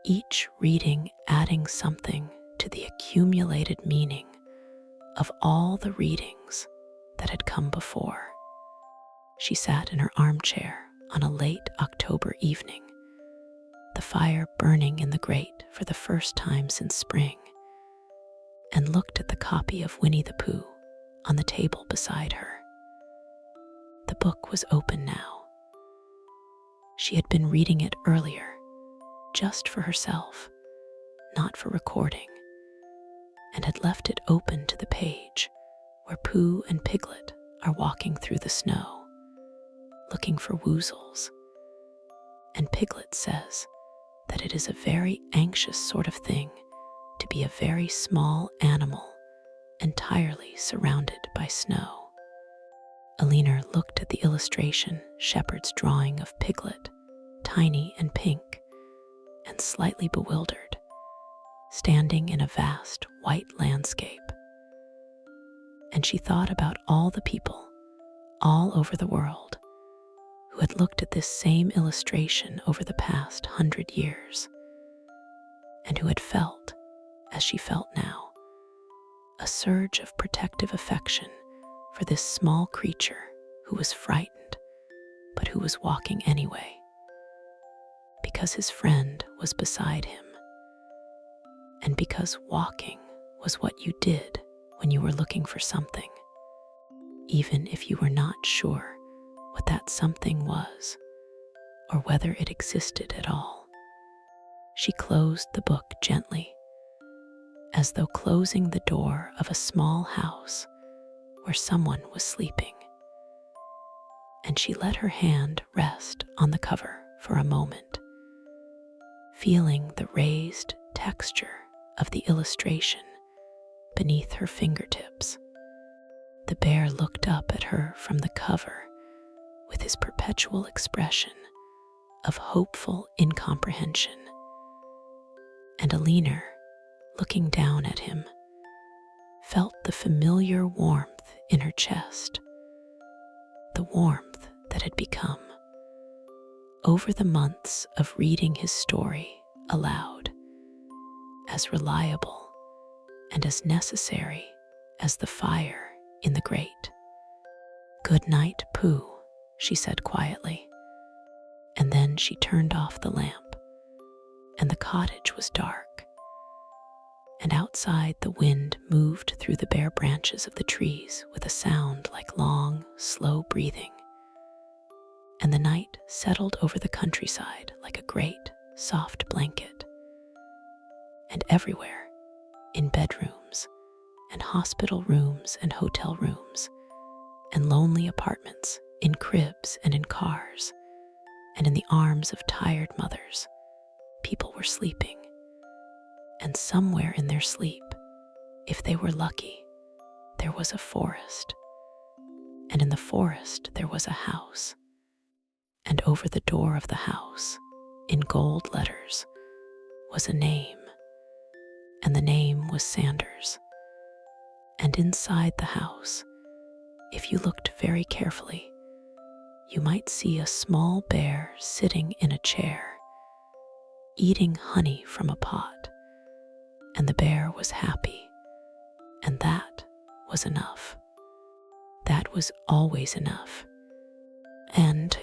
each reading adding something to the accumulated meaning of all the readings that had come before. She sat in her armchair on a late October evening, the fire burning in the grate for the first time since spring, and looked at the copy of Winnie-the Pooh on the table beside her. The book was open now. She had been reading it earlier, just for herself, not for recording, and had left it open to the page where Pooh and Piglet are walking through the snow, looking for woozles. And Piglet says that it is a very anxious sort of thing to be a very small animal entirely surrounded by snow. Alina looked at the illustration Shepherd's drawing of Piglet, tiny and pink, and slightly bewildered, standing in a vast white landscape. And she thought about all the people, all over the world, who had looked at this same illustration over the past 100 years, and who had felt, as she felt now, a surge of protective affection for this small creature who was frightened, but who was walking anyway, because his friend was beside him, and because walking was what you did when you were looking for something, even if you were not sure what that something was, or whether it existed at all. She closed the book gently, as though closing the door of a small house where someone was sleeping, and she let her hand rest on the cover for a moment, feeling the raised texture of the illustration beneath her fingertips. The bear looked up at her from the cover with his perpetual expression of hopeful incomprehension, and Alina, looking down at him, felt the familiar warmth in her chest, the warmth that had become, over the months of reading his story aloud, as reliable and as necessary as the fire in the grate. "Good night, Pooh," she said quietly, and then she turned off the lamp, and the cottage was dark, and outside the wind moved through the bare branches of the trees with a sound like long, slow breathing, and the night settled over the countryside like a great, soft blanket. And everywhere, in bedrooms and hospital rooms and hotel rooms and lonely apartments, in cribs and in cars, and in the arms of tired mothers, people were sleeping. And somewhere in their sleep, if they were lucky, there was a forest. And in the forest there was a house. And over the door of the house, in gold letters, was a name. And the name was Sanders. And inside the house, if you looked very carefully, you might see a small bear sitting in a chair, eating honey from a pot. And the bear was happy, and that was enough. That was always enough. And